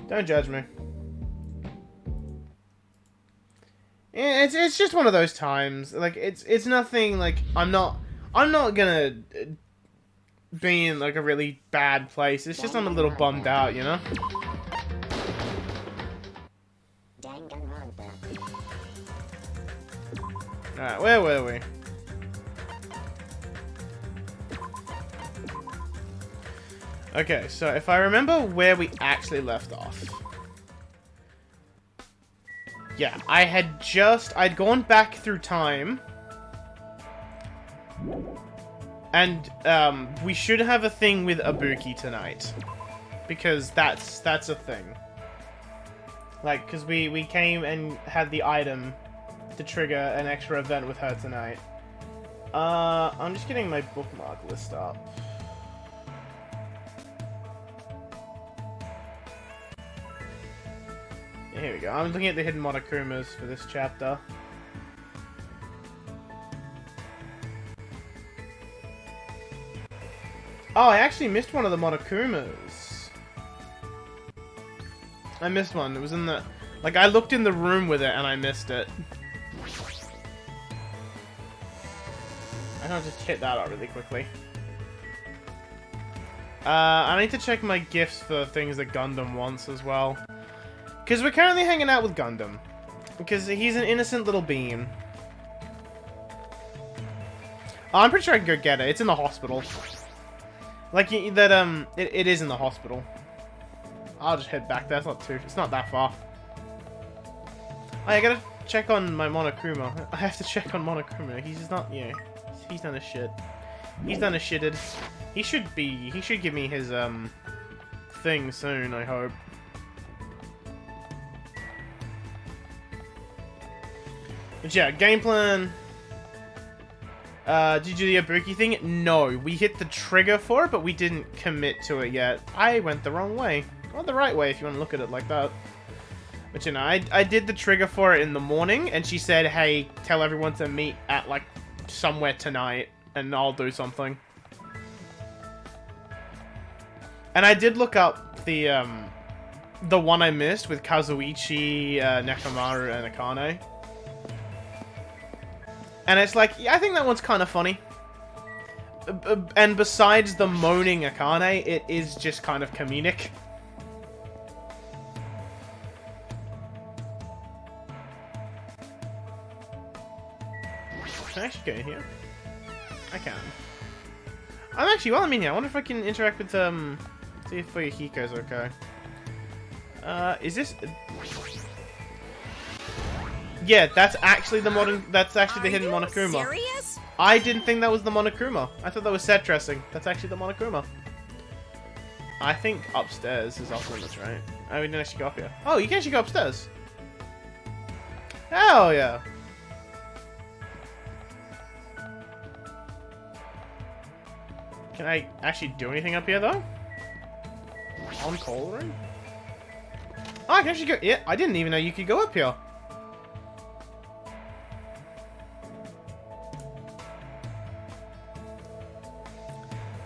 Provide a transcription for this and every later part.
Don't judge me. It's just one of those times. Like it's nothing. Like I'm not gonna be in like a really bad place. It's just I'm a little bummed out, you know. Danganronpa. All right, where were we? Okay, so if I remember where we actually left off. Yeah, I'd gone back through time. And, we should have a thing with Ibuki tonight. Because that's a thing. Like, because we came and had the item to trigger an extra event with her tonight. I'm just getting my bookmark list up. Here we go. I'm looking at the hidden Monokumas for this chapter. Oh, I actually missed one of the Monokumas. I missed one. It was in the... Like, I looked in the room with it and I missed it. I don't just hit that out really quickly. I need to check my gifts for things that Gundam wants as well. Because we're currently hanging out with Gundam. Because he's an innocent little bean. Oh, I'm pretty sure I can go get it. It's in the hospital. Like, that, it is in the hospital. I'll just head back there. It's not that far. Oh, I gotta check on my Monokuma. I have to check on Monokuma. He's just not, yeah. He's done a shit. He's done a shitted. He should give me his, thing soon, I hope. But yeah, game plan. Did you do the Ibuki thing? No, we hit the trigger for it, but we didn't commit to it yet. I went the wrong way. Or the right way, if you want to look at it like that. But you know, I did the trigger for it in the morning, and she said, hey, tell everyone to meet at, like, somewhere tonight, and I'll do something. And I did look up the one I missed with Kazuichi, Nekomaru, and Akane. And it's like, yeah, I think that one's kind of funny. And besides the moaning Akane, it is just kind of comedic. Can I actually get in here? I can. I'm actually, while I'm in here, I wonder if I can interact with, see if Yahiko's okay. Is this... Yeah, that's actually the hidden Monokuma. Serious? I didn't think that was the Monokuma. I thought that was set dressing. That's actually the Monokuma. I think upstairs is off limits, right? Oh, we didn't actually go up here. Oh, you can actually go upstairs. Hell yeah. Can I actually do anything up here, though? On call room? Oh, I can actually go... Yeah, I didn't even know you could go up here.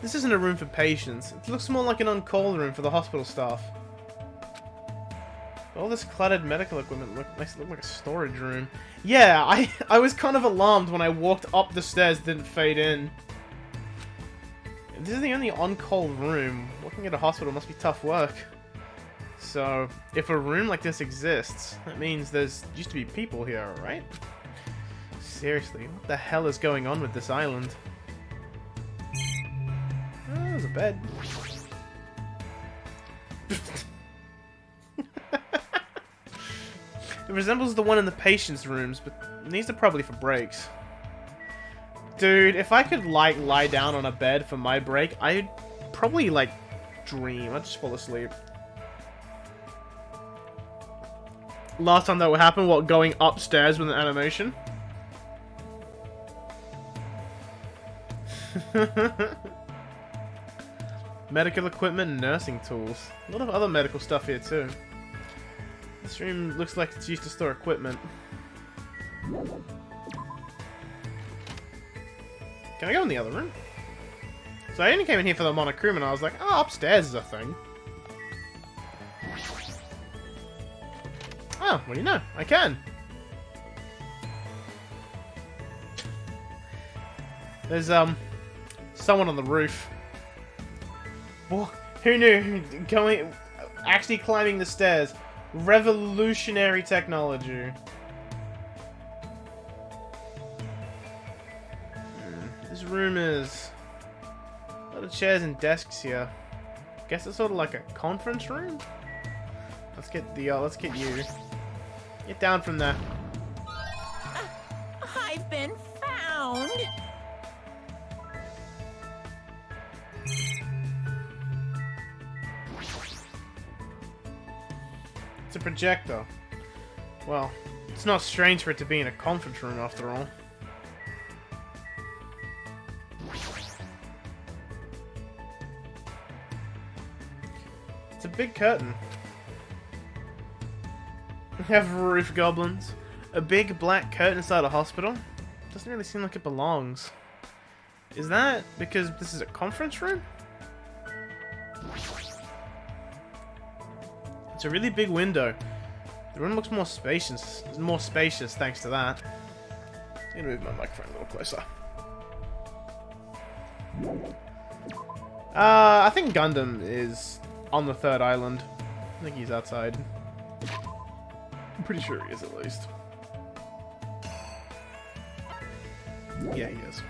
This isn't a room for patients. It looks more like an on-call room for the hospital staff. All this cluttered medical equipment makes it look like a storage room. Yeah, I was kind of alarmed when I walked up the stairs, didn't fade in. If this is the only on-call room, working at a hospital must be tough work. So, if a room like this exists, that means there's used to be people here, right? Seriously, what the hell is going on with this island? Oh, there's a bed. It resembles the one in the patient's rooms, but these are probably for breaks. Dude, if I could, like, lie down on a bed for my break, I'd probably, like, dream. I'd just fall asleep. Last time that would happen, what, going upstairs with an animation? Medical equipment and nursing tools. A lot of other medical stuff here, too. This room looks like it's used to store equipment. Can I go in the other room? So I only came in here for the Monokuma and I was like, oh, upstairs is a thing. Oh, what do you know? I can. There's, someone on the roof. Well, who knew? Actually climbing the stairs. Revolutionary technology. This room is a lot of chairs and desks here. Guess it's sort of like a conference room. Let's get you. Get down from there. I've been found. It's a projector. Well, it's not strange for it to be in a conference room after all. It's a big curtain. We have roof goblins. A big black curtain inside a hospital? Doesn't really seem like it belongs. Is that because this is a conference room? It's a really big window. The room looks more spacious. It's more spacious thanks to that. I'm gonna move my microphone a little closer. I think Gundam is on the third island. I think he's outside. I'm pretty sure he is at least. Yeah, he is.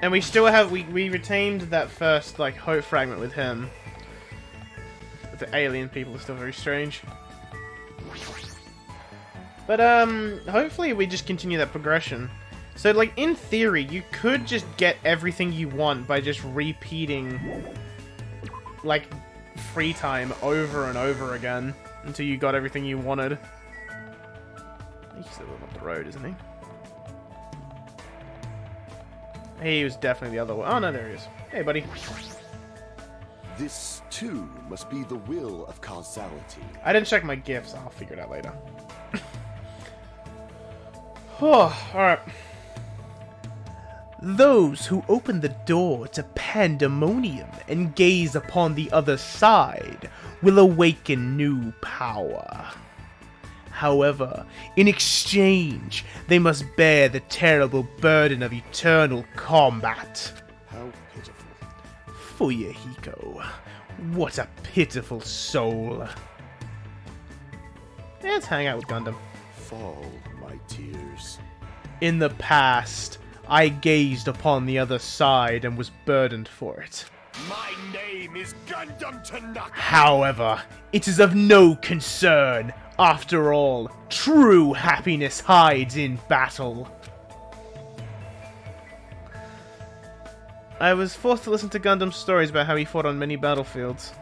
And we still have, we retained that first, like, hope fragment with him. The alien people are still very strange. But, hopefully we just continue that progression. So, like, in theory, you could just get everything you want by just repeating, like, free time over and over again until you got everything you wanted. He's still up the road, isn't he? He was definitely the other way. Oh, no, there he is. Hey, buddy. This, too, must be the will of causality. I didn't check my gifts. I'll figure it out later. Oh, alright. Those who open the door to pandemonium and gaze upon the other side will awaken new power. However, in exchange, they must bear the terrible burden of eternal combat. How pitiful. Fuyahiko, what a pitiful soul. Let's hang out with Gundam. Fall, my tears. In the past, I gazed upon the other side and was burdened for it. My name is Gundam Tanaka. However, it is of no concern. After all, true happiness hides in battle. I was forced to listen to Gundam's stories about how he fought on many battlefields.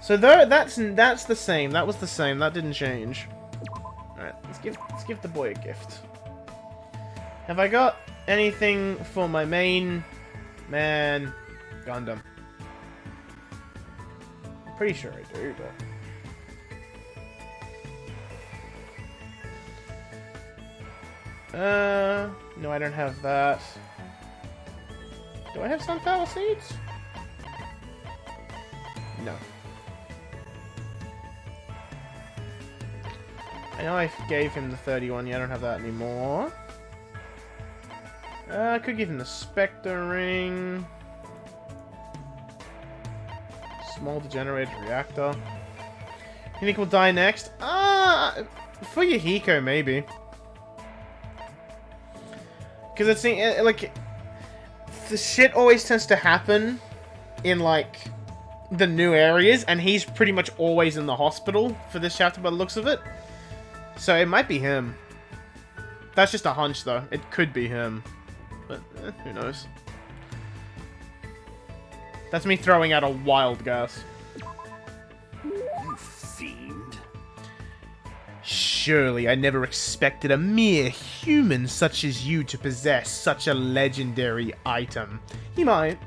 So that's the same. That was the same. That didn't change. All right, let's give the boy a gift. Have I got anything for my main man, Gundam? I'm pretty sure I do, but no, I don't have that. Do I have sunflower seeds? No. I know I gave him the 31. Yeah, I don't have that anymore. I could give him the Spectre Ring. Small degenerated reactor. You think we'll die next? For Yahiko, maybe. Because it's like the shit always tends to happen in like the new areas, and he's pretty much always in the hospital for this chapter by the looks of it. So it might be him. That's just a hunch, though. It could be him. But, who knows. That's me throwing out a wild guess. You fiend. Surely I never expected a mere human such as you to possess such a legendary item. He might.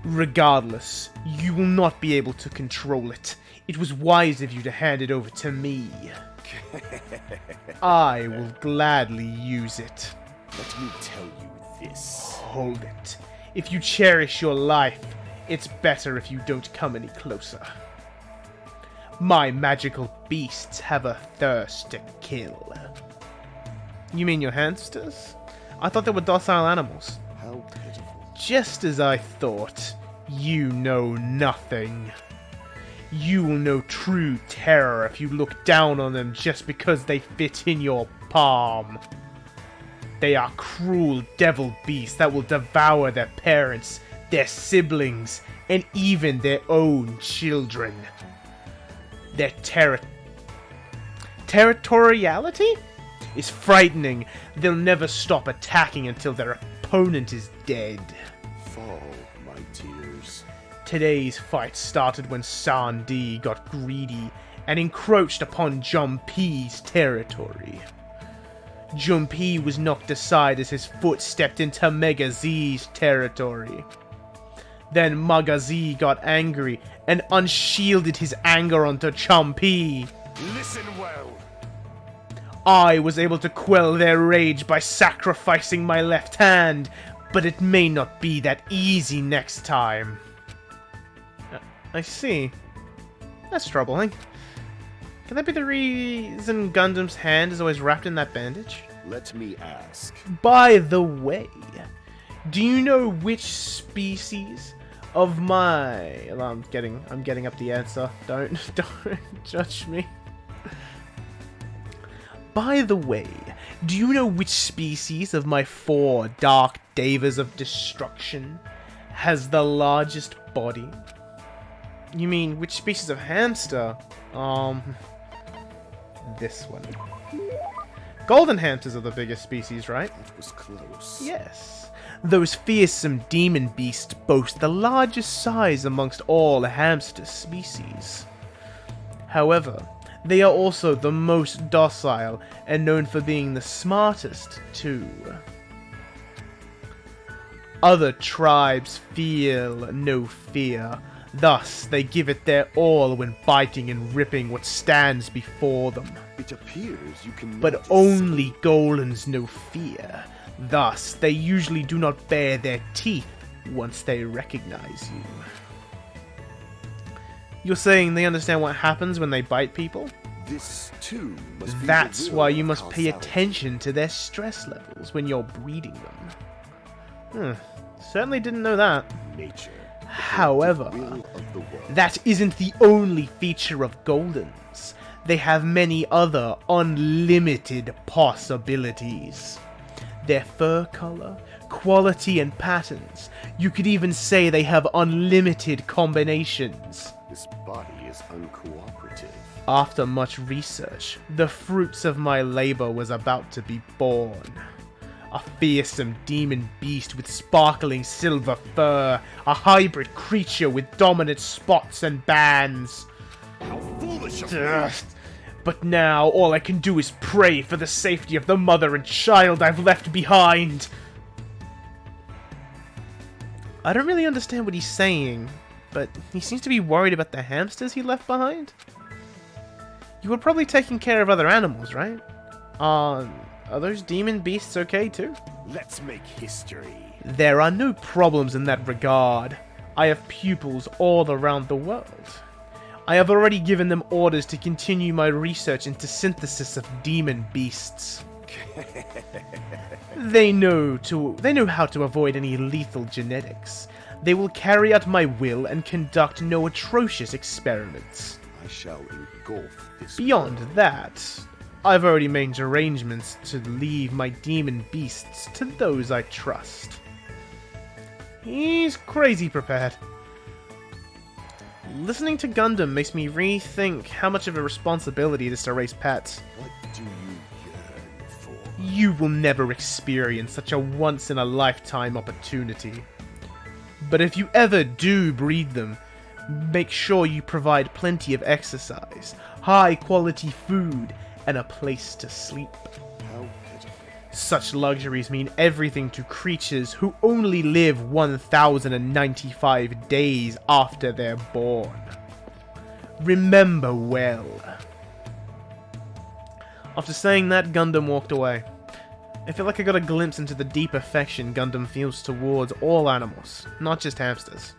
Regardless, you will not be able to control it. It was wise of you to hand it over to me. I will gladly use it. Let me tell you this. Hold it. If you cherish your life, it's better if you don't come any closer. My magical beasts have a thirst to kill. You mean your hamsters? I thought they were docile animals. How pitiful. Just as I thought, you know nothing. You will know true terror if you look down on them just because they fit in your palm. They are cruel devil beasts that will devour their parents, their siblings, and even their own children. Their territoriality is frightening. They'll never stop attacking until their opponent is dead. Fall, my tears. Today's fight started when Sandi got greedy and encroached upon Junpei's territory. Junpei was knocked aside as his foot stepped into Mega Z's territory. Then Mega Z got angry and unshielded his anger onto Junpei. Listen well. I was able to quell their rage by sacrificing my left hand, but it may not be that easy next time. I see. That's troubling. Can that be the reason Gundam's hand is always wrapped in that bandage? Let me ask. By the way, do you know which species of my... Well, I'm getting up the answer. Don't judge me. By the way, do you know which species of my 4 Dark Devas of Destruction has the largest body? You mean, which species of hamster? This one. Golden hamsters are the biggest species, right? It was close. Yes. Those fearsome demon beasts boast the largest size amongst all hamster species. However, they are also the most docile and known for being the smartest, too. Other tribes feel no fear. Thus, they give it their all when biting and ripping what stands before them. It appears you can. But only Golans know fear. Thus, they usually do not bare their teeth once they recognize you. You're saying they understand what happens when they bite people? This too must be That's the will why you of must pay causality. attention to their stress levels when you're breeding them. Certainly didn't know that. Nature. However, The will of the world. that isn't the only feature of Goldens. They have many other unlimited possibilities. Their fur color, quality, and patterns. You could even say they have unlimited combinations. This body is uncooperative. After much research, the fruits of my labor was about to be born. A fearsome demon beast with sparkling silver fur, a hybrid creature with dominant spots and bands. How foolish of Ugh. But now all I can do is pray for the safety of the mother and child I've left behind. I don't really understand what he's saying, but he seems to be worried about the hamsters he left behind. You were probably taking care of other animals, right? Are those demon beasts okay too? Let's make history. There are no problems in that regard. I have pupils all around the world. I have already given them orders to continue my research into synthesis of demon beasts. They know how to avoid any lethal genetics. They will carry out my will and conduct no atrocious experiments. I shall engulf this. Beyond world. that, I've already made arrangements to leave my demon beasts to those I trust. He's crazy prepared. Listening to Gundam makes me rethink how much of a responsibility it is to raise pets. What do you yearn for? You will never experience such a once-in-a-lifetime opportunity. But if you ever do breed them, make sure you provide plenty of exercise, high-quality food, and a place to sleep. How pitiful. Such luxuries mean everything to creatures who only live 1,095 days after they're born. Remember well. After saying that, Gundam walked away. I feel like I got a glimpse into the deep affection Gundam feels towards all animals, not just hamsters.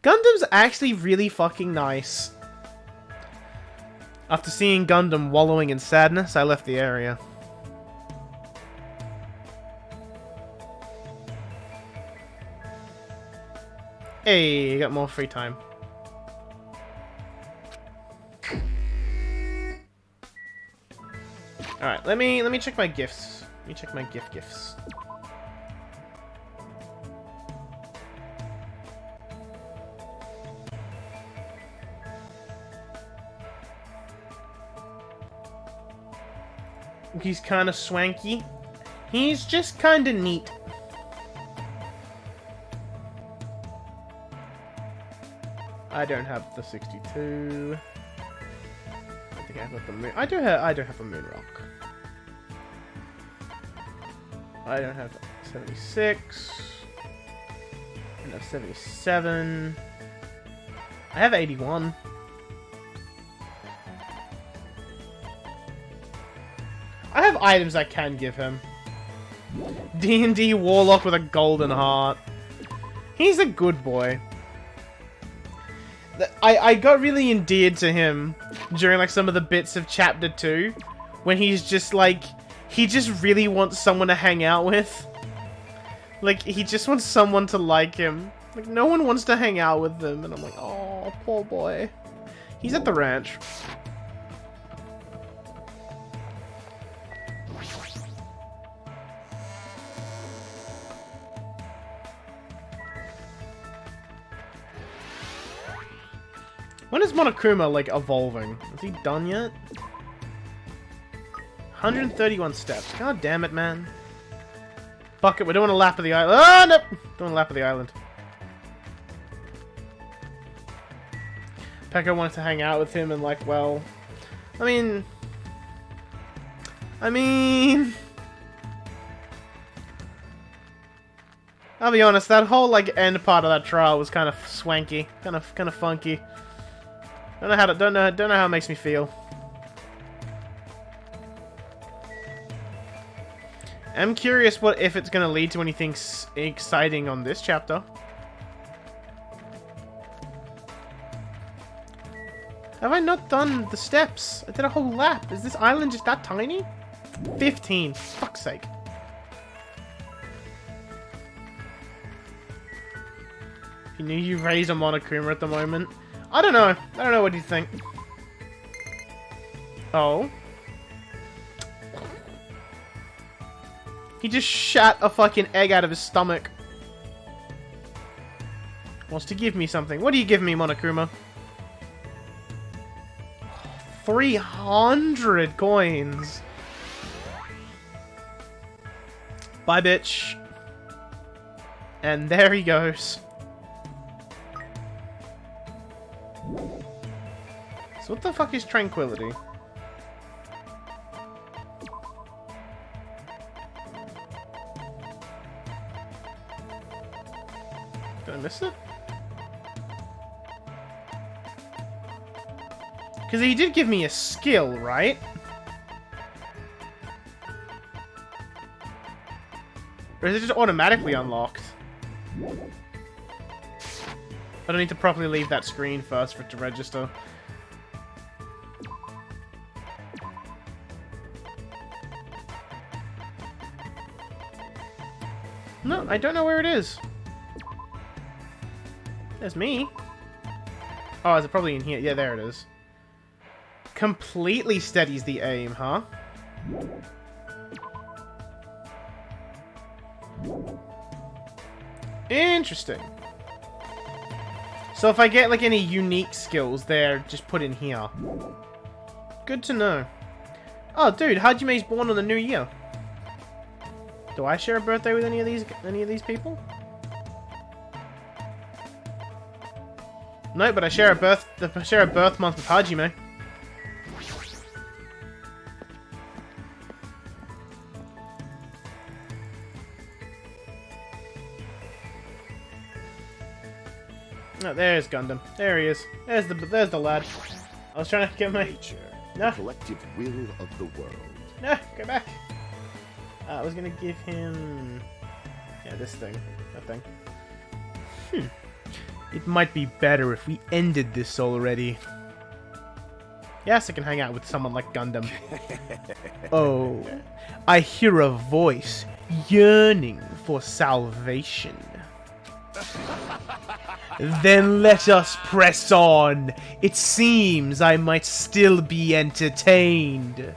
Gundam's actually really fucking nice. After seeing Gundam wallowing in sadness, I left the area. Hey, got more free time. Alright, let me check my gifts. Let me check my gifts. He's kind of swanky. He's just kind of neat. I don't have the 62. I think I have the moon. I don't have a moon rock. I don't have 76. I don't have 77. I have 81. I have items I can give him. D&D Warlock with a golden heart. He's a good boy. I got really endeared to him during like some of the bits of chapter 2 when he's just like, he just really wants someone to hang out with. Like, he just wants someone to like him. Like, no one wants to hang out with them, and I'm like, oh, poor boy. He's at the ranch. When is Monokuma, like, evolving? Is he done yet? 131 steps. God damn it, man. Fuck it, we're doing a lap of the island. Ah, nope! Doing a lap of the island. Pekka wanted to hang out with him and, like, well... I mean... I'll be honest, that whole, like, end part of that trial was kind of swanky. Kind of funky. Don't know how it makes me feel. I'm curious what if it's gonna lead to anything exciting on this chapter. Have I not done the steps? I did a whole lap. Is this island just that tiny? 15. Fuck's sake. You knew you raise a Monokuma at the moment. I don't know. I don't know what you think. Oh. He just shat a fucking egg out of his stomach. Wants to give me something. What do you give me, Monokuma? 300 coins. Bye, bitch. And there he goes. So what the fuck is tranquility? Did I miss it? Because he did give me a skill, right? Or is it just automatically unlocked? I don't need to properly leave that screen first for it to register. No, I don't know where it is. There's me. Oh, is it probably in here? Yeah, there it is. Completely steadies the aim, huh? Interesting. So if I get like any unique skills, they're just put in here. Good to know. Oh, dude, Hajime's born on the new year. Do I share a birthday with any of these people? No, but I share a birth month with Hajime. Oh, there's Gundam. There he is. There's the lad. I was trying to get my... Nature, No. the collective will of the world. No, go back. I was gonna give him... Yeah, this thing. That thing. It might be better if we ended this already. Yes, I can hang out with someone like Gundam. Oh, I hear a voice yearning for salvation. Then let us press on. It seems I might still be entertained.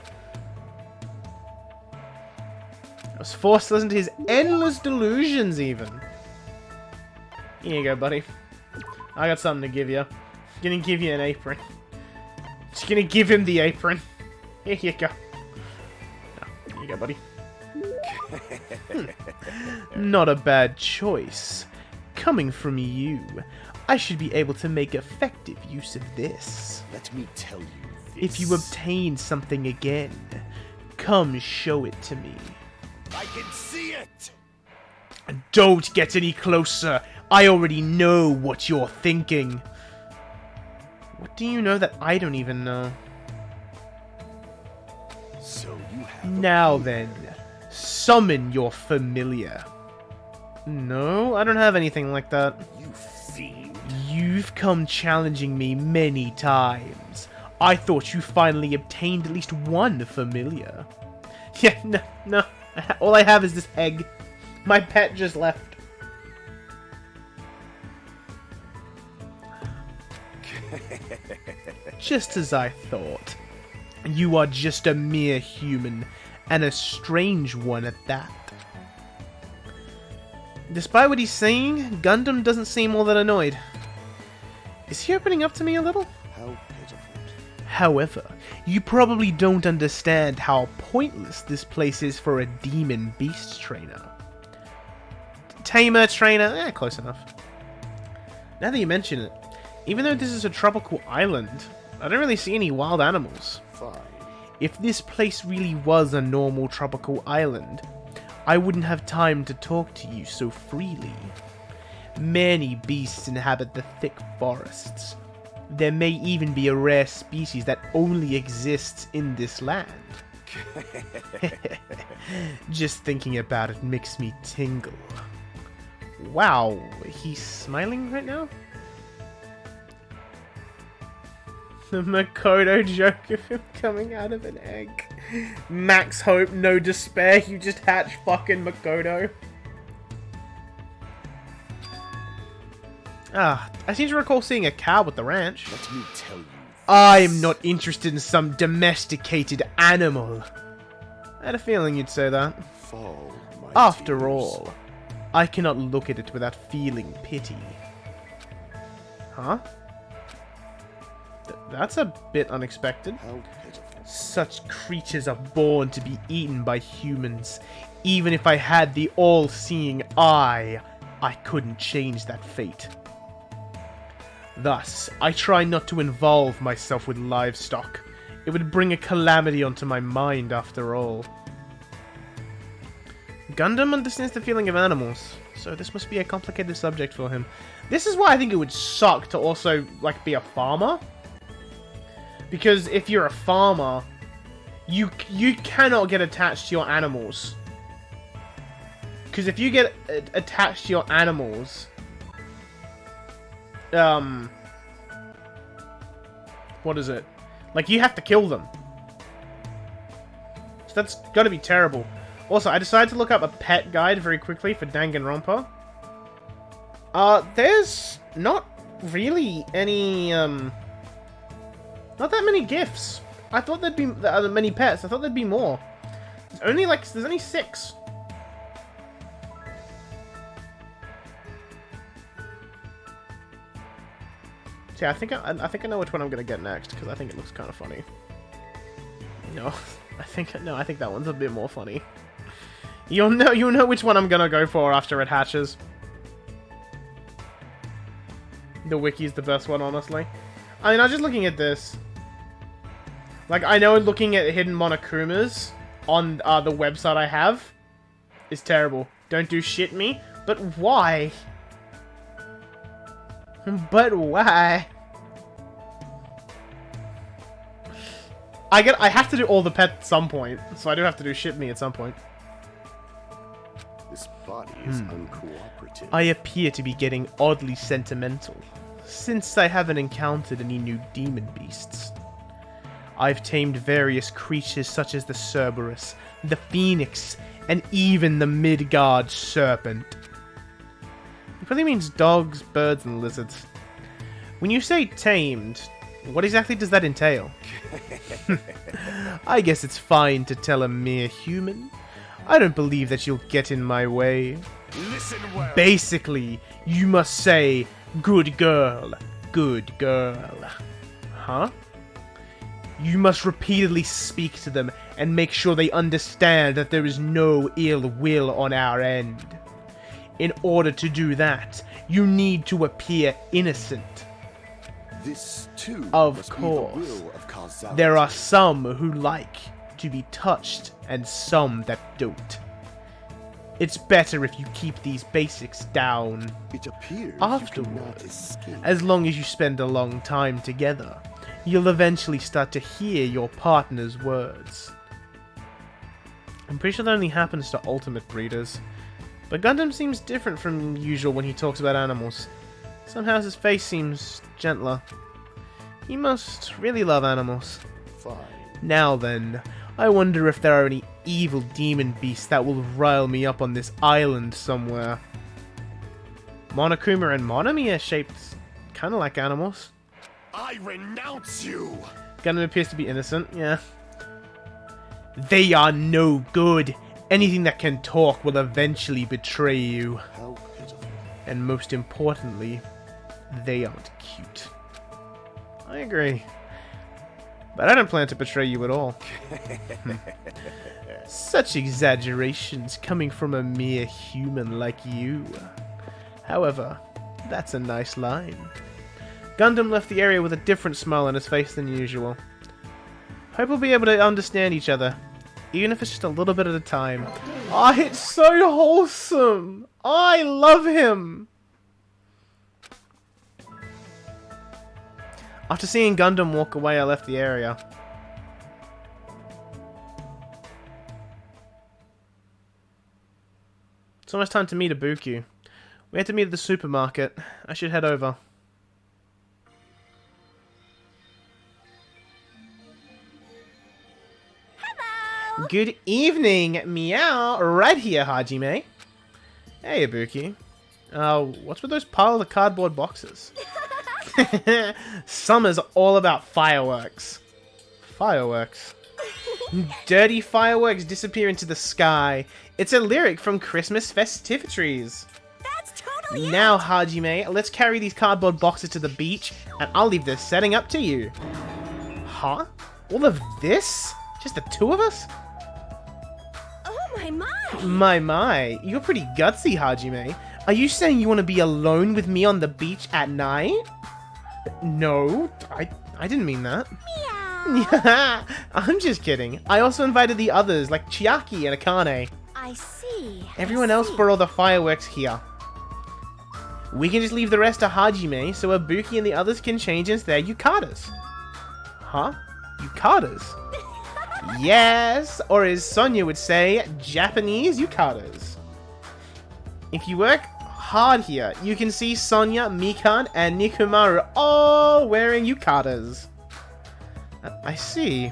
I was forced to listen to his endless delusions, even. Here you go, buddy. I got something to give you. Gonna give you an apron. Just gonna give him the apron. Here you go. No, here you go, buddy. Not a bad choice. Coming from you, I should be able to make effective use of this. Let me tell you this. If you obtain something again, come show it to me. I can see it! Don't get any closer. I already know what you're thinking. What do you know that I don't even know? So you have Now then, summon your familiar. No, I don't have anything like that. you fiend. You've come challenging me many times. I thought you finally obtained at least one familiar. Yeah, no. All I have is this egg. My pet just left. Just as I thought. You are just a mere human, and a strange one at that. Despite what he's saying, Gundam doesn't seem all that annoyed. Is he opening up to me a little? How pitiful. However, you probably don't understand how pointless this place is for a demon beast trainer. Tamer trainer? Close enough. Now that you mention it, even though this is a tropical island, I don't really see any wild animals. Fine. If this place really was a normal tropical island, I wouldn't have time to talk to you so freely. Many beasts inhabit the thick forests. There may even be a rare species that only exists in this land. Just thinking about it makes me tingle. Wow, he's smiling right now? The Makoto joke of him coming out of an egg. Max hope, no despair, you just hatch fucking Makoto. I seem to recall seeing a cow at the ranch. Let me tell you. I'm not interested in some domesticated animal. I had a feeling you'd say that. Fall, my After tears. all, I cannot look at it without feeling pity. Huh? That's a bit unexpected. How pitiful. Such creatures are born to be eaten by humans. Even if I had the all-seeing eye, I couldn't change that fate. Thus, I try not to involve myself with livestock. It would bring a calamity onto my mind after all. Gundam understands the feeling of animals, so this must be a complicated subject for him. This is why I think it would suck to also, like, be a farmer. Because if you're a farmer, you cannot get attached to your animals. Because if you get attached to your animals, what is it? Like, you have to kill them. So that's gotta be terrible. Also, I decided to look up a pet guide very quickly for Danganronpa. There's not really any, not that many gifts. I thought there'd be many pets. I thought there'd be more. There's only 6. So yeah, I think I know which one I'm gonna get next because I think it looks kind of funny. No, I think that one's a bit more funny. You'll know which one I'm gonna go for after it hatches. The wiki's the best one, honestly. I mean, I was just looking at this. Like, I know looking at hidden Monokumas on the website I have is terrible. Don't do shit me. But why? But why? I have to do all the pet at some point, so I do have to do ship me at some point. This body is uncooperative. I appear to be getting oddly sentimental, since I haven't encountered any new demon beasts. I've tamed various creatures such as the Cerberus, the Phoenix, and even the Midgard Serpent. It probably means dogs, birds, and lizards. When you say tamed, what exactly does that entail? I guess it's fine to tell a mere human. I don't believe that you'll get in my way. Listen well. Basically, you must say, good girl, good girl. Huh? You must repeatedly speak to them and make sure they understand that there is no ill will on our end. In order to do that, you need to appear innocent. This too Of must course. be the will of causality. There are some who like to be touched and some that don't. It's better if you keep these basics down. It appears Afterward, you cannot escape. as long as you spend a long time together, you'll eventually start to hear your partner's words. I'm pretty sure that only happens to ultimate breeders. But Gundam seems different from usual when he talks about animals. Somehow his face seems gentler. He must really love animals. Fine. Now then, I wonder if there are any evil demon beasts that will rile me up on this island somewhere. Monokuma and Monami are shaped kind of like animals. I renounce you. Gundam appears to be innocent, yeah. They are no good. Anything that can talk will eventually betray you. How pitiful. And most importantly, they aren't cute. I agree. But I don't plan to betray you at all. Such exaggerations coming from a mere human like you. However, that's a nice line. Gundam left the area with a different smile on his face than usual. Hope we'll be able to understand each other, even if it's just a little bit at a time. Ah, it's so wholesome! I love him! After seeing Gundam walk away, I left the area. It's almost time to meet Ibuki. We had to meet at the supermarket. I should head over. Hello. Good evening, meow. Right here, Hajime. Hey, Ibuki. What's with those pile of cardboard boxes? Summer's all about fireworks. Fireworks. Dirty fireworks disappear into the sky. It's a lyric from Christmas festivities. That's totally Now, Hajime, let's carry these cardboard boxes to the beach, and I'll leave the setting up to you. Huh? All of this? Just the two of us? Oh my. You're pretty gutsy, Hajime. Are you saying you want to be alone with me on the beach at night? No, I didn't mean that. Meow. I'm just kidding. I also invited the others, like Chiaki and Akane. I see. Everyone else brought all the fireworks here. We can just leave the rest to Hajime, so Ibuki and the others can change into their yukatas. Huh? Yukatas? Yes, or as Sonya would say, Japanese yukatas. If you work hard here, you can see Sonya, Mikan, and Nikumaru all wearing yukatas. I see.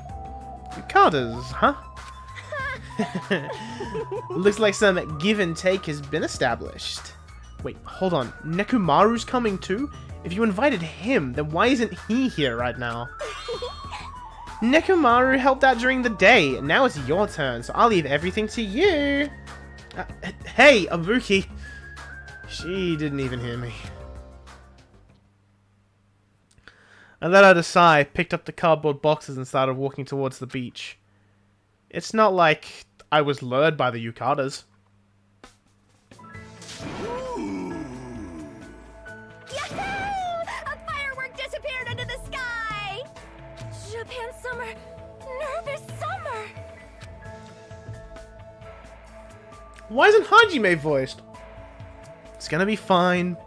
Yukatas, huh? Looks like some give and take has been established. Wait, hold on. Nekumaru's coming too? If you invited him, then why isn't he here right now? Nekumaru helped out during the day. Now it's your turn, so I'll leave everything to you. Hey, Ibuki. She didn't even hear me. I let out a sigh, picked up the cardboard boxes and started walking towards the beach. It's not like I was lured by the yukatas. Yahoo! A firework disappeared into the sky! Japan summer. Nervous summer. Why isn't Hajime voiced? It's gonna be fine.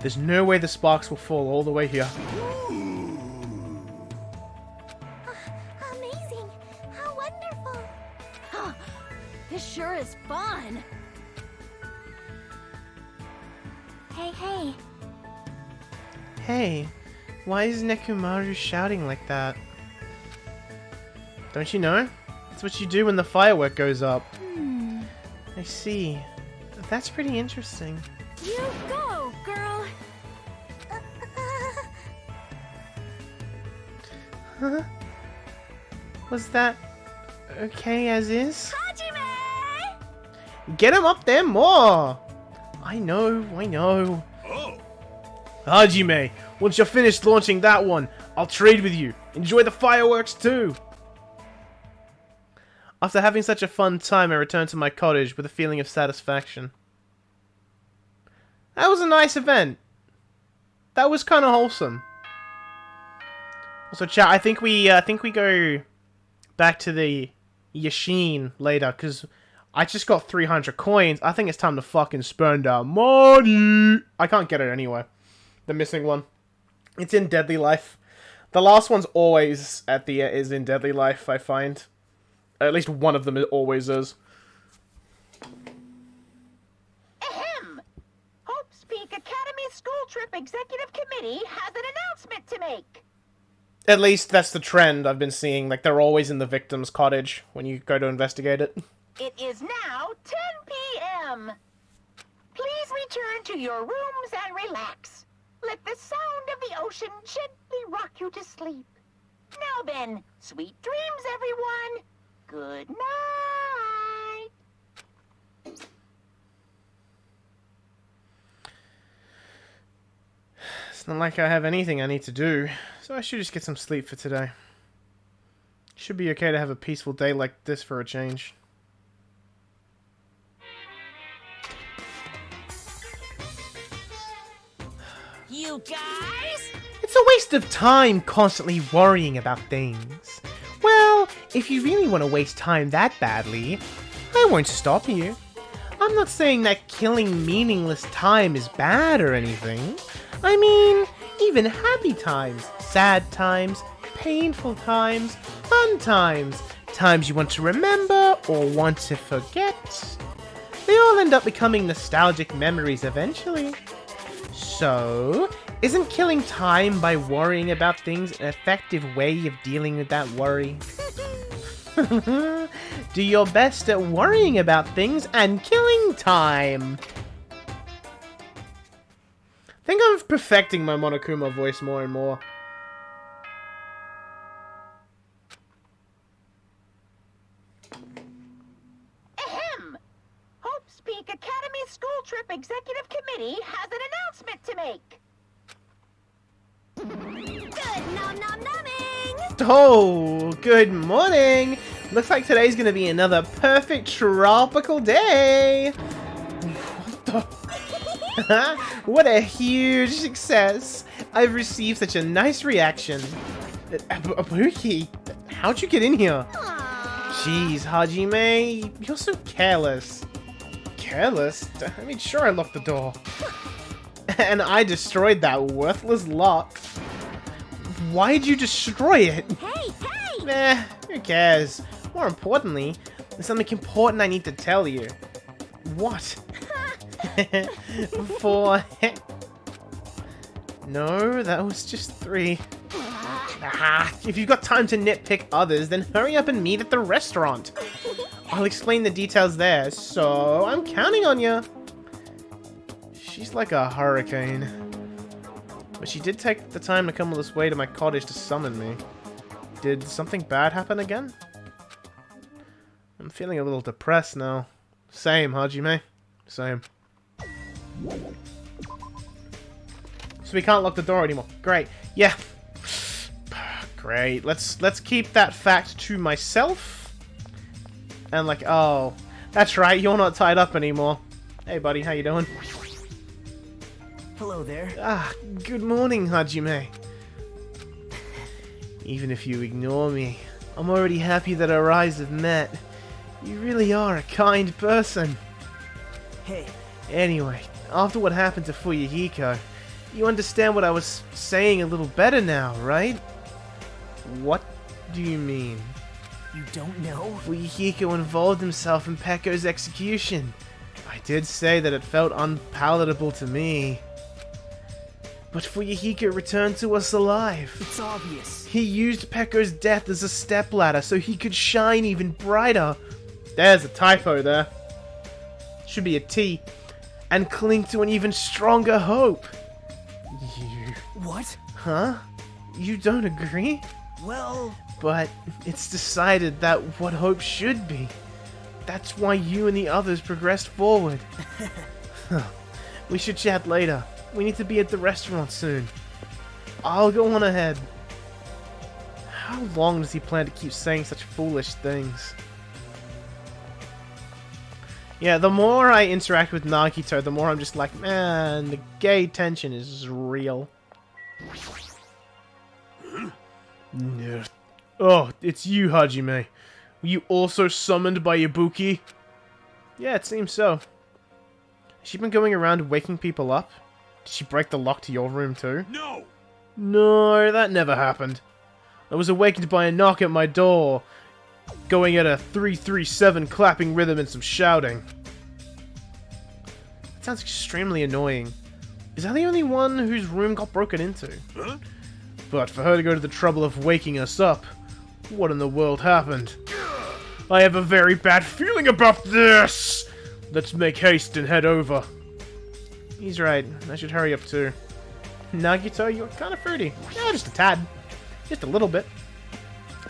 There's no way the sparks will fall all the way here. sure is fun. Hey. Hey, why is Nekomaru shouting like that? Don't you know? That's what you do when the firework goes up. I see. That's pretty interesting. You go, girl. Huh? Was that okay as is? Hajime! Get him up there more! I know. Oh, Hajime, once you're finished launching that one, I'll trade with you. Enjoy the fireworks too! After having such a fun time, I returned to my cottage with a feeling of satisfaction. That was a nice event. That was kind of wholesome. Also, chat, I think we go back to the Yashin later, because I just got 300 coins. I think it's time to fucking spend our money. I can't get it anyway. The missing one. It's in Deadly Life. The last one's always is in Deadly Life, I find. At least one of them always is. Ahem! Hope's Peak Academy School Trip Executive Committee has an announcement to make. At least that's the trend I've been seeing. Like, they're always in the victim's cottage when you go to investigate it. It is now 10 p.m. Please return to your rooms and relax. Let the sound of the ocean gently rock you to sleep. Now then, sweet dreams, everyone. Good night. It's not like I have anything I need to do, so I should just get some sleep for today. Should be okay to have a peaceful day like this for a change. You guys? It's a waste of time constantly worrying about things. Well, if you really want to waste time that badly, I won't stop you. I'm not saying that killing meaningless time is bad or anything. I mean, even happy times, sad times, painful times, fun times, times you want to remember or want to forget. They all end up becoming nostalgic memories eventually. So, isn't killing time by worrying about things an effective way of dealing with that worry? Do your best at worrying about things and killing time. I think I'm perfecting my Monokuma voice more and more. Ahem! Hope's Peak Academy School Trip Executive Committee has an announcement to make. Good nom numbing! Oh, good morning! Looks like today's gonna be another perfect tropical day! What the? What a huge success! I've received such a nice reaction. Abuki, how'd you get in here? Jeez, Hajime, you're so careless. Careless? I mean, sure I locked the door. And I destroyed that worthless lock. Why'd you destroy it? Hey! Who cares? More importantly, there's something important I need to tell you. What? Four. No, that was just 3. If you've got time to nitpick others, then hurry up and meet at the restaurant. I'll explain the details there, so I'm counting on you. She's like a hurricane. But she did take the time to come all this way to my cottage to summon me. Did something bad happen again? I'm feeling a little depressed now. Same, Hajime. Same. So we can't lock the door anymore. Great. Yeah. Great. Let's keep that fact to myself. And like, oh, that's right. You're not tied up anymore. Hey, buddy. How you doing? Hello there. Ah, good morning, Hajime. Even if you ignore me, I'm already happy that our eyes have met. You really are a kind person. Hey, Anyway, after what happened to Fuyuhiko, you understand what I was saying a little better now, right? What do you mean? You don't know? Fuyuhiko involved himself in Pekko's execution. I did say that it felt unpalatable to me. But Fuyuhiko returned to us alive. It's obvious. He used Pekko's death as a stepladder so he could shine even brighter. There's a typo there. Should be a T. And cling to an even stronger hope. You... What? Huh? You don't agree? Well... But it's decided that what hope should be. That's why you and the others progressed forward. We should chat later. We need to be at the restaurant soon. I'll go on ahead. How long does he plan to keep saying such foolish things? Yeah, the more I interact with Nagito, the more I'm just like, man, the gay tension is real. Yeah. Oh, it's you, Hajime. Were you also summoned by Ibuki? Yeah, it seems so. Has she been going around waking people up? Did she break the lock to your room too? No! No, that never happened. I was awakened by a knock at my door, going at a 3-3-7 clapping rhythm and some shouting. That sounds extremely annoying. Is that the only one whose room got broken into? Huh? But for her to go to the trouble of waking us up, what in the world happened? I have a very bad feeling about this! Let's make haste and head over. He's right. I should hurry up too. Nagito, you're kind of fruity. Yeah, just a tad. Just a little bit.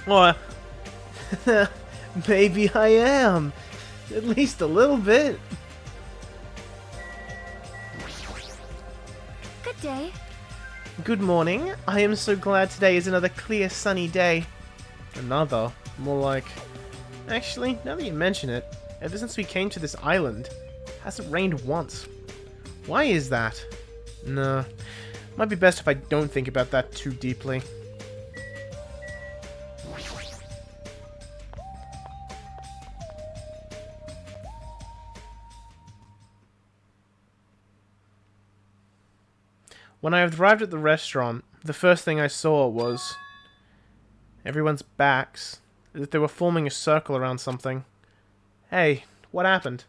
Or... maybe I am. At least a little bit. Good day. Good morning. I am so glad today is another clear, sunny day. Another? More like... Actually, now that you mention it, ever since we came to this island, it hasn't rained once. Why is that? No. Might be best if I don't think about that too deeply. When I arrived at the restaurant, the first thing I saw was everyone's backs, as if they were forming a circle around something. Hey, what happened?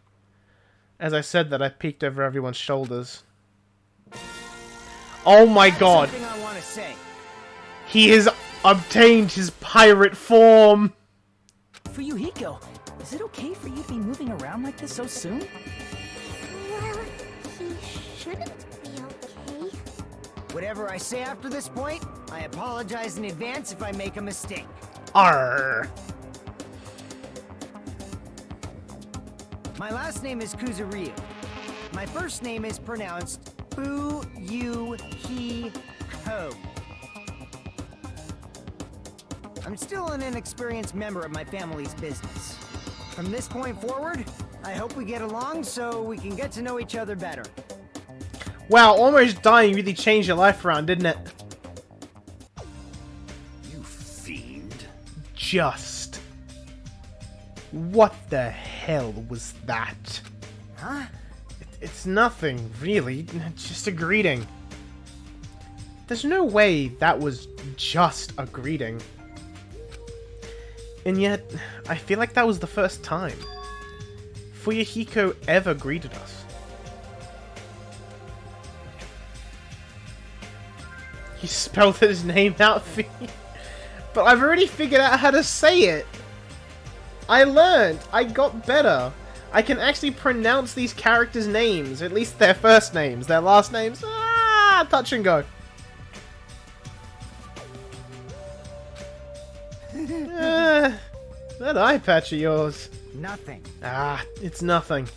As I said that, I peeked over everyone's shoulders. Oh my god! Something I want to say. He has obtained his pirate form! Fuyuhiko, is it okay for you to be moving around like this so soon? Well, he shouldn't be okay. Whatever I say after this point, I apologize in advance if I make a mistake. Arr! My last name is Kuzuryu. My first name is pronounced Fuyuhiko. I'm still an inexperienced member of my family's business. From this point forward, I hope we get along so we can get to know each other better. Wow, almost dying really changed your life around, didn't it? You fiend. Just. What the hell was that? Huh? It's nothing, really. Just a greeting. There's no way that was just a greeting. And yet, I feel like that was the first time Fuyuhiko ever greeted us. He spelled his name out for you. But I've already figured out how to say it. I learned. I got better. I can actually pronounce these characters' names. At least their first names. Their last names. Ah, touch and go. That eye patch of yours. Nothing. Ah, it's nothing.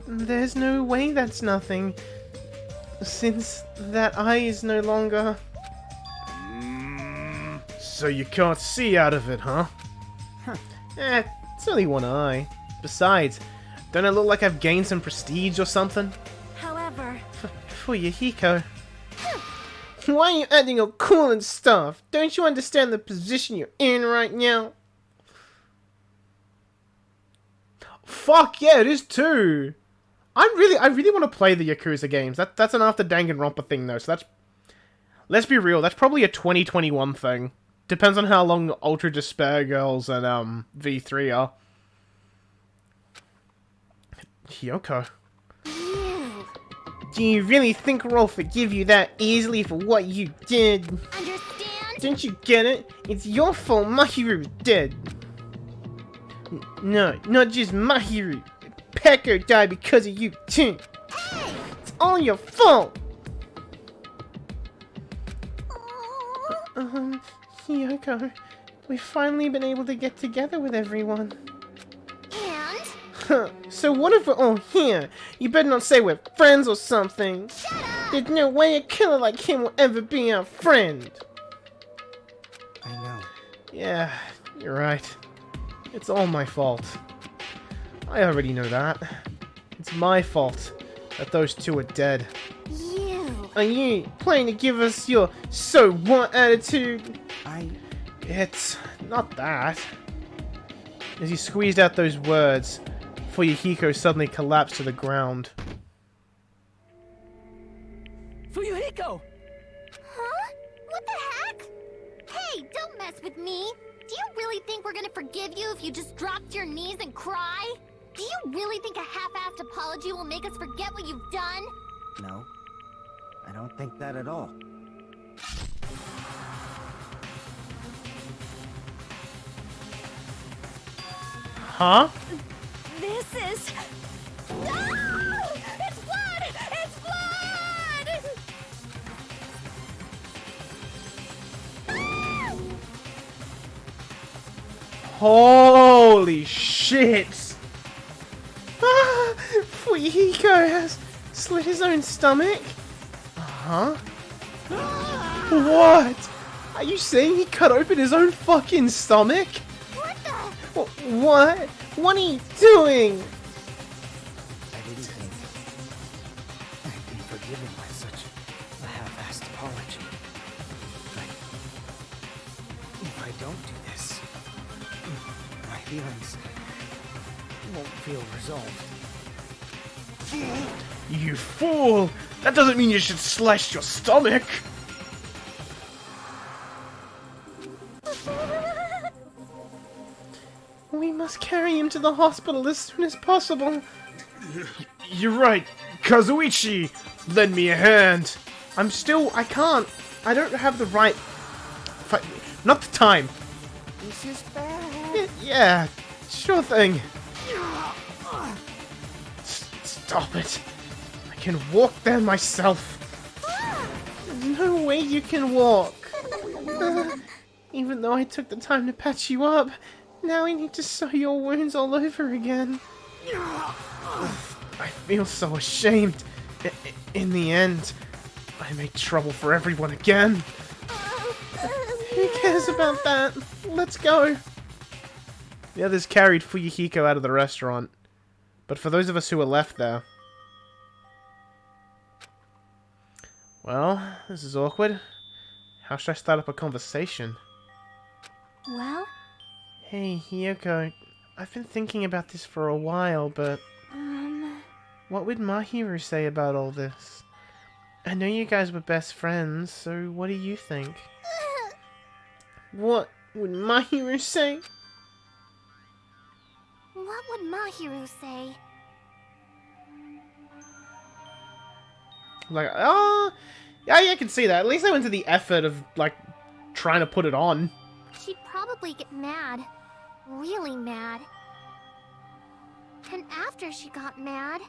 There's no way that's nothing. Since that eye is no longer... So you can't see out of it, huh? It's only one eye. Besides, don't I look like I've gained some prestige or something? However, Fuyuhiko. Why are you acting all cool and stuff? Don't you understand the position you're in right now? Fuck yeah, it is too. I really want to play the Yakuza games. That's an after Danganronpa thing though. So let's be real. That's probably a 2021 thing. Depends on how long Ultra Despair Girls and V3 are. Hiyoko. You Do you really think we'll forgive you that easily for what you did? understand? Don't you get it? It's your fault Mahiru's dead. No, not just Mahiru. Peko died because of you too. Hey! It's all your fault. Hiyoko, we've finally been able to get together with everyone. And? Huh, so what if we're all here? You better not say we're friends or something. Shut up! There's no way a killer like him will ever be our friend. I know. Yeah, you're right. It's all my fault. I already know that. It's my fault that those two are dead. You. Are you planning to give us your so what attitude? It's not that. As he squeezed out those words, Fuyuhiko suddenly collapsed to the ground. Fuyuhiko! Huh? What the heck? Hey, don't mess with me. Do you really think we're gonna forgive you if you just drop to your knees and cry? Do you really think a half-assed apology will make us forget what you've done? No, I don't think that at all. Huh? This is... No! It's blood! It's blood! Ah! Holy shit! Ah, Fuyuhiko has slit his own stomach? Huh? What? Are you saying he cut open his own fucking stomach? What the... What? What are you doing? I didn't think I'd be forgiven by such a half-assed apology. But if I don't do this, my feelings won't feel resolved. You fool! That doesn't mean you should slash your stomach! We must carry him to the hospital as soon as possible. You're right, Kazuichi! Lend me a hand! I can't. I don't have the right... Not the time. This is bad. Yeah, sure thing. Stop it. I can walk there myself. There's no way you can walk. Even though I took the time to patch you up, now I need to sew your wounds all over again. I feel so ashamed. In the end, I made trouble for everyone again. Who cares about that? Let's go. The others carried Fuyuhiko out of the restaurant. But for those of us who were left there... Well, this is awkward. How should I start up a conversation? Well, Hey, Hiyoko. I've been thinking about this for a while, but... What would Mahiru say about all this? I know you guys were best friends, so what do you think? What would Mahiru say? what would Mahiru say? Like, oh... Yeah, I can see that. At least I went to the effort of, like, trying to put it on. She'd probably get mad. Really mad. And after she got mad...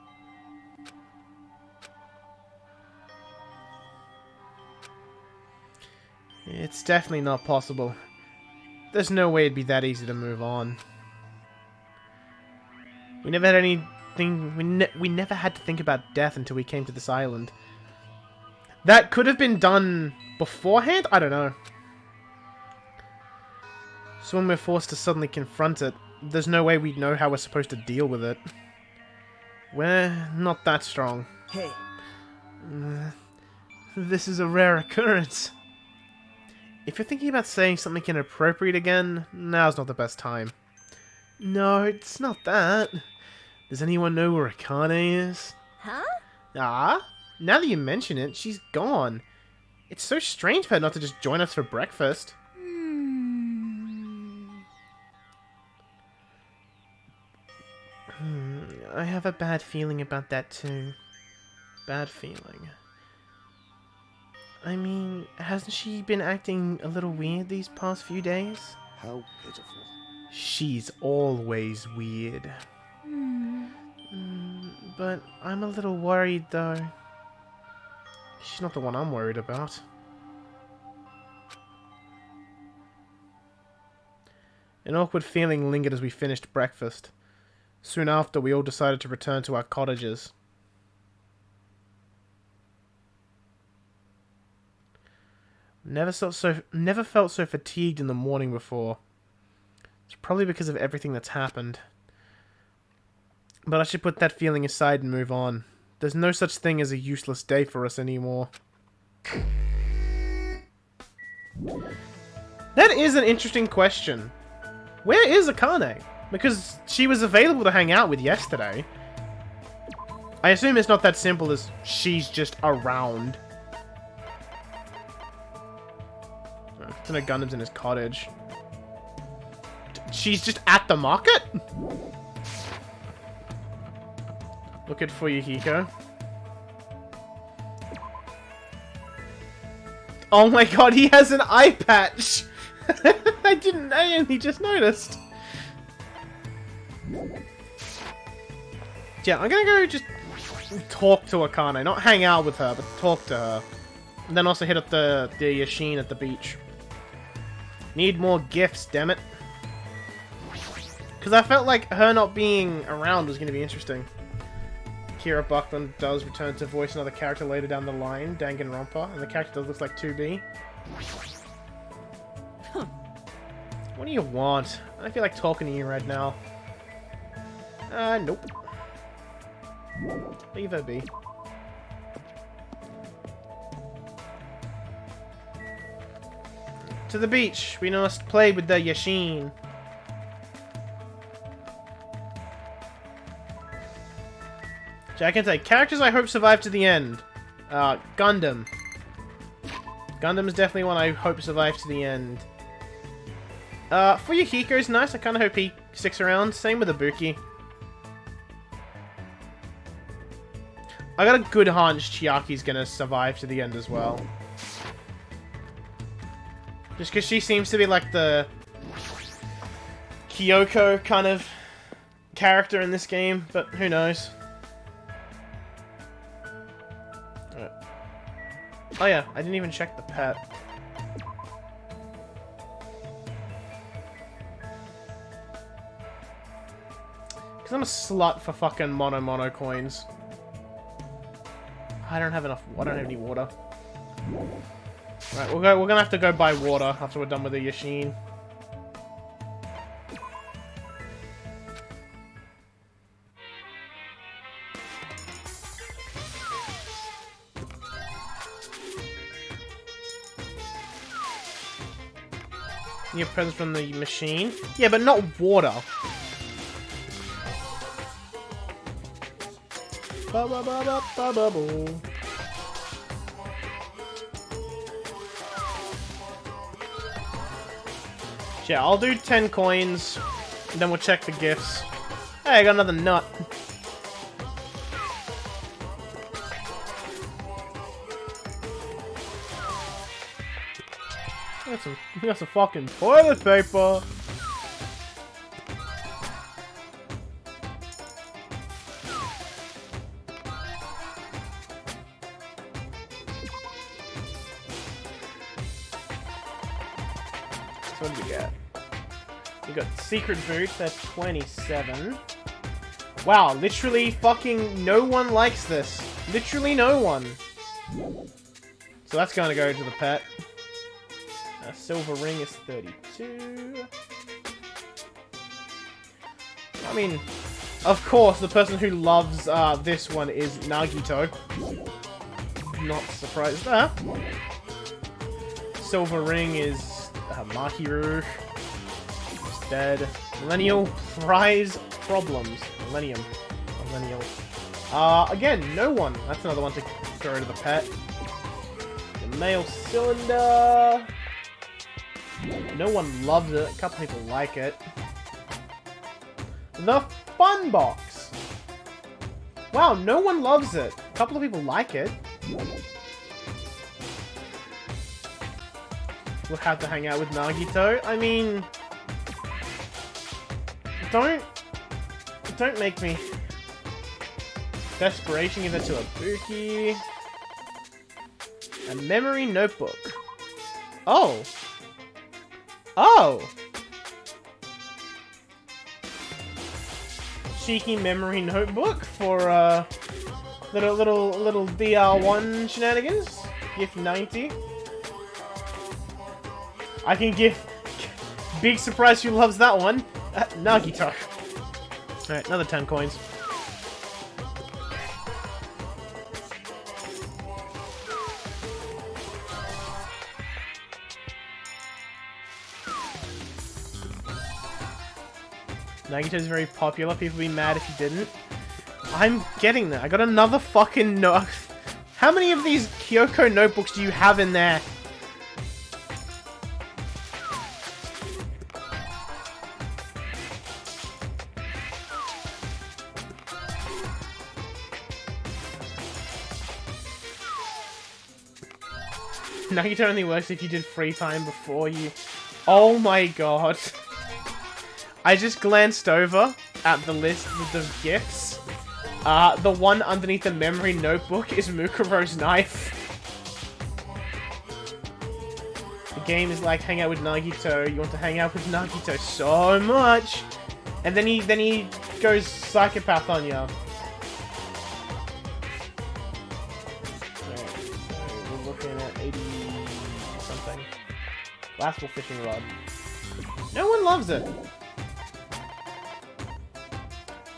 It's definitely not possible. There's no way it'd be that easy to move on. We never had anything... We never had to think about death until we came to this island. That could have been done beforehand? I don't know. So when we're forced to suddenly confront it, there's no way we'd know how we're supposed to deal with it. We're not that strong. Hey, This is a rare occurrence. If you're thinking about saying something inappropriate again, now's not the best time. No, it's not that. Does anyone know where Akane is? Huh? Ah? Now that you mention it, she's gone. It's so strange for her not to just join us for breakfast. I have a bad feeling about that too. Bad feeling. I mean, hasn't she been acting a little weird these past few days? How pitiful. She's always weird. But I'm a little worried though. She's not the one I'm worried about. An awkward feeling lingered as we finished breakfast. Soon after, we all decided to return to our cottages. Never felt so fatigued in the morning before. It's probably because of everything that's happened. But I should put that feeling aside and move on. There's no such thing as a useless day for us anymore. That is an interesting question. Where is Akane? Because she was available to hang out with yesterday. I assume it's not that simple as she's just around. It's in a Gundam's in his cottage. She's just at the market? Look it for you, Hiko. Oh my god, he has an eye patch! I only just noticed. Yeah, I'm gonna go just talk to Akane. Not hang out with her, but talk to her. And then also hit up the Yashin at the beach. Need more gifts, dammit. Because I felt like her not being around was going to be interesting. Kira Buckland does return to voice another character later down the line, Danganronpa, and the character does look like 2B. Huh. What do you want? I don't feel like talking to you right now. Nope. Leave her be. To the beach. We must play with the Yashin. So I can say characters I hope survive to the end. Gundam. Gundam is definitely one I hope survives to the end. Fuyuhiko's nice. I kind of hope he sticks around. Same with Ibuki. I got a good hunch Chiaki's gonna survive to the end as well. Just because she seems to be like the Kyoko kind of character in this game, but who knows. Right. Oh yeah, I didn't even check the pet. Because I'm a slut for fucking mono coins. I don't have enough. I don't have any water. Right, we're gonna have to go buy water after we're done with the Yashin. New presents from the machine? Yeah, but not water. Ba-ba-ba-ba-ba-ba-boo. Yeah, I'll do 10 coins, and then we'll check the gifts. Hey, I got another nut. We got some fucking toilet paper. So what do we get? We got secret boots at 27. Wow, literally fucking no one likes this. Literally no one. So that's going to go to the pet. Silver ring is 32. I mean, of course, the person who loves this one is Nagito. Not surprised there. Silver ring is Mahiru. He's dead. Millennial prize problems. Millennial. Again, no one. That's another one to throw to the pet. The mail cylinder. No one loves it. A couple people like it. The fun box. Wow, no one loves it. A couple of people like it. We'll have to hang out with Nagito. I mean, don't make me. Desperation, give that to a Buki. A memory notebook. Oh. Oh. Cheeky memory notebook for little DR1 shenanigans. Gift 90. I can give big surprise who loves that one. Nagito. Alright, another 10 coins. Nagito's very popular. People would be mad if you didn't. I'm getting there. I got another fucking note. How many of these Kyoko notebooks do you have in there? Nagito only works if you did free time before you... Oh my god. I just glanced over at the list of gifts. The one underneath the memory notebook is Mukuro's knife. The game is like, hang out with Nagito. You want to hang out with Nagito so much. And then he goes psychopath on you. We're looking at 80 something. Last fishing rod. No one loves it.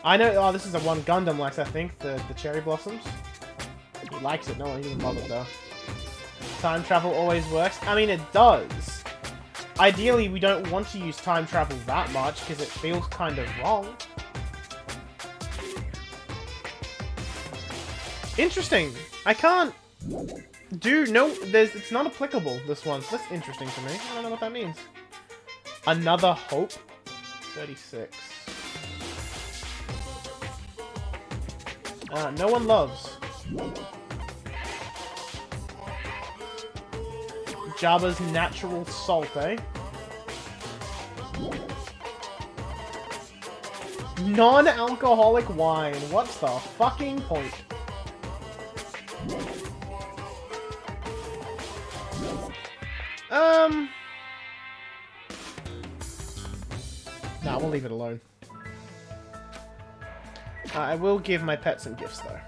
I know. Oh, this is the one Gundam likes. I think the cherry blossoms. He likes it. No one even bothered though. Time travel always works. I mean, it does. Ideally, we don't want to use time travel that much because it feels kind of wrong. Interesting. I can't do no. It's not applicable. This one. So that's interesting to me. I don't know what that means. Another hope. 36. No one loves. Jabba's natural salt, eh? Non-alcoholic wine. What's the fucking point? Nah, we'll leave it alone. I will give my pet some gifts, though.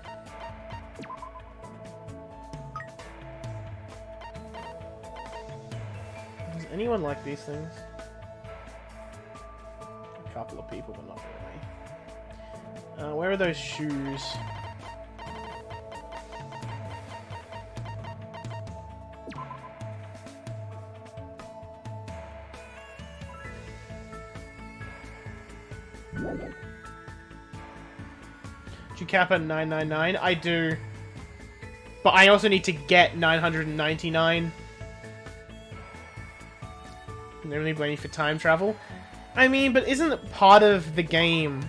Does anyone like these things? A couple of people, but not really. Where are those shoes? Do you cap at 999? I do. But I also need to get 999. And they're only waiting for time travel. I mean, but isn't it part of the game?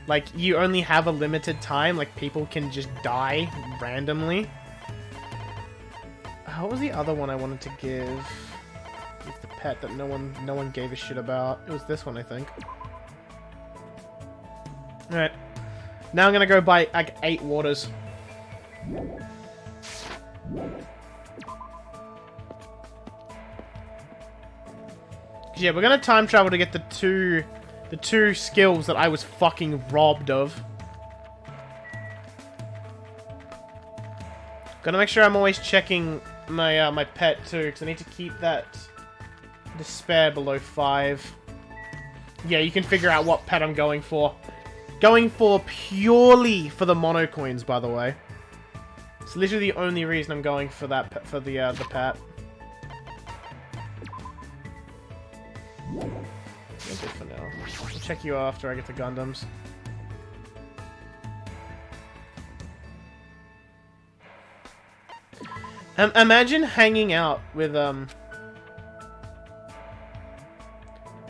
Like, you only have a limited time. Like, people can just die randomly. What was the other one I wanted to give? Give the pet that no one gave a shit about. It was this one, I think. Alright. Now I'm gonna go buy, like, 8 waters. Yeah, we're gonna time travel to get the two skills that I was fucking robbed of. Gotta make sure I'm always checking my my pet too, because I need to keep that despair below 5. Yeah, you can figure out what pet I'm going for. Going for purely for the mono coins, by the way. It's literally the only reason I'm going for that for the pet. You're good for now. I'll check you after I get the Gundams. Imagine hanging out with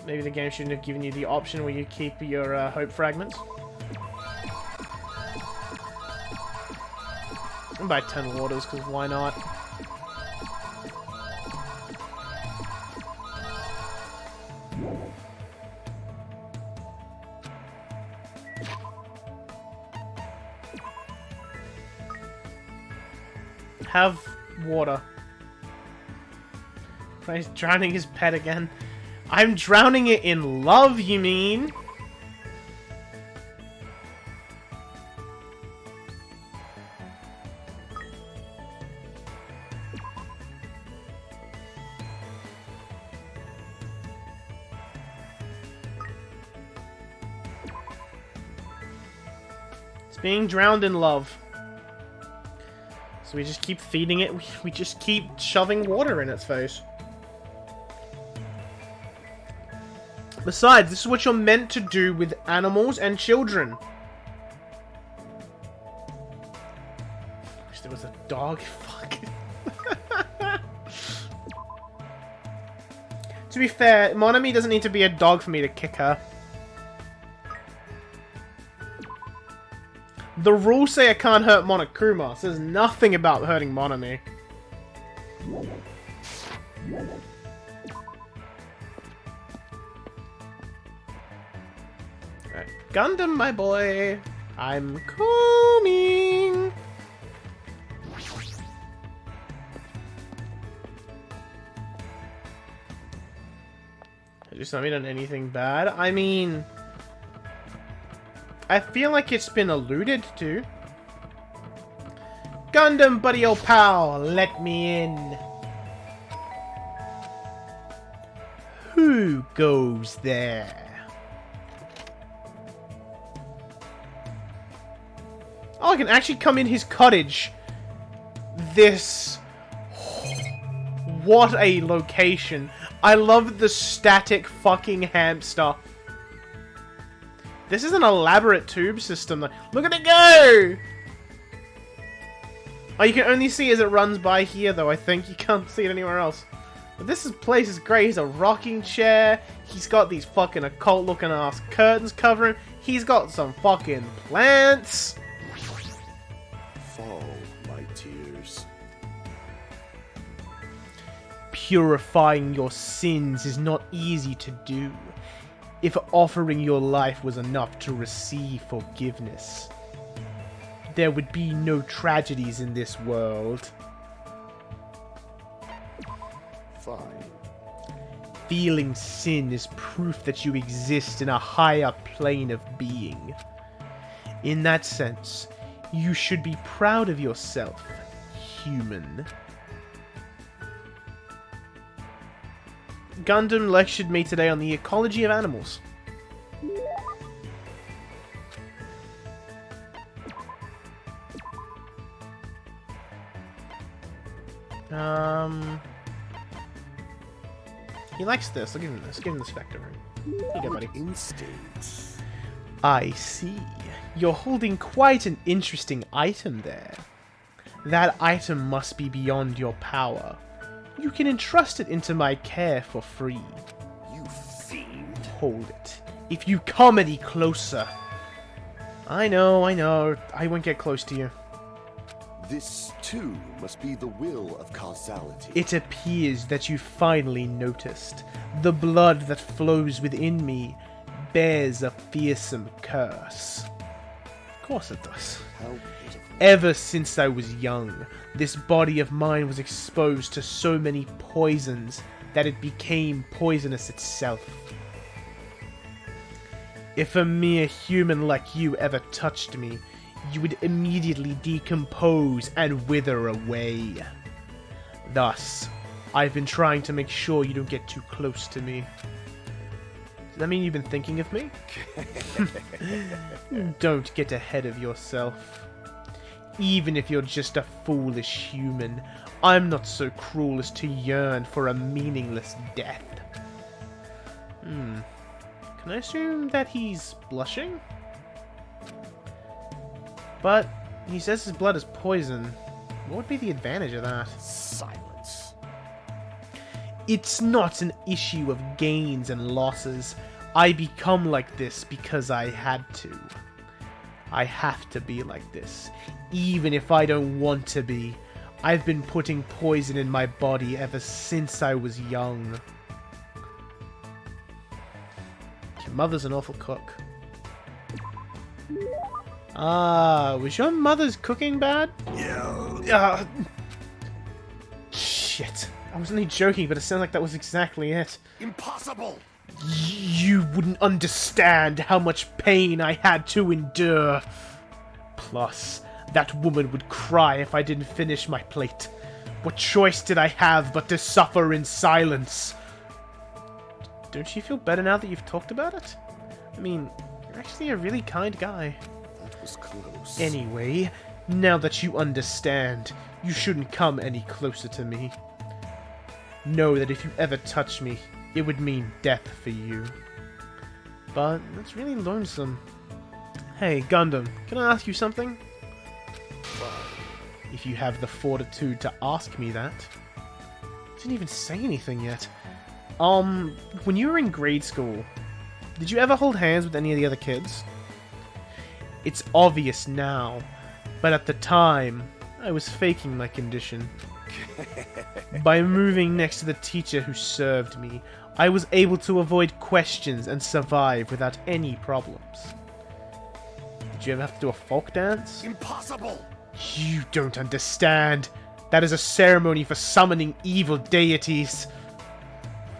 Maybe the game shouldn't have given you the option where you keep your hope fragments. And buy 10 waters, because why not? Have water. He's drowning his pet again. I'm drowning it in love, you mean? It's being drowned in love. So we just keep feeding it. We just keep shoving water in its face. Besides, this is what you're meant to do with animals and children. Wish there was a dog. Fuck. To be fair, Monami doesn't need to be a dog for me to kick her. The rules say I can't hurt Monokuma. Says nothing about hurting Monami. Alright. Gundam, my boy. I'm coming. Has Usami done anything bad? I mean, I feel like it's been alluded to. Gundam, buddy old pal, let me in. Who goes there? Oh, I can actually come in his cottage. This... What a location. I love the static fucking hamster. This is an elaborate tube system. Look at it go! Oh, you can only see as it runs by here, though, I think. You can't see it anywhere else. But this place is great. He's a rocking chair. He's got these fucking occult-looking ass curtains covering. He's got some fucking plants. Fall, my tears. Purifying your sins is not easy to do. If offering your life was enough to receive forgiveness, there would be no tragedies in this world. Fine. Feeling sin is proof that you exist in a higher plane of being. In that sense, you should be proud of yourself, human. Gundam lectured me today on the ecology of animals. He likes this. I'll give him this. Give him the Spectre ring. Here you go, buddy. Instincts. I see. You're holding quite an interesting item there. That item must be beyond your power. You can entrust it into my care for free. You fiend. Hold it. If you come any closer... I know. I won't get close to you. This, too, must be the will of causality. It appears that you finally noticed. The blood that flows within me bears a fearsome curse. Of course it does. How pitiful. Ever since I was young, this body of mine was exposed to so many poisons that it became poisonous itself. If a mere human like you ever touched me, you would immediately decompose and wither away. Thus, I've been trying to make sure you don't get too close to me. Does that mean you've been thinking of me? Don't get ahead of yourself. Even if you're just a foolish human, I'm not so cruel as to yearn for a meaningless death. Can I assume that he's blushing? But he says his blood is poison. What would be the advantage of that? Silence. It's not an issue of gains and losses. I become like this because I had to. I have to be like this, even if I don't want to be. I've been putting poison in my body ever since I was young. Your mother's an awful cook. Ah, was your mother's cooking bad? Yeah. Shit. I was only joking, but it sounds like that was exactly it. Impossible! You wouldn't understand how much pain I had to endure. Plus, that woman would cry if I didn't finish my plate. What choice did I have but to suffer in silence? Don't you feel better now that you've talked about it? I mean, you're actually a really kind guy. That was close. Anyway, now that you understand, you shouldn't come any closer to me. Know that if you ever touch me, it would mean death for you. But that's really lonesome. Hey, Gundam, can I ask you something? If you have the fortitude to ask me that. I didn't even say anything yet. When you were in grade school, did you ever hold hands with any of the other kids? It's obvious now, but at the time, I was faking my condition. By moving next to the teacher who served me, I was able to avoid questions and survive without any problems. Did you ever have to do a folk dance? Impossible! You don't understand. That is a ceremony for summoning evil deities.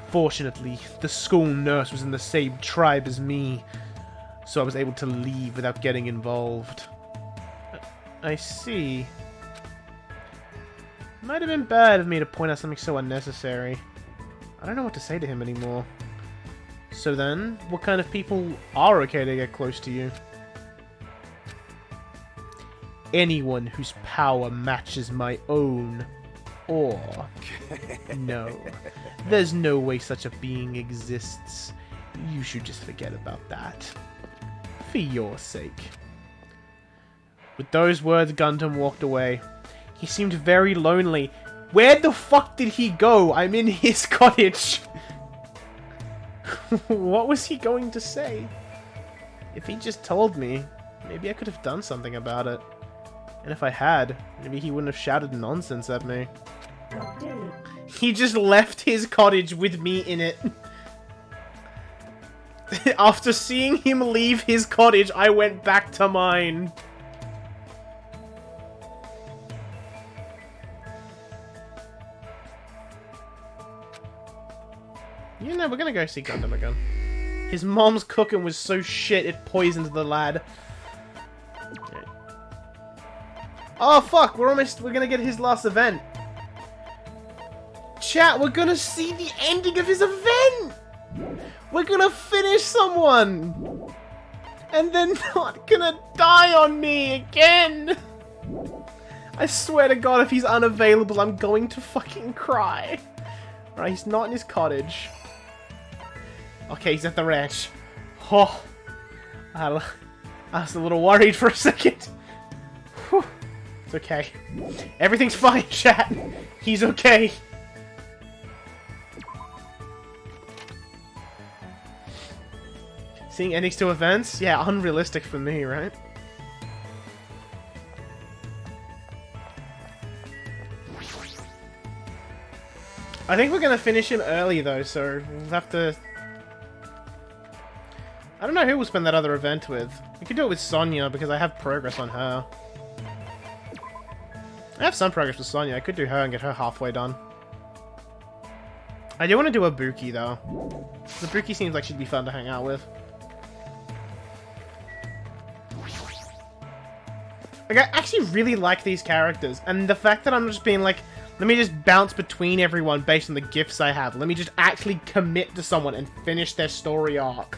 Fortunately, the school nurse was in the same tribe as me, so I was able to leave without getting involved. I see. Might have been bad of me to point out something so unnecessary. I don't know what to say to him anymore. So then, what kind of people are okay to get close to you? Anyone whose power matches my own. Or... no. There's no way such a being exists. You should just forget about that. For your sake. With those words, Gundam walked away. He seemed very lonely. Where the fuck did he go? I'm in his cottage. What was he going to say? If he just told me, maybe I could have done something about it. And if I had, maybe he wouldn't have shouted nonsense at me. He just left his cottage with me in it. After seeing him leave his cottage, I went back to mine. You know, we're gonna go see Gundam again. His mom's cooking was so shit it poisoned the lad. Okay. Oh fuck, we're gonna get his last event. Chat, we're gonna see the ending of his event! We're gonna finish someone! And they're not gonna die on me again! I swear to god, if he's unavailable, I'm going to fucking cry. Right, he's not in his cottage. Okay, he's at the ranch. Oh, I was a little worried for a second. Whew. It's okay. Everything's fine, chat. He's okay. Seeing endings to events? Yeah, unrealistic for me, right? I think we're gonna finish him early though, so we'll have to... I don't know who we'll spend that other event with. We could do it with Sonya, because I have progress on her. I have some progress with Sonya. I could do her and get her halfway done. I do want to do Ibuki, though. Ibuki seems like she'd be fun to hang out with. Like, I actually really like these characters, and the fact that I'm just being like, let me just bounce between everyone based on the gifts I have. Let me just actually commit to someone and finish their story arc.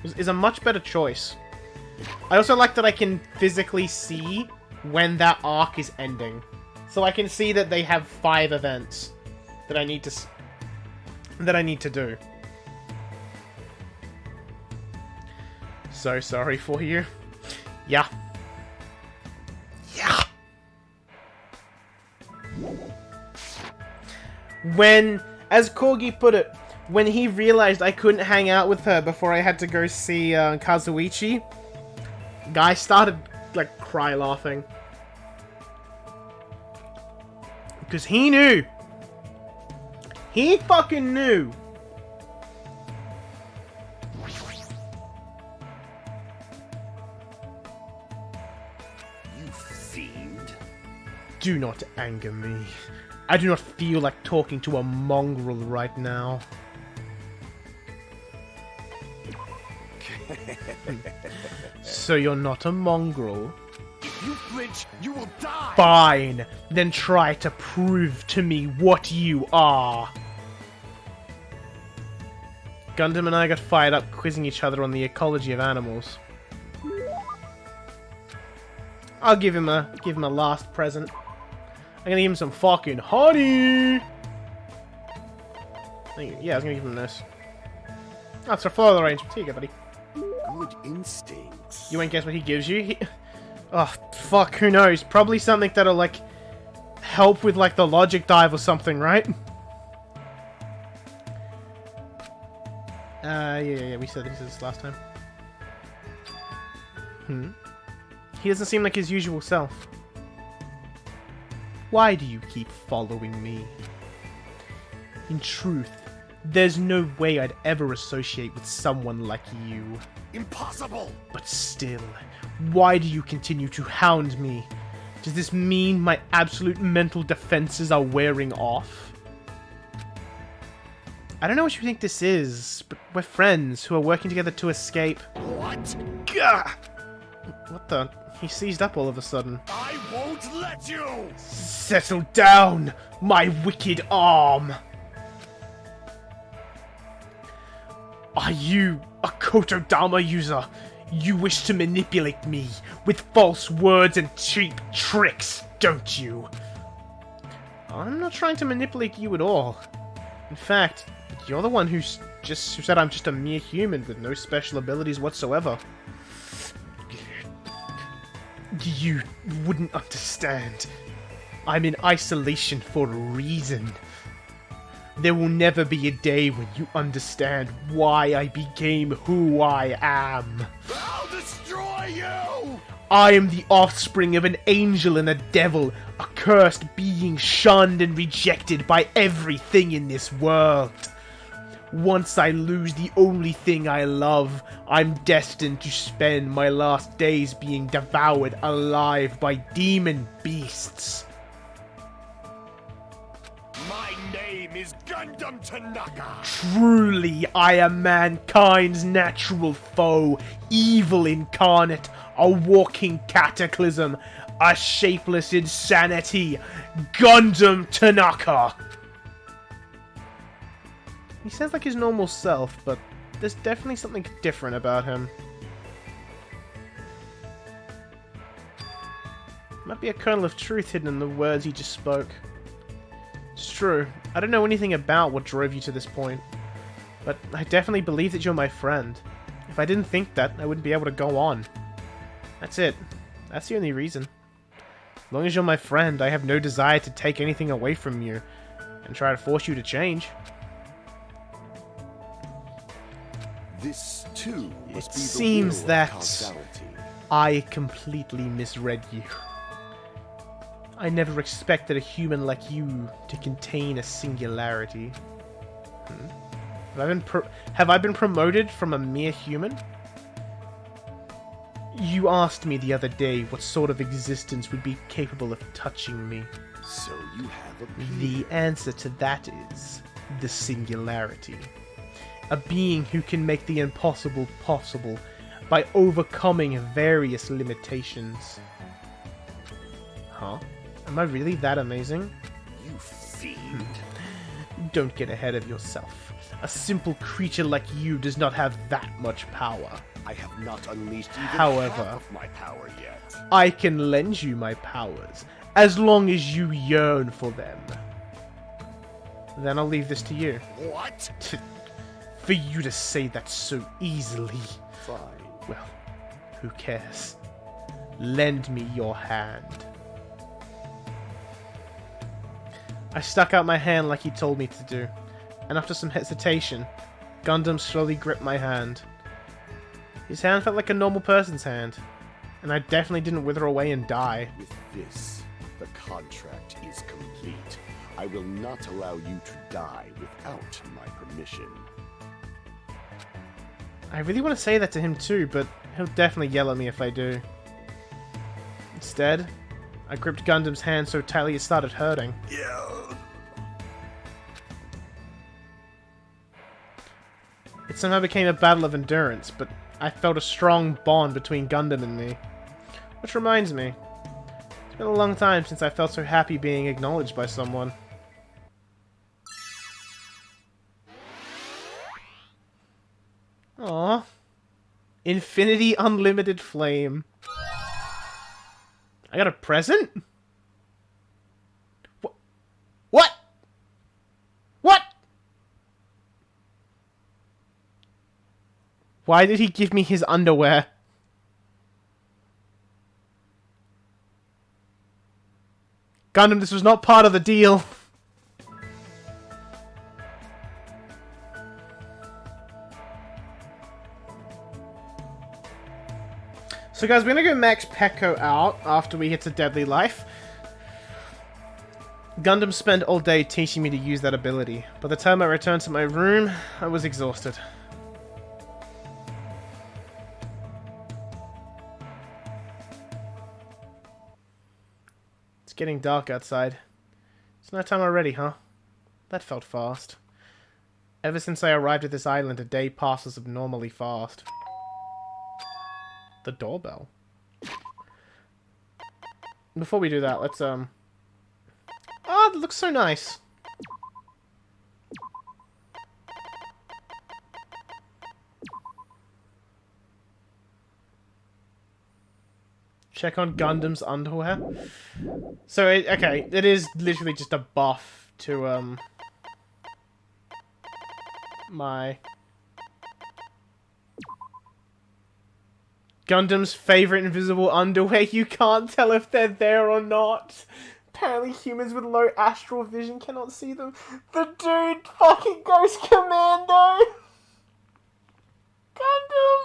Is a much better choice. I also like that I can physically see when that arc is ending. So I can see that they have 5 events that I need to do. So sorry for you. Yeah. Yeah. When As Corgi put it, when he realized I couldn't hang out with her before I had to go see Kazuichi, guy started, like, cry laughing. Because he knew. He fucking knew. You fiend. Do not anger me. I do not feel like talking to a mongrel right now. So you're not a mongrel? If you flinch, you will die! Fine. Then try to prove to me what you are. Gundam and I got fired up quizzing each other on the ecology of animals. I'll give him a last present. I'm gonna give him some fucking honey. Yeah, I was gonna give him this. That's for further range. Here you go, buddy. Good instincts. You ain't guess what he gives you? Oh, fuck, who knows? Probably something that'll, like, help with, like, the logic dive or something, right? Yeah, we said this last time. He doesn't seem like his usual self. Why do you keep following me? In truth, there's no way I'd ever associate with someone like you. Impossible! But still, why do you continue to hound me? Does this mean my absolute mental defenses are wearing off? I don't know what you think this is, but we're friends who are working together to escape. What? Gah! What the? He seized up all of a sudden. I won't let you! Settle down, my wicked arm! Are you a Kotodama user? You wish to manipulate me with false words and cheap tricks, don't you? I'm not trying to manipulate you at all. In fact, you're the one who said I'm just a mere human with no special abilities whatsoever. You wouldn't understand. I'm in isolation for a reason. There will never be a day when you understand why I became who I am. I'll destroy you! I am the offspring of an angel and a devil, a cursed being shunned and rejected by everything in this world. Once I lose the only thing I love, I'm destined to spend my last days being devoured alive by demon beasts. My name is Gundam Tanaka! Truly, I am mankind's natural foe, evil incarnate, a walking cataclysm, a shapeless insanity, Gundam Tanaka! He sounds like his normal self, but there's definitely something different about him. Might be a kernel of truth hidden in the words he just spoke. It's true, I don't know anything about what drove you to this point, but I definitely believe that you're my friend. If I didn't think that, I wouldn't be able to go on. That's it. That's the only reason. As long as you're my friend, I have no desire to take anything away from you and try to force you to change. This, too, must be the seems will of that causality. I completely misread you. I never expected a human like you to contain a singularity. Have I been promoted from a mere human? You asked me the other day what sort of existence would be capable of touching me. So you have a The answer to that is the singularity. A being who can make the impossible possible by overcoming various limitations. Huh? Am I really that amazing? You fiend. Don't get ahead of yourself. A simple creature like you does not have that much power. I have not unleashed even However, half of my power yet. I can lend you my powers, as long as you yearn for them. Then I'll leave this to you. What? For you to say that so easily. Fine. Well, who cares? Lend me your hand. I stuck out my hand like he told me to do. and after some hesitation, Gundam slowly gripped my hand. His hand felt like a normal person's hand, and I definitely didn't wither away and die. With this, the contract is complete. I will not allow you to die without my permission. I really want to say that to him too, but he'll definitely yell at me if I do. Instead, I gripped Gundam's hand so tightly it started hurting. It somehow became a battle of endurance, but I felt a strong bond between Gundam and me. Which reminds me, it's been a long time since I felt so happy being acknowledged by someone. Aww. Infinity Unlimited Flame. I got a present? What? What? Why did he give me his underwear? Gundam, this was not part of the deal. So guys, we're gonna go max Pecco out after we hit a deadly life. Gundam spent all day teaching me to use that ability. By the time I returned to my room, I was exhausted. It's getting dark outside. It's night time already, huh? That felt fast. Ever since I arrived at this island, a day passes abnormally fast. The doorbell. Before we do that, let's oh, that looks so nice. Check on Gundam's underwear. So okay, it is literally just a buff to my Gundam's favorite invisible underwear. You can't tell if they're there or not. Apparently humans with low astral vision cannot see them. The dude fucking goes commando! Gundam!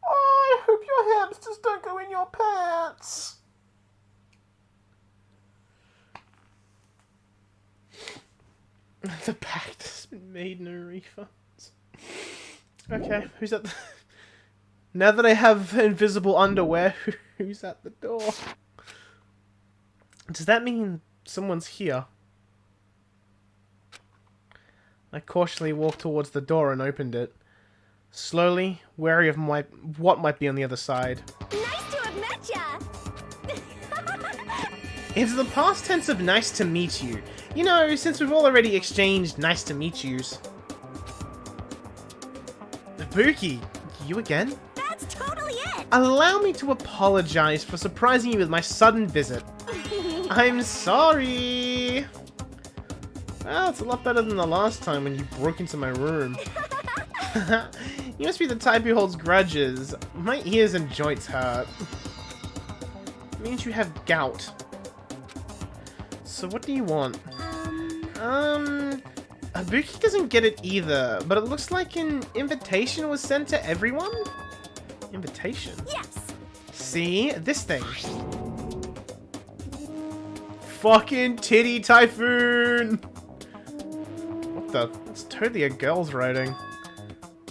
Oh, I hope your hamsters don't go in your pants. The pact has been made, no refunds. Okay, who's at the... Now that I have invisible underwear, who's at the door? Does that mean someone's here? I cautiously walked towards the door and opened it. Slowly, wary of what might be on the other side. Nice to have met ya! It's the past tense of nice to meet you. You know, since we've already exchanged nice to meet yous. Ibuki, you again? That's totally it! Allow me to apologize for surprising you with my sudden visit. I'm sorry! Well, it's a lot better than the last time when you broke into my room. You must be the type who holds grudges. My ears and joints hurt. It means you have gout. So what do you want? Ibuki doesn't get it either, but it looks like an invitation was sent to everyone? Invitation? Yes! See? This thing. Fucking titty typhoon! What the? It's totally a girl's writing.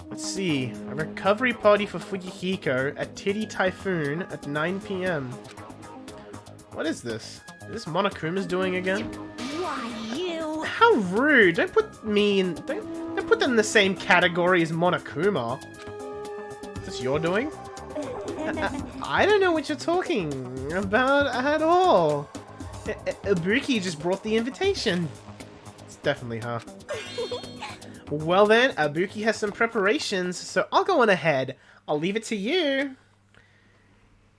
Let's see. A recovery party for Fuyuhiko at Titty Typhoon at 9 PM. What is this? Is this Monokuma's doing again? Why, you... How rude! Don't put me in... Don't put them in the same category as Monokuma. Is this your doing? I don't know what you're talking about at all. Ibuki just brought the invitation. It's definitely her. Well then, Ibuki has some preparations, so I'll go on ahead. I'll leave it to you.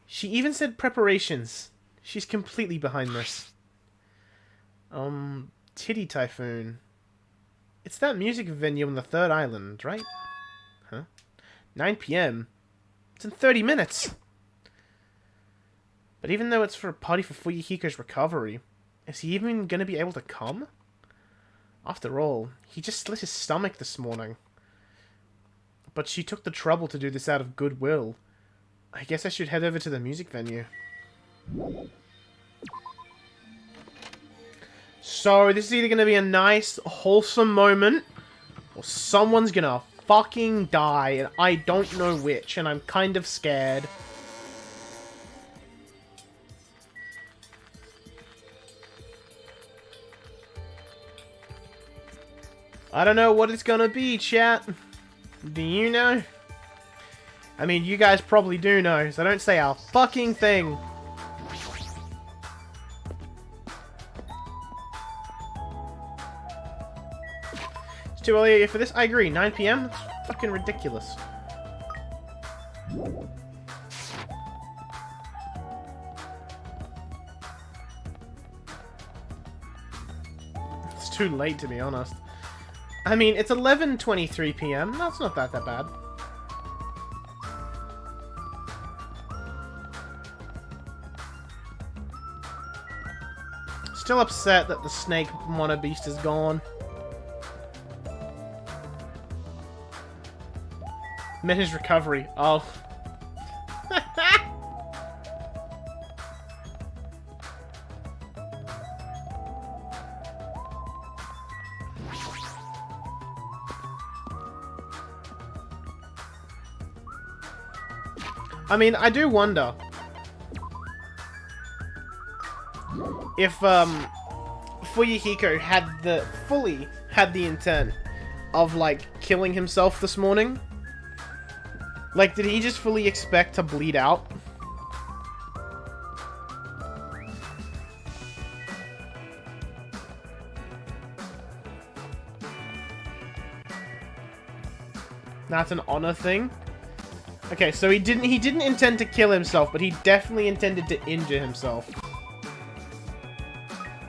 She even said preparations. She's completely behind this. Titty Typhoon. It's that music venue on the third island, right? Huh? 9 PM? It's in 30 minutes! But even though it's for a party for Fuyuhiko's recovery, is he even gonna be able to come? After all, he just slit his stomach this morning. But she took the trouble to do this out of goodwill. I guess I should head over to the music venue. So, this is either going to be a nice, wholesome moment, or someone's going to fucking die, and I don't know which, and I'm kind of scared. I don't know what it's gonna be, chat. Do you know? I mean, you guys probably do know, so don't say a fucking thing. It's too early for this. I agree. 9 PM? That's fucking ridiculous. It's too late, to be honest. I mean, it's 11:23 PM. That's not that bad. Still upset that the snake mono beast is gone. Met his recovery. Oh. I mean, I do wonder if Fuyuhiko fully had the intent of, like, killing himself this morning. Like, did he just fully expect to bleed out? That's an honor thing. Okay, so he didn't intend to kill himself, but he definitely intended to injure himself.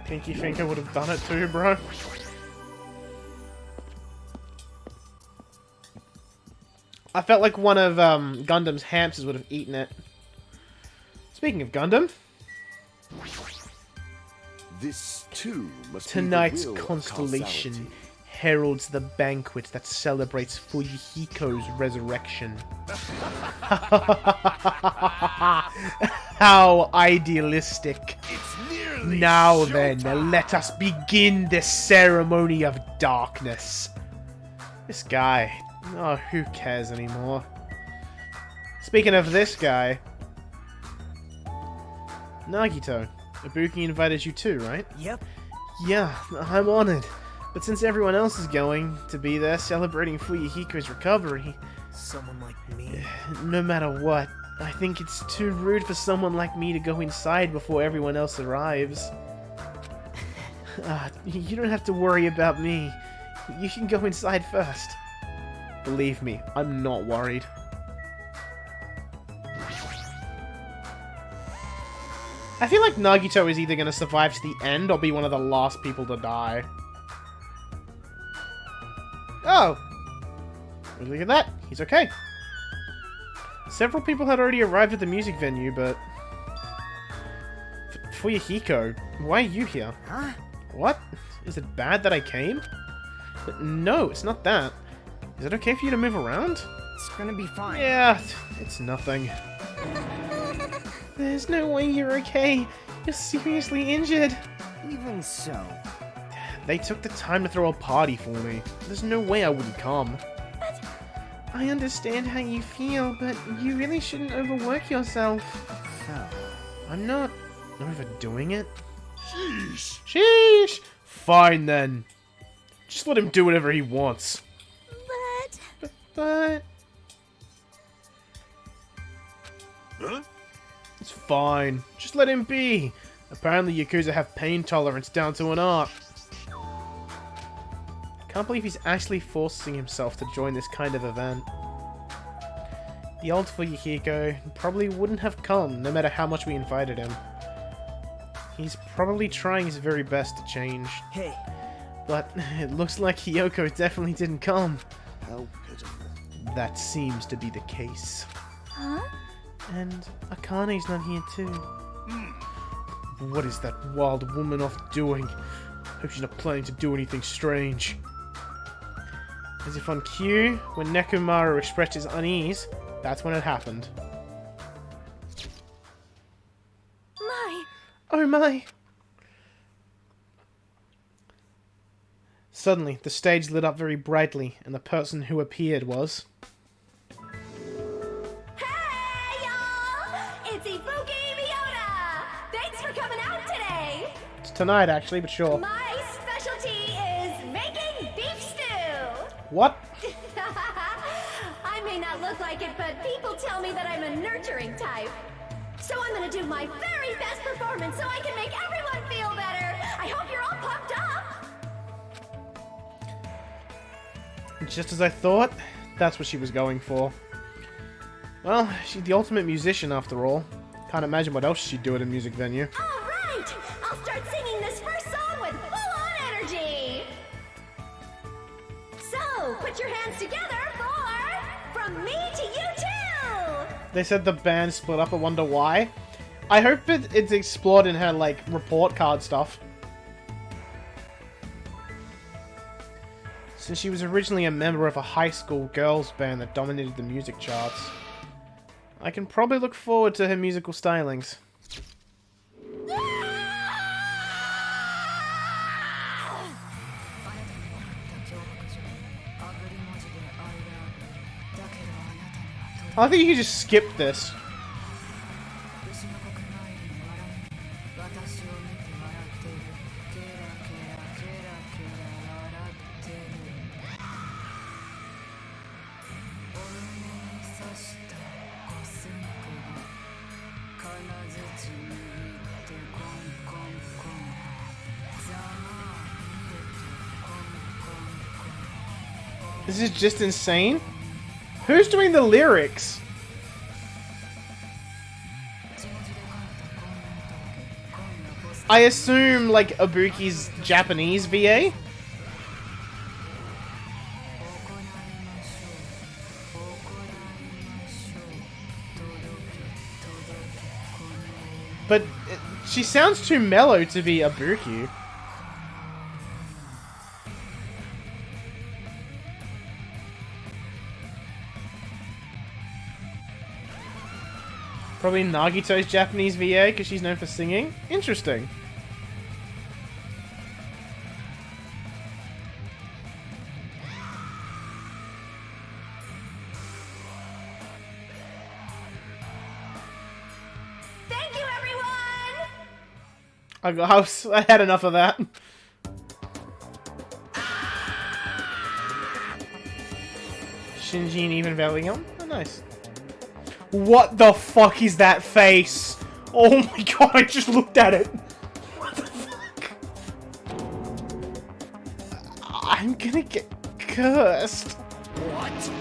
Pinky Finger would have done it too, bro. I felt like one of Gundam's hamsters would have eaten it. Speaking of Gundam, This too must tonight's be the will of constellation causality. heralds the banquet that celebrates Fuyuhiko's resurrection. How idealistic. Now then, let us begin the ceremony of darkness. This guy. Oh, who cares anymore? Speaking of this guy, Nagito, Ibuki invited you too, right? Yep. Yeah, I'm honored. But since everyone else is going to be there celebrating Fuyuhiko's recovery, Someone like me. no matter what, I think it's too rude for someone like me to go inside before everyone else arrives. You don't have to worry about me. You can go inside first. Believe me, I'm not worried. I feel like Nagito is either going to survive to the end or be one of the last people to die. Oh! Look at that. He's okay. Several people had already arrived at the music venue, but... Fuyuhiko, why are you here? Huh? What? Is it bad that I came? No, it's not that. Is it okay for you to move around? It's gonna be fine. Yeah, it's nothing. There's no way you're okay. You're seriously injured. Even so. They took the time to throw a party for me. There's no way I wouldn't come. I understand how you feel, but you really shouldn't overwork yourself. Oh. I'm not overdoing it. Sheesh. Sheesh! Fine then. Just let him do whatever he wants. But... Huh? It's fine. Just let him be. Apparently Yakuza have pain tolerance down to an art. Can't believe he's actually forcing himself to join this kind of event. The old Fuyuhiko probably wouldn't have come, no matter how much we invited him. He's probably trying his very best to change. Hey. But it looks like Hiyoko definitely didn't come. How pitiful. That seems to be the case. Huh? And Akane's not here too. What is that wild woman off doing? Hope she's not planning to do anything strange. As if on cue, when Nekomaru expressed his unease, that's when it happened. My. Oh my! Suddenly, the stage lit up very brightly, and the person who appeared was... Hey, y'all! It's Ifuki Miyota! Thanks for coming out today! It's tonight, actually, but sure. My specialty is making beef stew! What? I may not look like it, but people tell me that I'm a nurturing type. So I'm gonna do my very best performance so I can make everyone feel better! I hope you're all pumped up! Just as I thought, that's what she was going for. Well, she's the ultimate musician after all. Can't imagine what else she'd do at a music venue. Alright! I'll start singing this first song with full-on energy! So, put your hands together for... From me to you too! They said the band split up, I wonder why. I hope it's explored in her, like, report card stuff. Since she was originally a member of a high school girls band that dominated the music charts, I can probably look forward to her musical stylings. I think you can just skip this. This is just insane. Who's doing the lyrics? I assume, like, Ibuki's Japanese VA? But she sounds too mellow to be Ibuki. Probably Nagito's Japanese VA because she's known for singing. Interesting. Thank you, everyone! I had enough of that. Shinji and even Valium? Oh, nice. What the fuck is that face? Oh my god, I just looked at it. What the fuck? I'm gonna get cursed. What?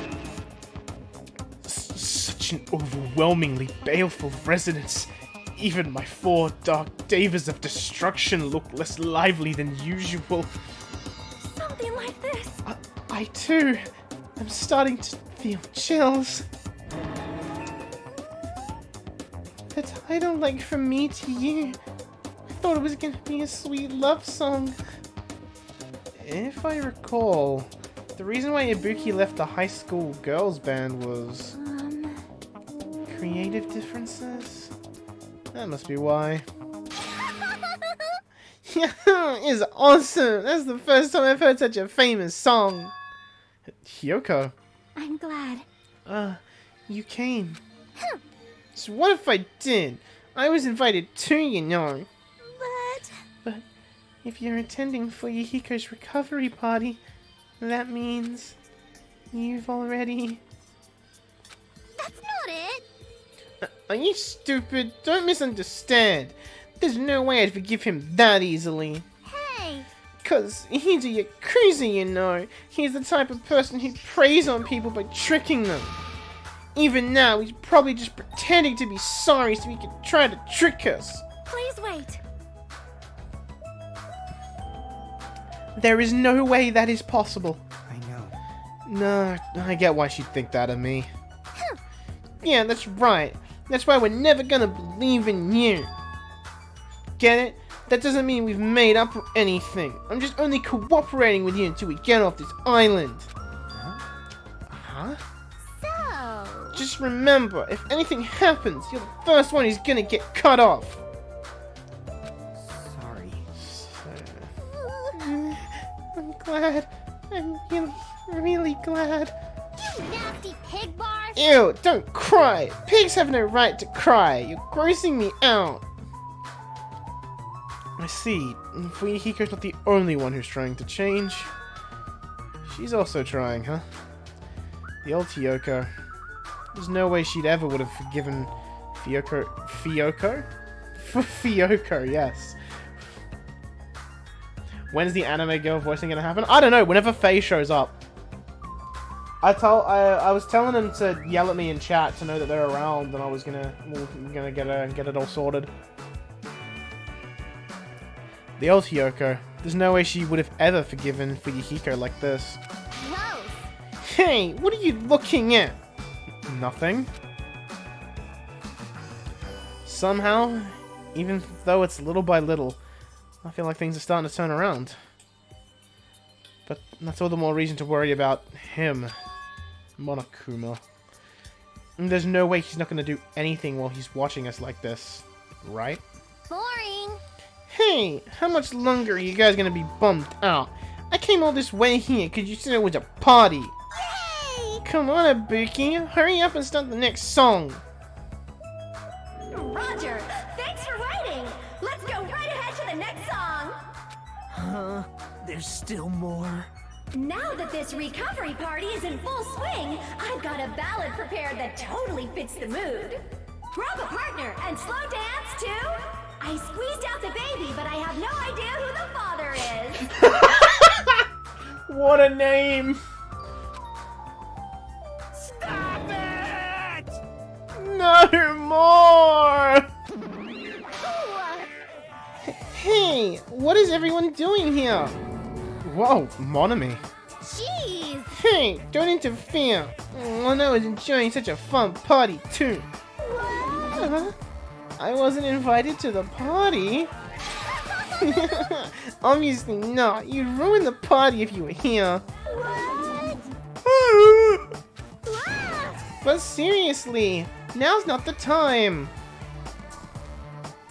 Such an overwhelmingly baleful resonance. Even my 4 dark davas of destruction look less lively than usual. Something like this. I too am starting to feel chills. The title, like, from me to you. I thought it was gonna be a sweet love song. If I recall, the reason why Ibuki left the high school girls band was... creative differences? That must be why. It's awesome! That's the first time I've heard such a famous song. Hyoko. I'm glad. You came. So what if I did? I was invited too, you know. But if you're attending for Yahiko's recovery party, that means you've already... That's not it. Are you stupid? Don't misunderstand. There's no way I'd forgive him that easily. Hey. Cause he's a Yakuza, you know. He's the type of person who preys on people by tricking them. Even now, he's probably just pretending to be sorry so he can try to trick us. Please wait. There is no way that is possible. I know. No, I get why she'd think that of me. Yeah, that's right. That's why we're never gonna believe in you. Get it? That doesn't mean we've made up or anything. I'm just only cooperating with you until we get off this island. Huh? So... Just remember, if anything happens, you're the first one who's gonna get cut off. Sorry. I'm glad. I'm really glad. You nasty pig bars! Ew, don't cry. Pigs have no right to cry. You're grossing me out. I see. Fuyuhiko's not the only one who's trying to change. She's also trying, huh? The old Kyoko. There's no way she'd ever would have forgiven Fyoko? Fyoko, yes. When's the anime girl voicing gonna happen? I don't know, whenever Faye shows up. I was telling them to yell at me in chat to know that they're around, and I was gonna get it all sorted. The old Hyoko. There's no way she would have ever forgiven Fuyuhiko like this. Gross! Hey, what are you looking at? Nothing. Somehow, even though it's little by little, I feel like things are starting to turn around. But that's all the more reason to worry about him. Monokuma. And there's no way he's not going to do anything while he's watching us like this. Right? Boring! Hey, how much longer are you guys going to be bummed out? I came all this way here because you said it was a party. Yay! Come on, Ibuki. Hurry up and start the next song. Roger, thanks for writing. Let's go right ahead to the next song. Huh? There's still more? Now that this recovery party is in full swing, I've got a ballad prepared that totally fits the mood. Grab a partner and slow dance too. I squeezed out the baby, but I have no idea who the father is. What a name! Stop it! No more! Hey, what is everyone doing here? Whoa, Monami. Jeez! Hey, don't interfere. When I was enjoying such a fun party too. I wasn't invited to the party. Obviously not. You'd ruin the party if you were here. But seriously, now's not the time.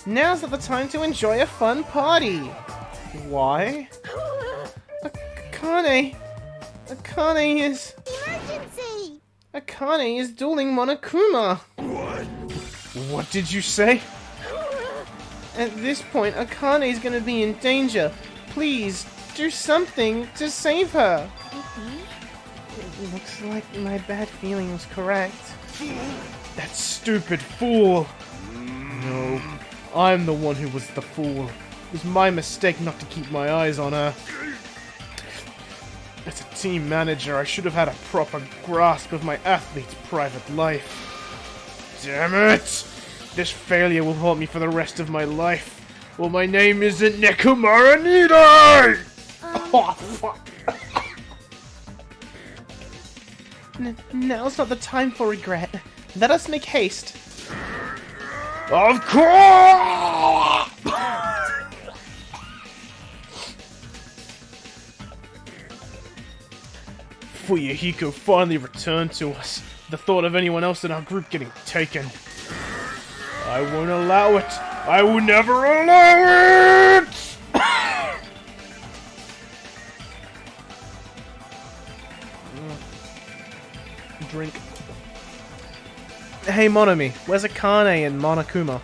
Now's not the time to enjoy a fun party. Why? Akane is... Emergency! Akane is dueling Monokuma. What did you say? At this point, Akane is gonna be in danger. Please, do something to save her. It looks like my bad feeling was correct. That stupid fool! No, I'm the one who was the fool. It was my mistake not to keep my eyes on her. As a team manager, I should have had a proper grasp of my athlete's private life. Damn it! This failure will haunt me for the rest of my life. Well, my name isn't Nekomara Nidai! Oh, fuck. Now's not the time for regret. Let us make haste. Of course! Fuyuhiko finally returned to us. The thought of anyone else in our group getting taken. I won't allow it. I will never allow it! Drink. Hey, Monami, where's Akane and Monokuma?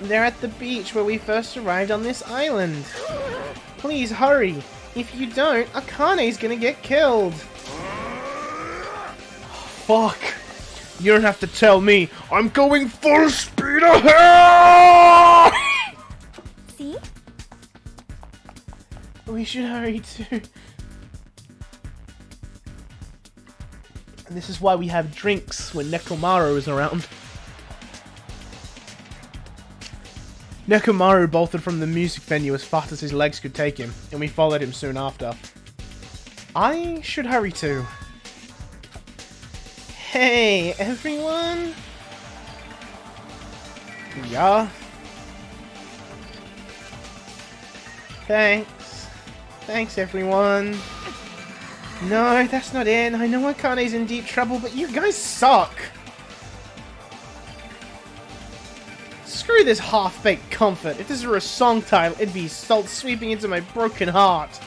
They're at the beach where we first arrived on this island. Please hurry. If you don't, Akane's gonna get killed. Fuck. You don't have to tell me. I'm going full speed ahead! See? We should hurry too. And this is why we have drinks when Nekomaru is around. Nekomaru bolted from the music venue as fast as his legs could take him, and we followed him soon after. I should hurry too. Hey, everyone! Yeah? Thanks. Thanks, everyone. No, that's not it. I know Akane's in deep trouble, but you guys suck. Screw this half-baked comfort. If this were a song title, it'd be salt sweeping into my broken heart.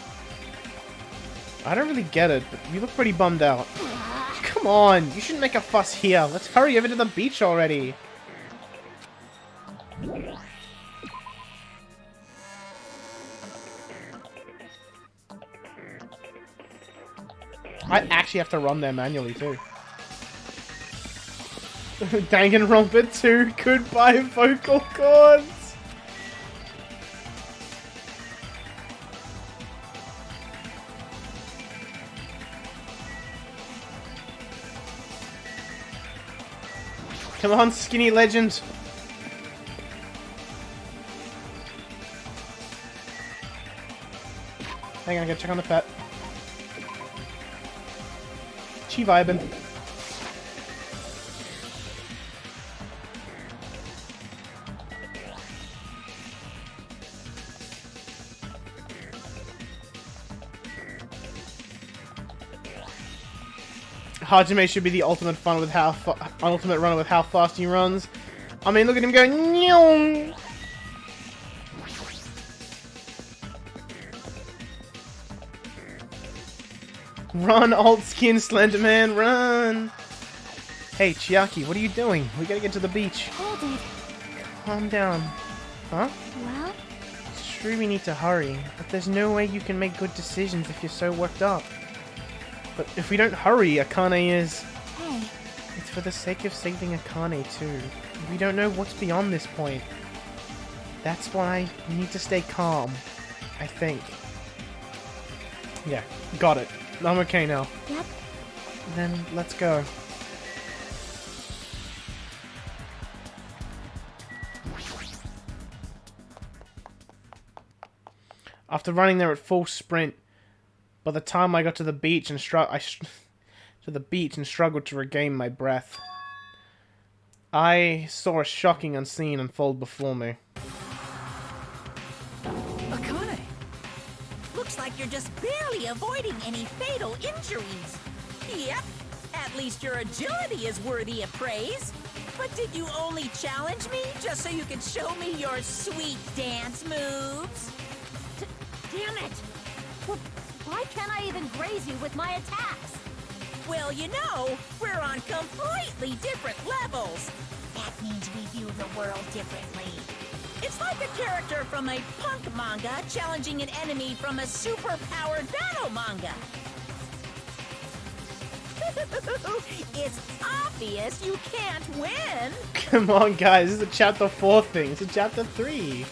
I don't really get it, but you look pretty bummed out. Come on, you shouldn't make a fuss here. Let's hurry over to the beach already. I actually have to run there manually too. Danganronpa 2, goodbye vocal cords! Come on, skinny legend! Hang on, I gotta check on the pet. She vibing. Hajime should be the ultimate fun with how ultimate runner with how fast he runs. I mean, look at him going. Nyong! Run, old skin Slenderman, run! Hey, Chiaki, what are you doing? We gotta get to the beach. Hold it. Calm down. Huh? Well? It's true we need to hurry, but there's no way you can make good decisions if you're so worked up. But if we don't hurry, Akane is... Hey. It's for the sake of saving Akane, too. We don't know what's beyond this point. That's why we need to stay calm, I think. Yeah, got it. I'm okay now. Yep. Then, let's go. After running there at full sprint, by the time I got to the beach and struggled to regain my breath, I saw a shocking unseen unfold before me. Akane! Looks like you're just barely avoiding any fatal injuries. Yep, at least your agility is worthy of praise. But did you only challenge me just so you could show me your sweet dance moves? Damn it! Why can't I even graze you with my attacks? Well, you know, we're on completely different levels. That means we view the world differently. It's like a character from a punk manga challenging an enemy from a super-powered battle manga. It's obvious you can't win. Come on, guys, this is a chapter 4 thing. It's a chapter 3.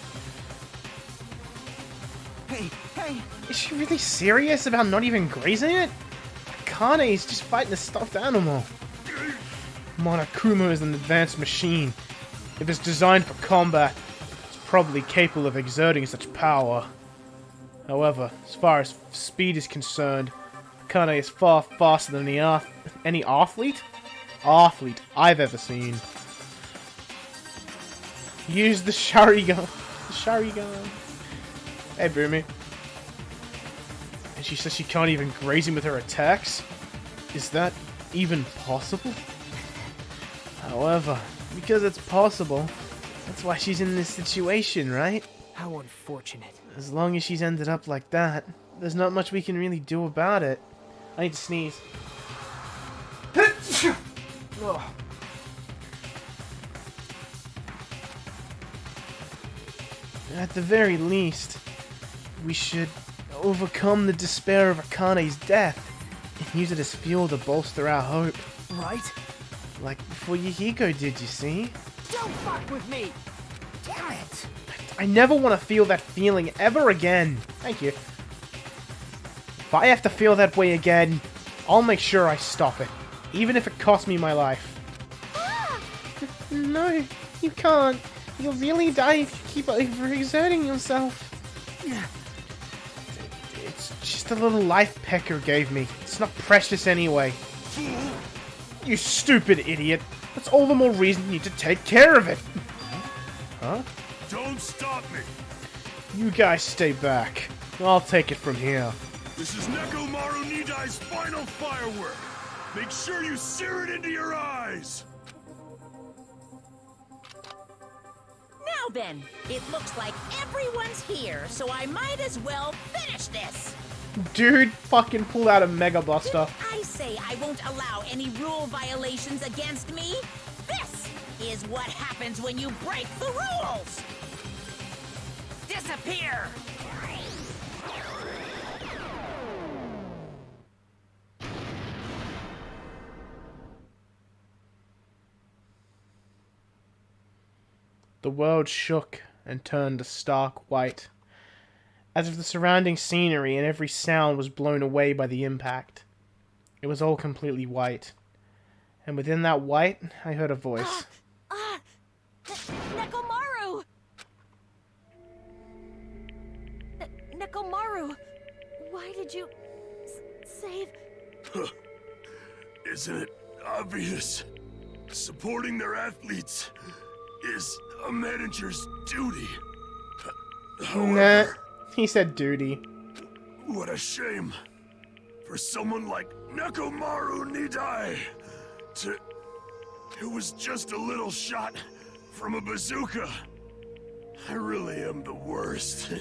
Hey, hey! Is she really serious about not even grazing it? Akane is just fighting a stuffed animal. Monokuma is an advanced machine. If it's designed for combat, it's probably capable of exerting such power. However, as far as speed is concerned, Akane is far faster than any athlete I've ever seen. Use the Sharingan. The Sharingan. Hey, Boomy. And she says she can't even graze him with her attacks? Is that even possible? However, because it's possible, that's why she's in this situation, right? How unfortunate. As long as she's ended up like that, there's not much we can really do about it. I need to sneeze. Ugh. At the very least, we should overcome the despair of Akane's death and use it as fuel to bolster our hope. Right? Like before Yahiko did, you see? Don't fuck with me! Damn it! I never want to feel that feeling ever again. Thank you. If I have to feel that way again, I'll make sure I stop it. Even if it costs me my life. No, you can't. You'll really die if you keep overexerting yourself. It's just a little life Pecker gave me. It's not precious anyway. You stupid idiot. That's all the more reason you need to take care of it. Huh? Don't stop me! You guys stay back. I'll take it from here. This is Nekomaru Nidai's final firework. Make sure you sear it into your eyes. Now then, it looks like everyone's here, so I might as well finish this. Dude fucking pulled out a Mega Buster. I say I won't allow any rule violations against me. This is what happens when you break the rules. Disappear! The world shook and turned a stark white, as if the surrounding scenery and every sound was blown away by the impact. It was all completely white, and within that white, I heard a voice. Nekomaru! Nekomaru, why did you save... Isn't it obvious? Supporting their athletes is a manager's duty. However, He said duty. what a shame for someone like Nekomaru Nidai to... It was just a little shot from a bazooka. I really am the worst.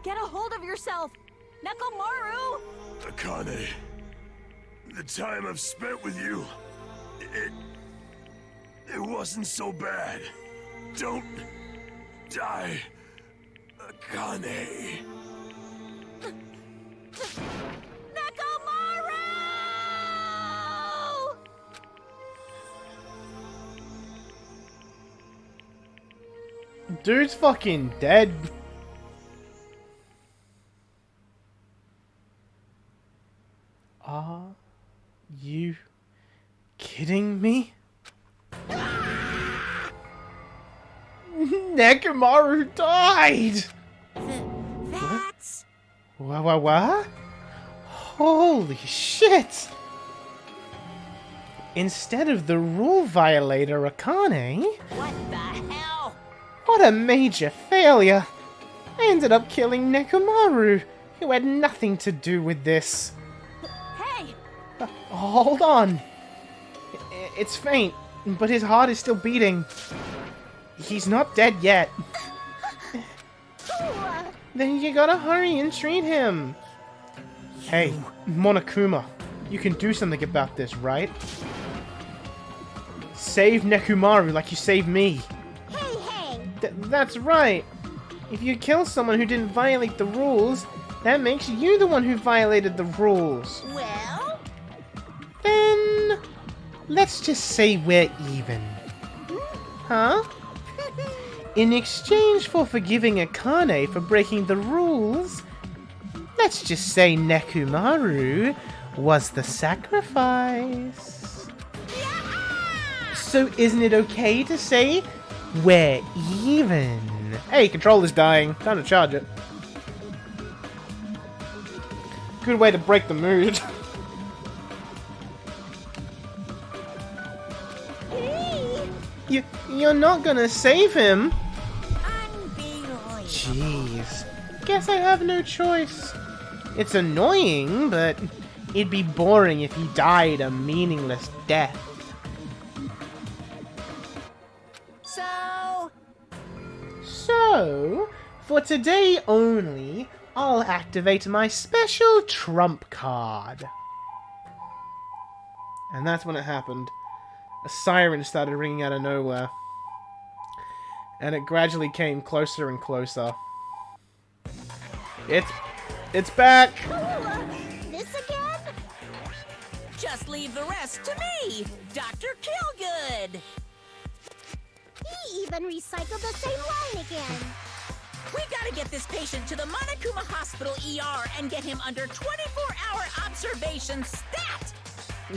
Get a hold of yourself! Nekomaru! Akane, the time I've spent with you, it wasn't so bad. Don't die, Akane. Nekomaru! Dude's fucking dead. Are you kidding me? Nekomaru died! That's... What? Holy shit! Instead of the rule violator Akane, What the hell? what a major failure! I ended up killing Nekomaru, who had nothing to do with this. Hey! Hold on. It's faint, but his heart is still beating. He's not dead yet. Then you gotta hurry and treat him. Hey, Monokuma, you can do something about this, right? Save Nekomaru like you saved me. Hey! That's right. If you kill someone who didn't violate the rules, that makes you the one who violated the rules. Well? Then... let's just say we're even. Huh? In exchange for forgiving Akane for breaking the rules, let's just say Nekomaru was the sacrifice. So isn't it okay to say we're even? Hey, controller's dying. Time to charge it. Good way to break the mood. You're not gonna save him? Unbelievable. Jeez. Guess I have no choice. It's annoying, but it'd be boring if he died a meaningless death. So, for today only, I'll activate my special trump card. And that's when it happened. A siren started ringing out of nowhere. And it gradually came closer and closer. It's back! This again? Just leave the rest to me, Dr. Killgood. He even recycled the same line again. We gotta get this patient to the Monokuma Hospital ER and get him under 24-hour observation stat!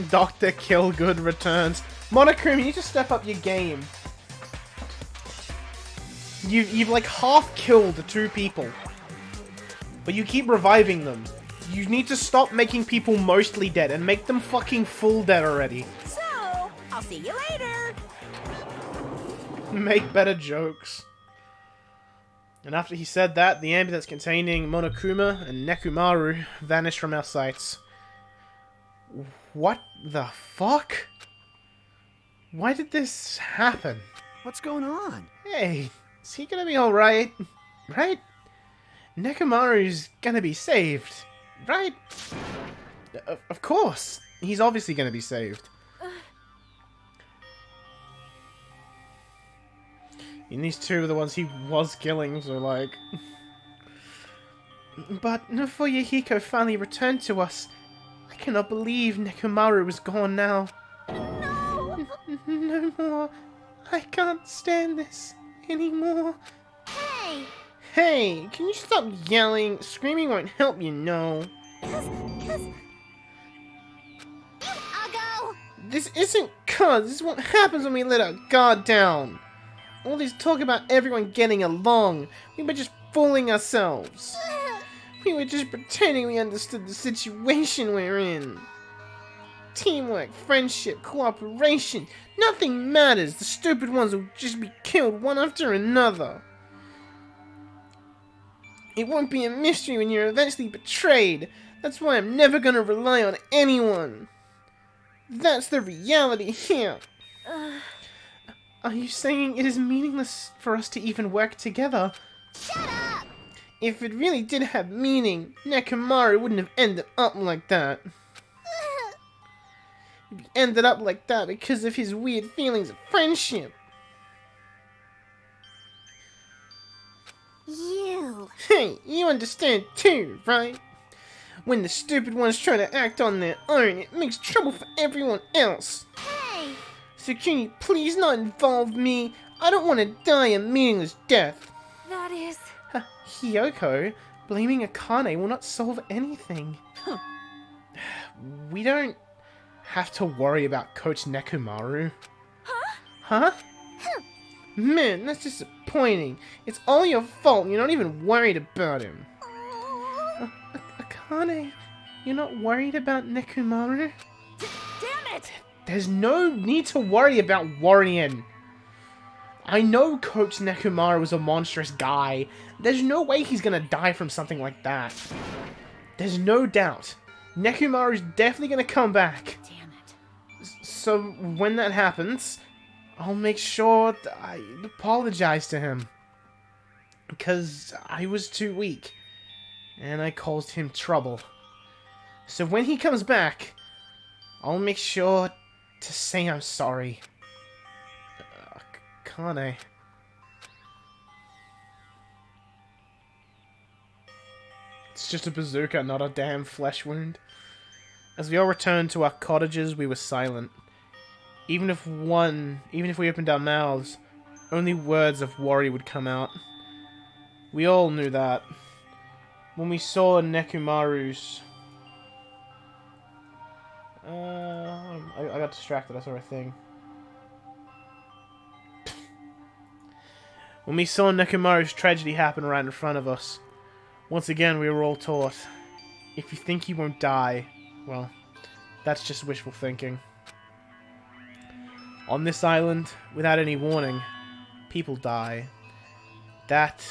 Dr. Killgood returns. Monokuma, you need to step up your game. You've like half killed the two people. But you keep reviving them. You need to stop making people mostly dead and make them fucking full dead already. So, I'll see you later. Make better jokes. And after he said that, the ambulance containing Monokuma and Nekomaru vanished from our sights. What the fuck? Why did this happen? What's going on? Hey, is he gonna be alright? Right? Nekomaru's gonna be saved, right? Of course. He's obviously gonna be saved. And these two are the ones he was killing, so like... But before Yahiko finally returned to us, I cannot believe Nekomaru is gone now. No! No more. I can't stand this anymore. Hey! Hey, can you stop yelling? Screaming won't help you, no. Cause... You uggo! This isn't cuz. This is what happens when we let our guard down. All this talk about everyone getting along. We were just fooling ourselves. We were just pretending we understood the situation we're in. Teamwork, friendship, cooperation. Nothing matters. The stupid ones will just be killed one after another. It won't be a mystery when you're eventually betrayed. That's why I'm never gonna rely on anyone. That's the reality here. Are you saying it is meaningless for us to even work together? Shut up! If it really did have meaning, Nekomaru wouldn't have ended up like that. He ended up like that because of his weird feelings of friendship. You... Hey, you understand too, right? When the stupid ones try to act on their own, it makes trouble for everyone else. Hey! So can you please not involve me? I don't want to die a meaningless death. That is... Hiyoko, blaming Akane will not solve anything. We don't have to worry about Coach Nekomaru. Huh? Man, that's disappointing. It's all your fault. You're not even worried about him. Akane, you're not worried about Nekomaru? Damn it! There's no need to worry about worrying. I know Coach Nekomaru is a monstrous guy. There's no way he's gonna die from something like that. There's no doubt. Nekomaru's definitely gonna come back. Damn it. So when that happens, I'll make sure that I apologize to him. Because I was too weak. And I caused him trouble. So when he comes back, I'll make sure to say I'm sorry. Kane. It's just a bazooka, not a damn flesh wound. As we all returned to our cottages, we were silent. Even if we opened our mouths, only words of worry would come out. We all knew that. When we saw Nekomaru's... I got distracted, I saw a thing. When we saw Nekomaru's tragedy happen right in front of us, once again we were all taught, if you think he won't die, well, that's just wishful thinking. On this island, without any warning, people die. That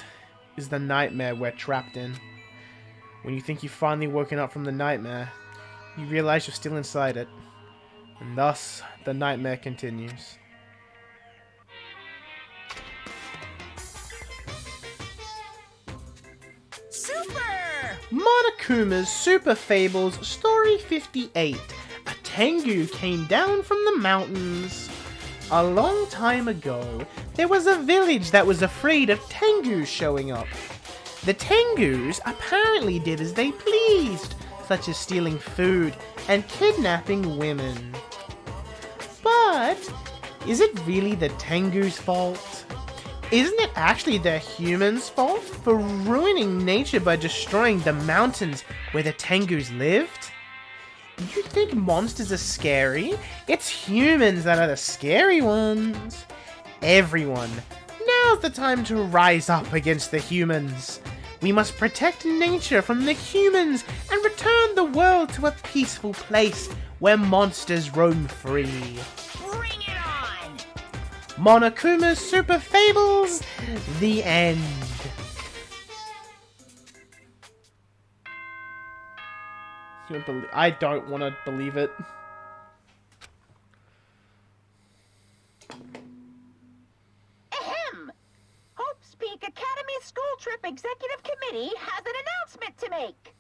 is the nightmare we're trapped in. When you think you've finally woken up from the nightmare, you realize you're still inside it, and thus the nightmare continues. Super! Monokuma's Super Fables Story 58. A Tengu came down from the mountains. A long time ago, there was a village that was afraid of Tengus showing up. The Tengus apparently did as they pleased, such as stealing food and kidnapping women. But is it really the Tengu's fault? Isn't it actually the humans' fault for ruining nature by destroying the mountains where the Tengus lived? You think monsters are scary? It's humans that are the scary ones. Everyone, now's the time to rise up against the humans. We must protect nature from the humans and return the world to a peaceful place where monsters roam free. Bring it on! Monokuma's Super Fables, the end. I don't want to believe it. Ahem! Hope's Peak Academy School Trip Executive Committee has an announcement to make.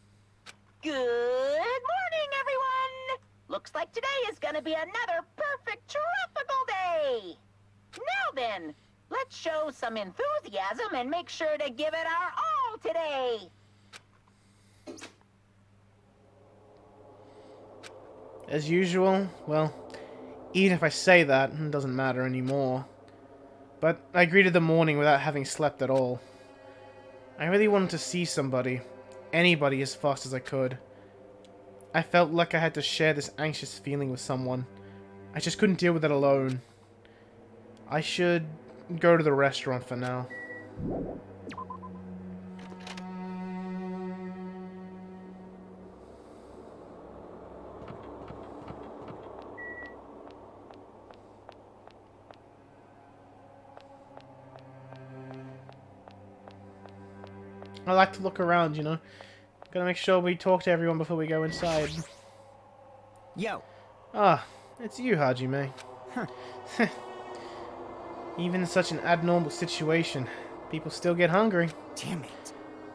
Good morning, everyone! Looks like today is gonna be another perfect tropical day! Now then, let's show some enthusiasm and make sure to give it our all today! As usual, well, even if I say that, it doesn't matter anymore. But I greeted the morning without having slept at all. I really wanted to see somebody, anybody, as fast as I could. I felt like I had to share this anxious feeling with someone. I just couldn't deal with it alone. I should go to the restaurant for now. I like to look around, you know. Gotta make sure we talk to everyone before we go inside. Yo. Ah, it's you, Hajime. Even in such an abnormal situation, people still get hungry. Damn it.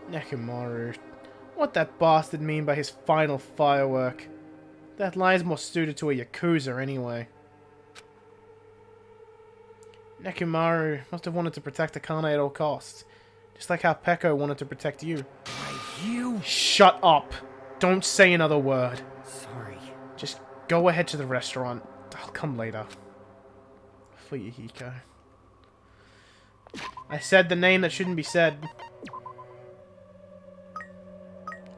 Nekomaru. What that bastard mean by his final firework? That line's more suited to a Yakuza anyway. Nekomaru must have wanted to protect Akane at all costs. Just like how Peko wanted to protect you. You? Shut up! Don't say another word. Sorry. Just go ahead to the restaurant. I'll come later. For Yahiko. I said the name that shouldn't be said.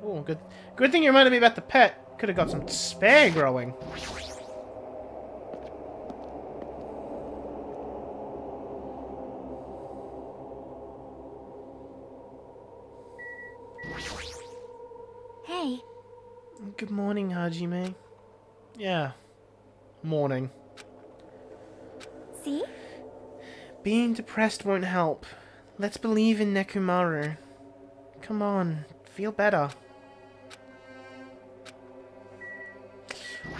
Oh, good. Good thing you reminded me about the pet. Could have got some spare growing. Hey. Good morning, Hajime. Yeah. Morning. See? Being depressed won't help. Let's believe in Nekomaru. Come on, feel better.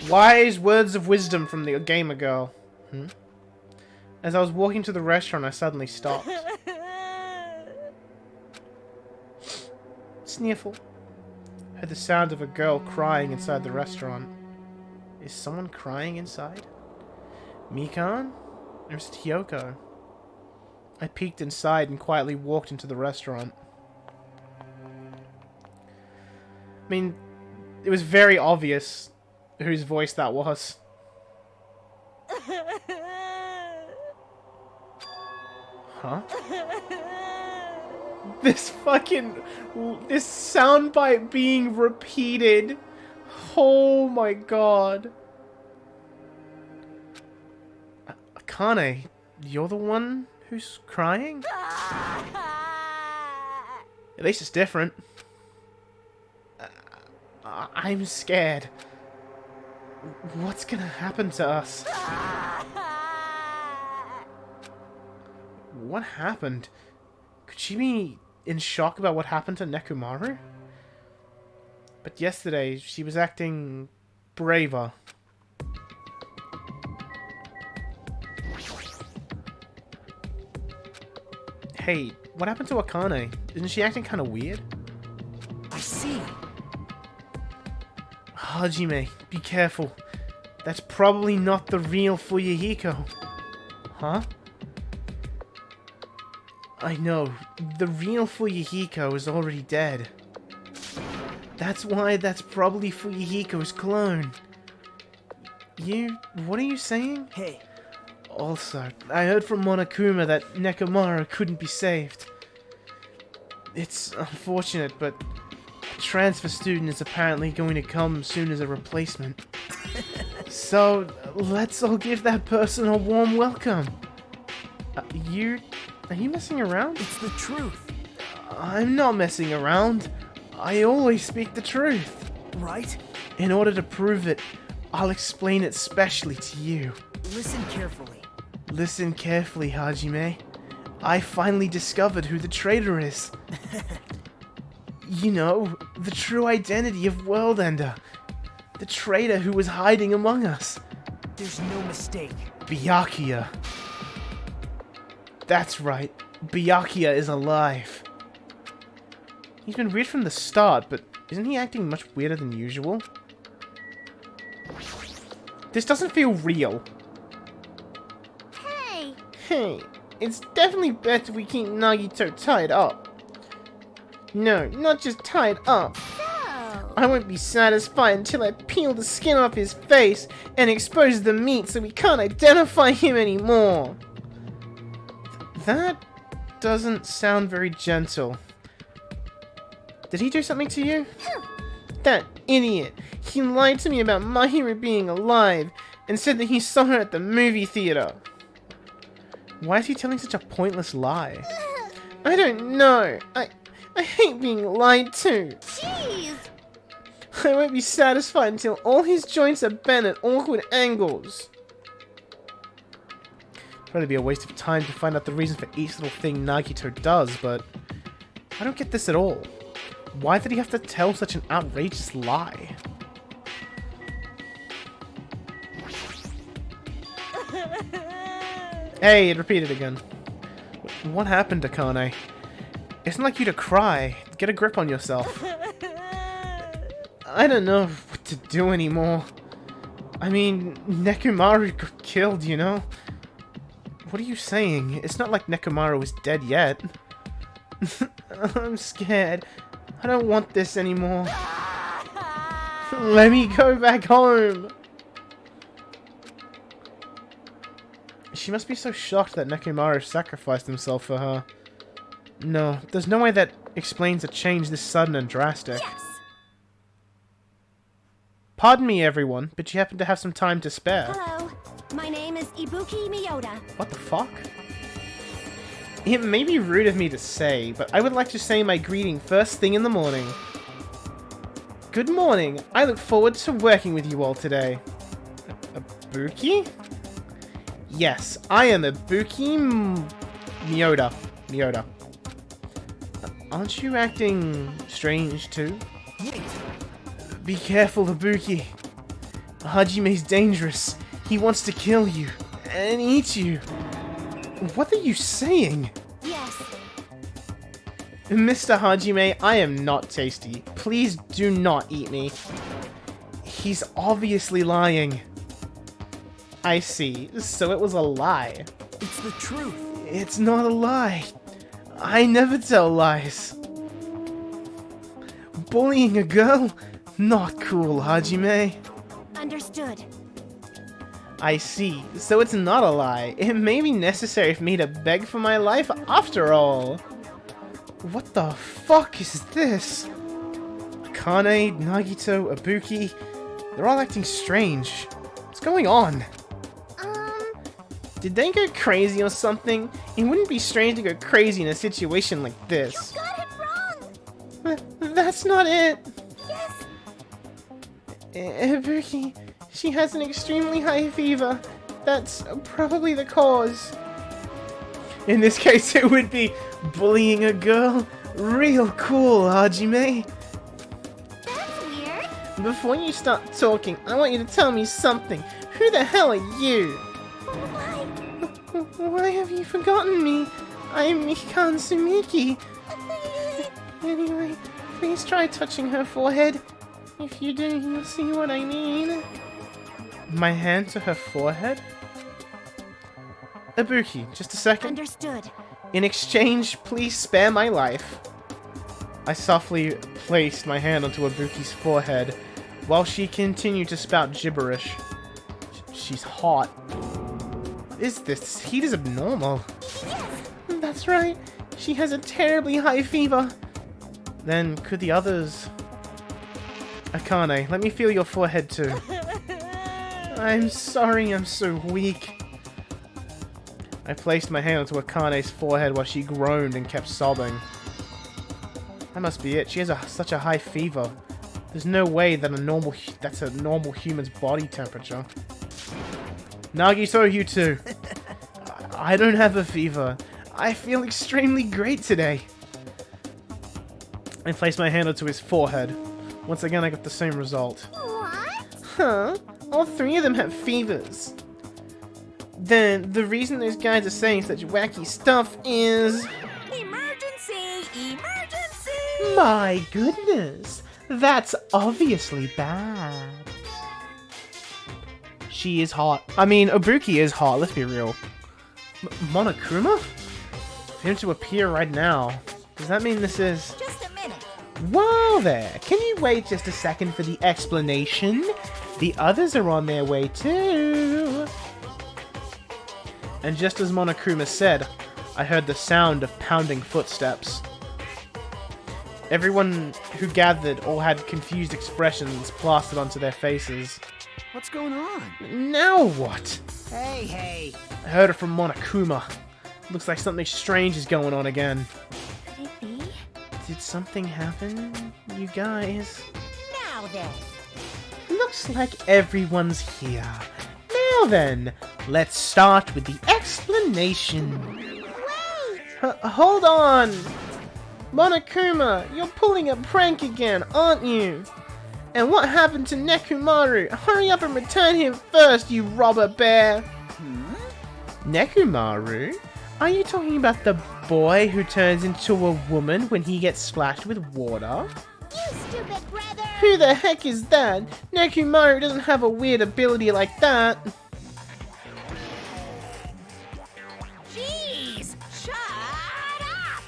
Wise words of wisdom from the gamer girl. As I was walking to the restaurant, I suddenly stopped. Sniffle. Heard the sound of a girl crying inside the restaurant. Is someone crying inside? Mikan? Or is it Hyoko? I peeked inside and quietly walked into the restaurant. I mean, it was very obvious whose voice that was. Huh? This soundbite being repeated. Oh my god. Akane, you're the one who's crying? At least it's different. I'm scared. What's gonna happen to us? What happened? Could she be in shock about what happened to Nekomaru? But yesterday, she was acting braver. Hey, what happened to Akane? Isn't she acting kind of weird? I see. Hajime, be careful. That's probably not the real Fuyuhiko. Huh? I know. The real Fuyuhiko is already dead. That's why that's probably Fuyuhiko's clone. What are you saying? Hey. Also, I heard from Monokuma that Nekomaru couldn't be saved. It's unfortunate, but a transfer student is apparently going to come soon as a replacement. So, let's all give that person a warm welcome. Are you messing around? It's the truth. I'm not messing around. I always speak the truth. Right? In order to prove it, I'll explain it specially to you. Listen carefully. Listen carefully, Hajime. I finally discovered who the traitor is. You know, the true identity of World Ender. The traitor who was hiding among us. There's no mistake. Byakuya. That's right. Byakuya is alive. He's been weird from the start, but isn't he acting much weirder than usual? This doesn't feel real. Hey, Hey, it's definitely better we keep Nagito tied up. No, not just tied up. so... I won't be satisfied until I peel the skin off his face and expose the meat so we can't identify him anymore. That doesn't sound very gentle. Did he do something to you? That idiot. He lied to me about Mahiro being alive and said that he saw her at the movie theater. Why is he telling such a pointless lie? I don't know. I hate being lied to. Jeez! I won't be satisfied until all his joints are bent at awkward angles. Probably be a waste of time to find out the reason for each little thing Nagito does, but I don't get this at all. Why did he have to tell such an outrageous lie? Hey, it repeated again. What happened, Akane? It's not like you to cry. Get a grip on yourself. I don't know what to do anymore. I mean, Nekomaru got killed, you know? What are you saying? It's not like Nekomaru is dead yet. I'm scared. I don't want this anymore. Let me go back home. She must be so shocked that Nekomaru sacrificed himself for her. No, there's no way that explains a change this sudden and drastic. Yes! Pardon me, everyone, but you happen to have some time to spare. Hello, my name is Ibuki Miyoda. What the fuck? It may be rude of me to say, but I would like to say my greeting first thing in the morning. Good morning. I look forward to working with you all today. Ibuki? Yes, I am Ibuki Miyoda. Miyoda. Aren't you acting strange too? Wait, Be careful, Ibuki. Hajime's dangerous. He wants to kill you and eat you. What are you saying? Yes. Mr. Hajime, I am not tasty. Please do not eat me. He's obviously lying. I see. So it was a lie. it's the truth. It's not a lie. I never tell lies. Bullying a girl? Not cool, Hajime. Understood. I see. So it's not a lie. It may be necessary for me to beg for my life after all. What the fuck is this? Akane, Nagito, Ibuki, they're all acting strange. What's going on? Did they go crazy or something? It wouldn't be strange to go crazy in a situation like this. Got it wrong! That's not it. Yes! Ibuki, she has an extremely high fever. That's probably the cause. In this case, it would be bullying a girl. Real cool, Hajime. That's weird. Before you start talking, I want you to tell me something. Who the hell are you? Why? Why have you forgotten me? I'm Mikan Sumiki. Anyway, please try touching her forehead. If you do, you'll see what I mean. My hand to her forehead? Ibuki, just a second. Understood. In exchange, please spare my life. I softly placed my hand onto Ibuki's forehead while she continued to spout gibberish. She's hot. What is this? This heat is abnormal. Yes! That's right. She has a terribly high fever. Then could the others... Akane, let me feel your forehead too. I'm sorry I'm so weak. I placed my hand onto Akane's forehead while she groaned and kept sobbing. That must be it. She has such a high fever. There's no way that that's a normal human's body temperature. Nagito, you too. I don't have a fever. I feel extremely great today. I placed my hand onto his forehead. Once again, I got the same result. What? Huh? All three of them have fevers. Then, the reason those guys are saying such wacky stuff is... Emergency! Emergency! My goodness! That's obviously bad. She is hot. I mean, Ibuki is hot, let's be real. Monokuma? For him to appear right now, does that mean this is... Just a minute. Whoa there! Can you wait just a second for the explanation? The others are on their way too! And just as Monokuma said, I heard the sound of pounding footsteps. Everyone who gathered all had confused expressions plastered onto their faces. What's going on? Now what? Hey. I heard it from Monokuma. Looks like something strange is going on again. Could it be? Did something happen, you guys? Now then. Looks like everyone's here. Now then, let's start with the explanation. Wait! Hold on! Monokuma, you're pulling a prank again, aren't you? And what happened to Nekomaru? Hurry up and return him first, you robber bear! Nekomaru? Are you talking about the boy who turns into a woman when he gets splashed with water? You stupid brother! Who the heck is that? Nekomaru doesn't have a weird ability like that. Jeez! Shut up!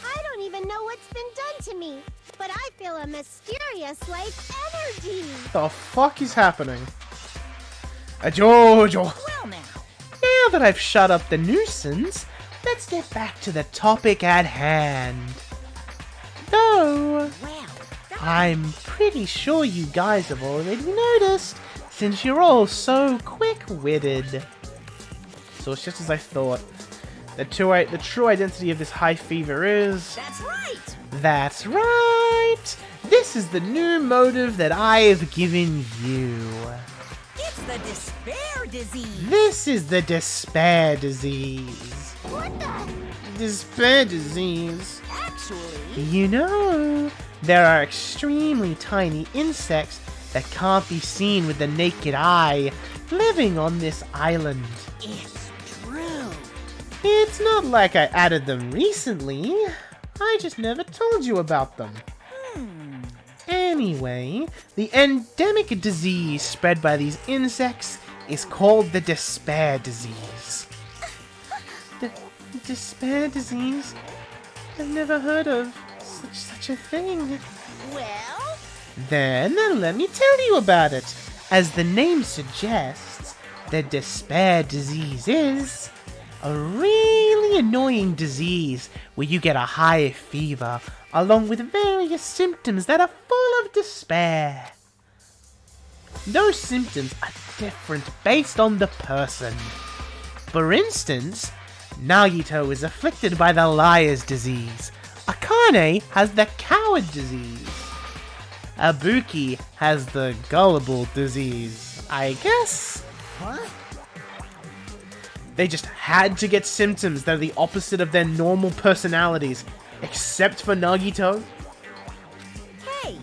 I don't even know what's been done to me, but I feel a mysterious, like, energy. The fuck is happening? Jojo! Well now. Now that I've shut up the nuisance, let's get back to the topic at hand. Though, Well, I'm pretty sure you guys have already noticed, since you're all so quick-witted. So it's just as I thought. The true identity of this high fever is... that's right! That's right! This is the new motive that I've given you. It's the despair disease! This is the despair disease. What the? Despair disease. Actually, You know, there are extremely tiny insects that can't be seen with the naked eye living on this island. it's true. It's not like I added them recently. I just never told you about them. Anyway, the endemic disease spread by these insects is called the despair disease. The despair disease? I've never heard of such a thing. Well, Then let me tell you about it. As the name suggests, the despair disease is a really annoying disease where you get a high fever along with various symptoms that are full of despair. Those symptoms are different based on the person. For instance, Nagito is afflicted by the liar's disease. Akane has the coward disease. Ibuki has the gullible disease, I guess. What? They just had to get symptoms that are the opposite of their normal personalities, except for Nagito. hey,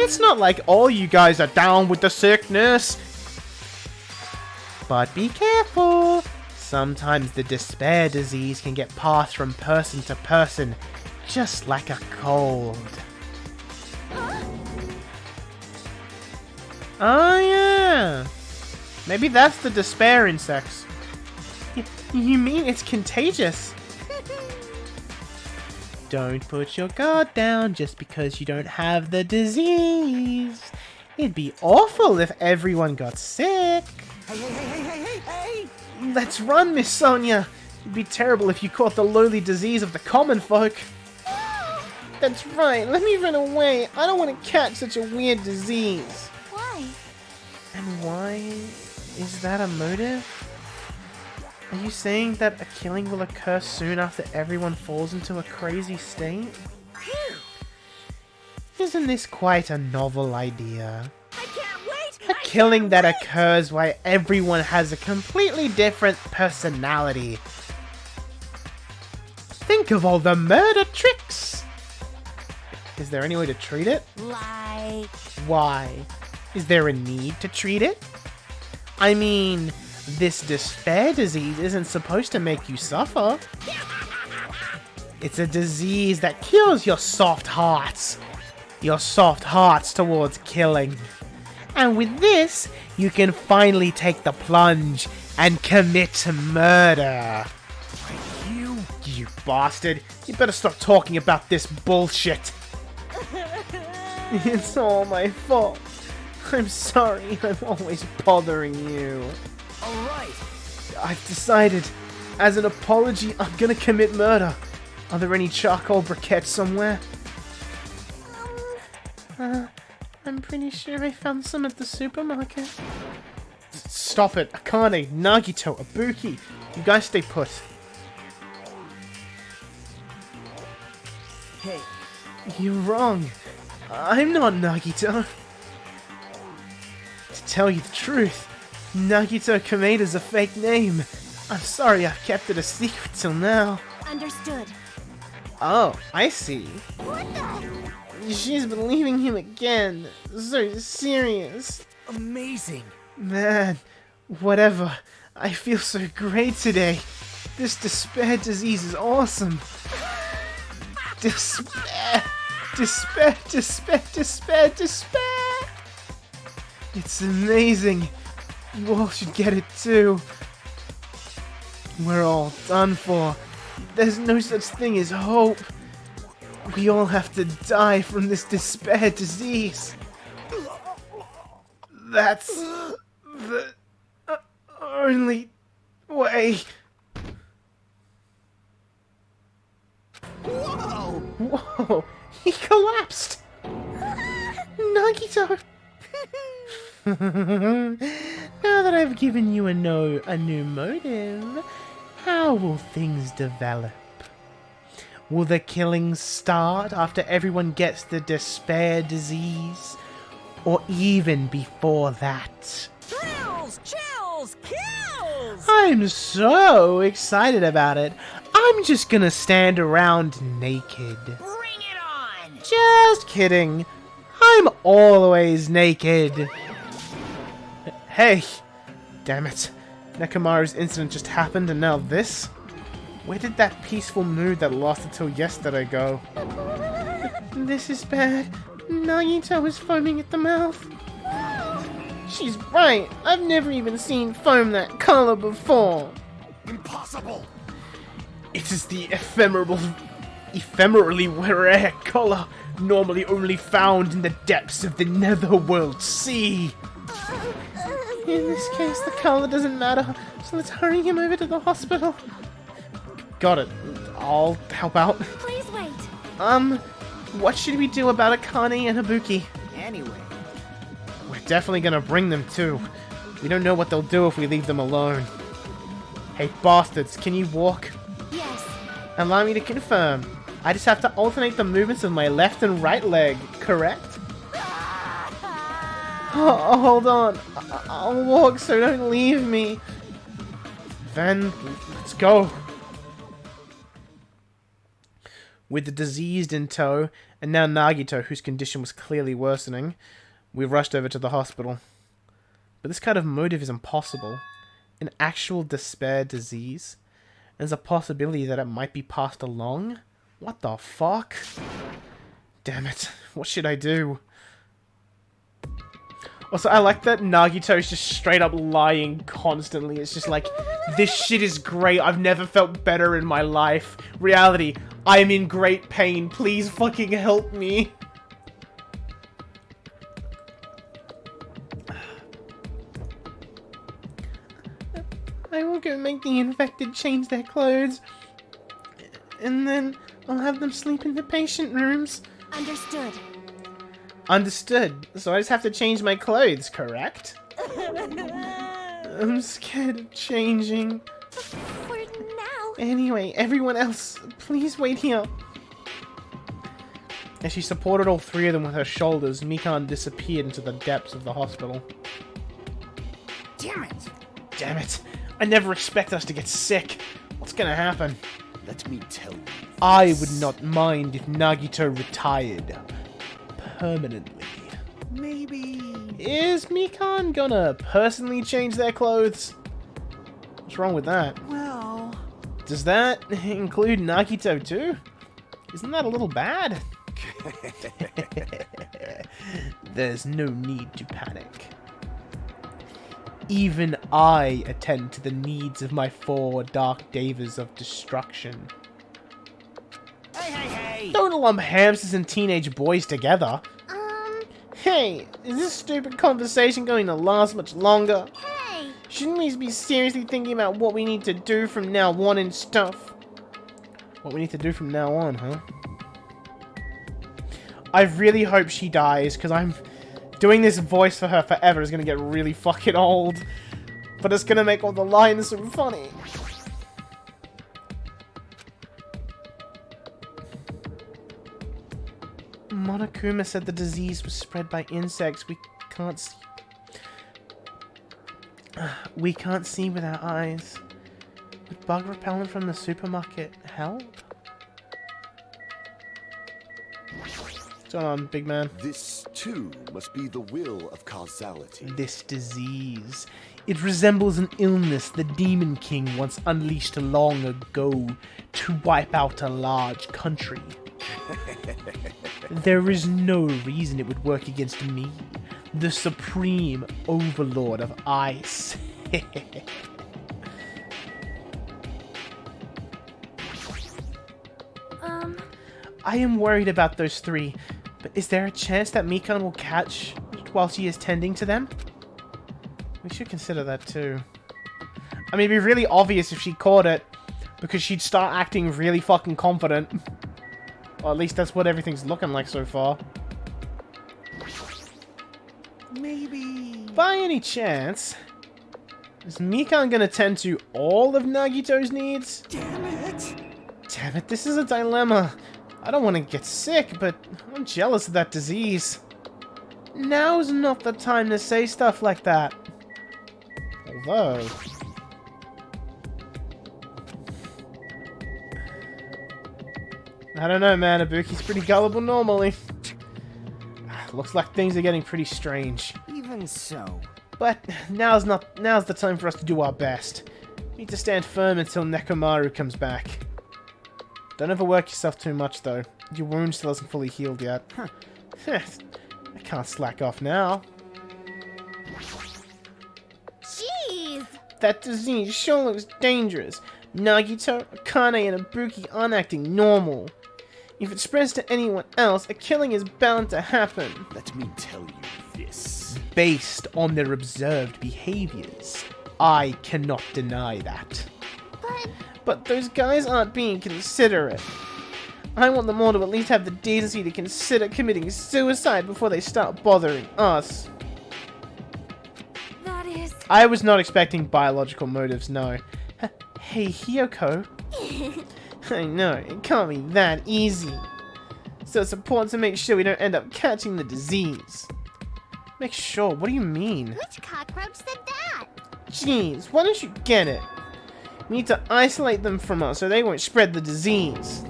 It's not like all you guys are down with the sickness. But be careful. Sometimes the despair disease can get passed from person to person, just like a cold. Oh yeah. Maybe that's the despair insects. You mean it's contagious? Don't put your guard down just because you don't have the disease. It'd be awful if everyone got sick. Hey! Let's run, Miss Sonia. It'd be terrible if you caught the lowly disease of the common folk. That's right, let me run away. I don't want to catch such a weird disease. Why? And why is that a motive? Are you saying that a killing will occur soon after everyone falls into a crazy state? Isn't this quite a novel idea? I can't wait! A killing that occurs where everyone has a completely different personality. Think of all the murder tricks! Is there any way to treat it? Like... Why? Is there a need to treat it? I mean, this despair disease isn't supposed to make you suffer. It's a disease that kills your soft hearts. Your soft hearts towards killing. And with this, you can finally take the plunge and commit murder. You bastard. You better stop talking about this bullshit. It's all my fault. I'm sorry, I'm always bothering you. Alright. I've decided, as an apology, I'm gonna commit murder. Are there any charcoal briquettes somewhere? I'm pretty sure I found some at the supermarket. Stop it. Akane, Nagito, Ibuki. You guys stay put. Hey, You're wrong. I'm not Nagito. To tell you the truth, Nagito Kameda's a fake name. I'm sorry I've kept it a secret till now. Understood. Oh, I see. What the? She's believing him again. So serious. amazing. Man, whatever. I feel so great today. This despair disease is awesome. Despair! Despair, despair, despair, despair! It's amazing. You all should get it too. We're all done for. There's no such thing as hope. We all have to die from this despair disease. That's the only way. Whoa! Whoa! He collapsed! Nagito! Now that I've given you a new motive, how will things develop? Will the killings start after everyone gets the despair disease? Or even before that? Thrills, chills, kills! I'm so excited about it. I'm just gonna stand around naked. Bring it on! Just kidding. I'm always naked. Hey! Damn it. Nekomaru's incident just happened and now this? Where did that peaceful mood that lasted till yesterday go? This is bad. Nagito is foaming at the mouth. She's right. I've never even seen foam that color before. Impossible! It is the ephemerally rare color normally only found in the depths of the netherworld sea. In this case, the color doesn't matter, so let's hurry him over to the hospital. Got it. I'll help out. Please wait. What should we do about Akane and Ibuki? Anyway, We're definitely gonna bring them too. We don't know what they'll do if we leave them alone. Hey bastards, can you walk? Yes. Allow me to confirm. I just have to alternate the movements of my left and right leg, correct? Oh, hold on. I'll walk, so don't leave me. Then, let's go. With the diseased in tow, and now Nagito, whose condition was clearly worsening, we rushed over to the hospital. But this kind of motive is impossible. An actual despair disease? There's a possibility that it might be passed along? What the fuck? Damn it. What should I do? Also, I like that Nagito's just straight up lying constantly. It's just like, this shit is great. I've never felt better in my life. Reality, I'm in great pain. Please fucking help me. I will go make the infected change their clothes. And then I'll have them sleep in the patient rooms. Understood. Understood. So I just have to change my clothes, correct? I'm scared of changing. For now. Anyway, everyone else, please wait here. As she supported all three of them with her shoulders, Mikan disappeared into the depths of the hospital. Damn it! Damn it. I never expect us to get sick. What's gonna happen? Let me tell you. I would not mind if Nagito retired. Permanently. Maybe... Is Mikan gonna personally change their clothes? What's wrong with that? Well... Does that include Nagito too? Isn't that a little bad? There's no need to panic. Even I attend to the needs of my 4 Dark Devas of Destruction. Hey! Don't lump hamsters and teenage boys together. Hey, is this stupid conversation going to last much longer? Hey! Shouldn't we be seriously thinking about what we need to do from now on and stuff? What we need to do from now on, huh? I really hope she dies, because I'm... doing this voice for her forever is going to get really fucking old. But it's going to make all the lines so funny. Monokuma said the disease was spread by insects. We can't see with our eyes. Would bug repellent from the supermarket help? What's going on, big man? This, too, must be the will of causality. This disease. It resembles an illness the Demon King once unleashed long ago to wipe out a large country. There is no reason it would work against me, the supreme overlord of ice. I am worried about those 3, but is there a chance that Mikan will catch while she is tending to them? We should consider that too. I mean, it'd be really obvious if she caught it, because she'd start acting really fucking confident. Or at least that's what everything's looking like so far. Maybe... By any chance, is Mikan gonna tend to all of Nagito's needs? Damn it! Damn it, this is a dilemma. I don't want to get sick, but I'm jealous of that disease. Now's not the time to say stuff like that. Although... I don't know, man. Ibuki's pretty gullible normally. Looks like things are getting pretty strange. Even so. But now's the time for us to do our best. We need to stand firm until Nekomaru comes back. Don't overwork yourself too much, though. Your wound still isn't fully healed yet. I can't slack off now. Jeez! That disease sure looks dangerous. Nagito, Akane, and Ibuki aren't acting normal. If it spreads to anyone else, a killing is bound to happen. Let me tell you this. Based on their observed behaviors, I cannot deny that. But those guys aren't being considerate. I want them all to at least have the decency to consider committing suicide before they start bothering us. That is... I was not expecting biological motives, no. Hey, Hiyoko. I know, it can't be that easy. So it's important to make sure we don't end up catching the disease. Make sure? What do you mean? Which cockroach said that? Jeez, why don't you get it? We need to isolate them from us so they won't spread the disease.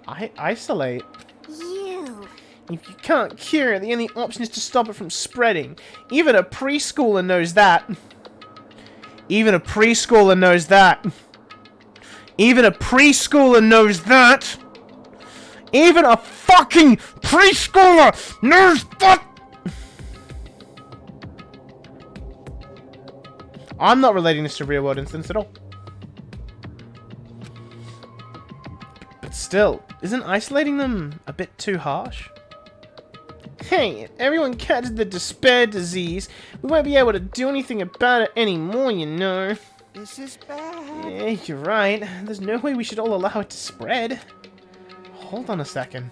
Isolate? You. If you can't cure it, the only option is to stop it from spreading. Even a preschooler knows that. Even a preschooler knows that. Even a preschooler knows that. Even a fucking preschooler knows that. I'm not relating this to real world incidents at all. But still, isn't isolating them a bit too harsh? Hey, if everyone catches the despair disease, we won't be able to do anything about it anymore, you know. This is bad. Yeah, you're right. There's no way we should all allow it to spread. Hold on a second.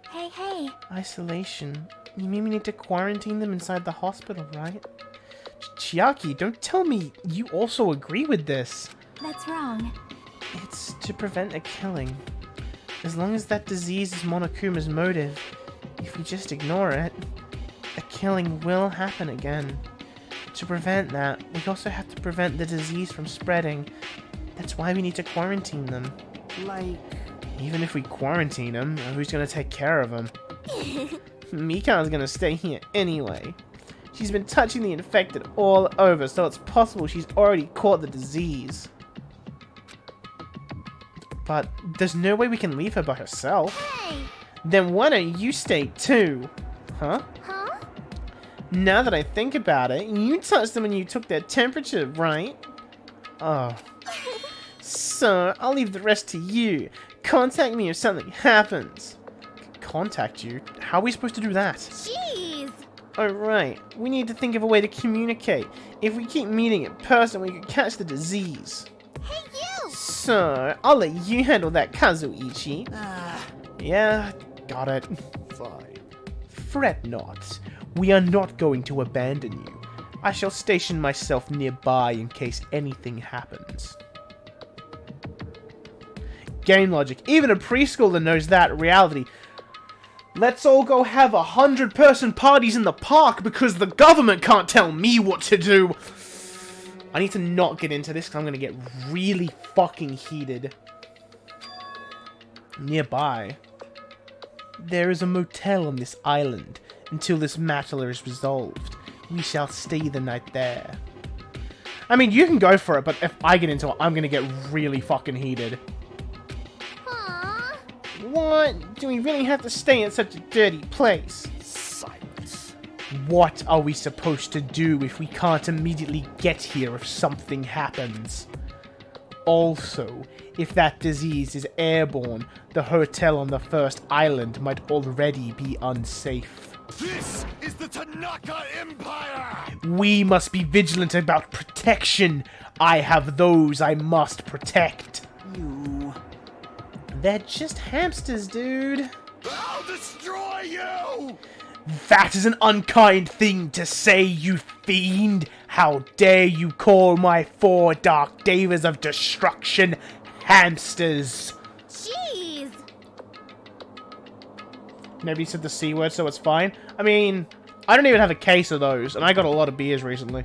Hey. Isolation. You mean we need to quarantine them inside the hospital, right? Chiaki, don't tell me you also agree with this. That's wrong. It's to prevent a killing. As long as that disease is Monokuma's motive, if we just ignore it, a killing will happen again. To prevent that, we also have to prevent the disease from spreading. That's why we need to quarantine them. Like... Even if we quarantine them, who's gonna take care of them? Mikan's gonna stay here anyway. She's been touching the infected all over, so it's possible she's already caught the disease. But there's no way we can leave her by herself. Hey! Then why don't you stay too? Huh? Huh? Now that I think about it, you touched them when you took their temperature, right? Oh. So, I'll leave the rest to you. Contact me if something happens. Contact you? How are we supposed to do that? Jeez! Alright, we need to think of a way to communicate. If we keep meeting in person, we could catch the disease. Hey, you! So, I'll let you handle that, Kazuichi. Yeah, got it. Fine. Fret not. We are not going to abandon you. I shall station myself nearby in case anything happens. Game logic. Even a preschooler knows that reality. Let's all go have 100-person parties in the park because the government can't tell me what to do. I need to not get into this because I'm going to get really fucking heated. Nearby, there is a motel on this island. Until this matter is resolved, we shall stay the night there. I mean, you can go for it, but if I get into it, I'm going to get really fucking heated. Aww. What? Do we really have to stay in such a dirty place? Silence. What are we supposed to do if we can't immediately get here if something happens? Also, if that disease is airborne, the hotel on the first island might already be unsafe. This is the Tanaka Empire! We must be vigilant about protection. I have those I must protect. You... They're just hamsters, dude. I'll destroy you! That is an unkind thing to say, you fiend! How dare you call my 4 Dark Davas of Destruction hamsters! Jeez! Nobody said the C word, so it's fine. I mean, I don't even have a case of those, and I got a lot of beers recently.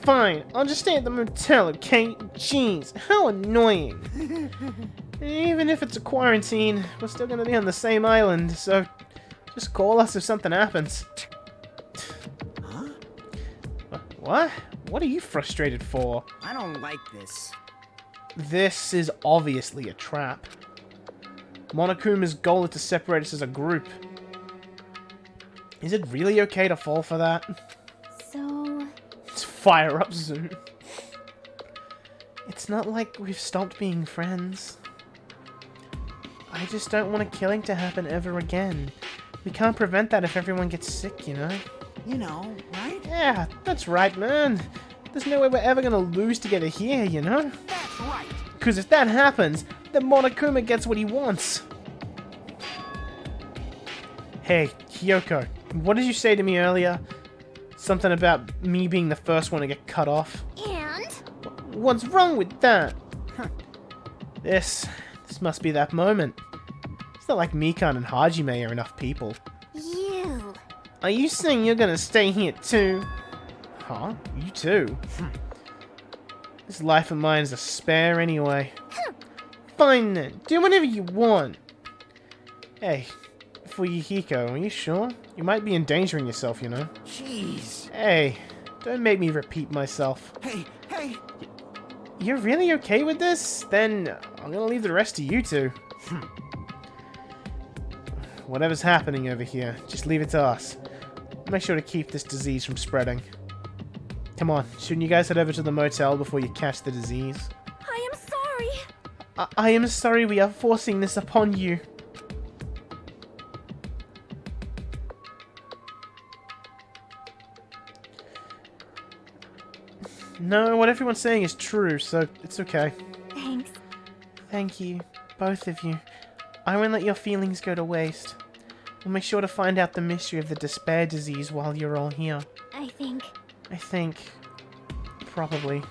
Fine, I'll just stay at the motel, okay? Jeez, how annoying. Even if it's a quarantine, we're still gonna be on the same island, so just call us if something happens. Huh? What? What are you frustrated for? I don't like this. This is obviously a trap. Monokuma's goal is to separate us as a group. Is it really okay to fall for that? So... Let's fire up soon. It's not like we've stopped being friends. I just don't want a killing to happen ever again. We can't prevent that if everyone gets sick, you know? You know, right? Yeah, that's right, man. There's no way we're ever gonna lose together here, you know? That's right. Because if that happens, then Monokuma gets what he wants. Hey, Kyoko, what did you say to me earlier? Something about me being the first one to get cut off? And? What's wrong with that? This must be that moment. It's not like Mikan and Hajime are enough people. You... Are you saying you're gonna stay here too? Huh? You too? This life of mine is a spare anyway. Fine then, do whatever you want. Hey, Fuyuhiko, are you sure? You might be endangering yourself, you know. Jeez. Hey, don't make me repeat myself. Hey, hey. You're really okay with this? Then I'm gonna leave the rest to you two. Whatever's happening over here, just leave it to us. Make sure to keep this disease from spreading. Come on, shouldn't you guys head over to the motel before you catch the disease? I am sorry. I am sorry we are forcing this upon you. No, what everyone's saying is true, so it's okay. Thanks. Thank you, both of you. I won't let your feelings go to waste. We'll make sure to find out the mystery of the despair disease while you're all here. I think. Probably.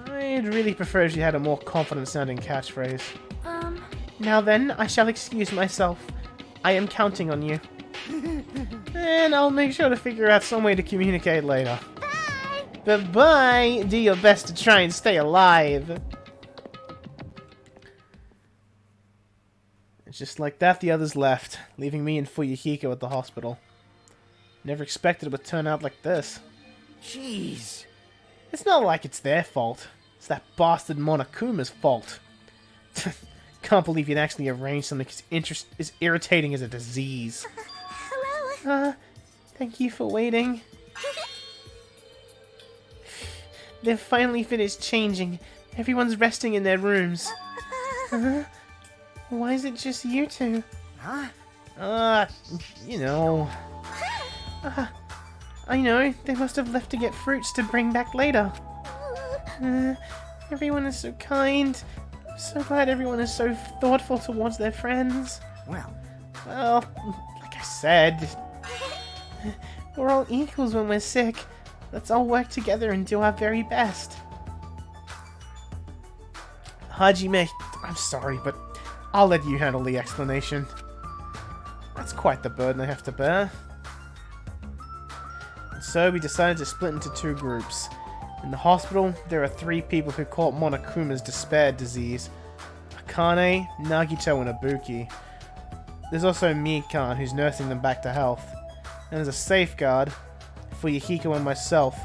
I'd really prefer if you had a more confident sounding catchphrase. Now then, I shall excuse myself. I am counting on you. And I'll make sure to figure out some way to communicate later. Bye! But bye! Do your best to try and stay alive. And just like that, the others left, leaving me and Fuyuhiko at the hospital. Never expected it would turn out like this. Jeez. It's not like it's their fault. It's that bastard Monokuma's fault. Can't believe you'd actually arrange something as irritating as a disease. Hello? Thank you for waiting. They've finally finished changing. Everyone's resting in their rooms. Why is it just you two? Huh? You know. I know. They must have left to get fruits to bring back later. Everyone is so kind. I'm so glad everyone is so thoughtful towards their friends. Well, Like I said, we're all equals when we're sick. Let's all work together and do our very best. Hajime, I'm sorry, but I'll let you handle the explanation. That's quite the burden I have to bear. And so we decided to split into two groups. In the hospital, there are 3 people who caught Monokuma's despair disease. Akane, Nagito, and Ibuki. There's also Mikan, who's nursing them back to health. And as a safeguard, Fuyuhiko and myself,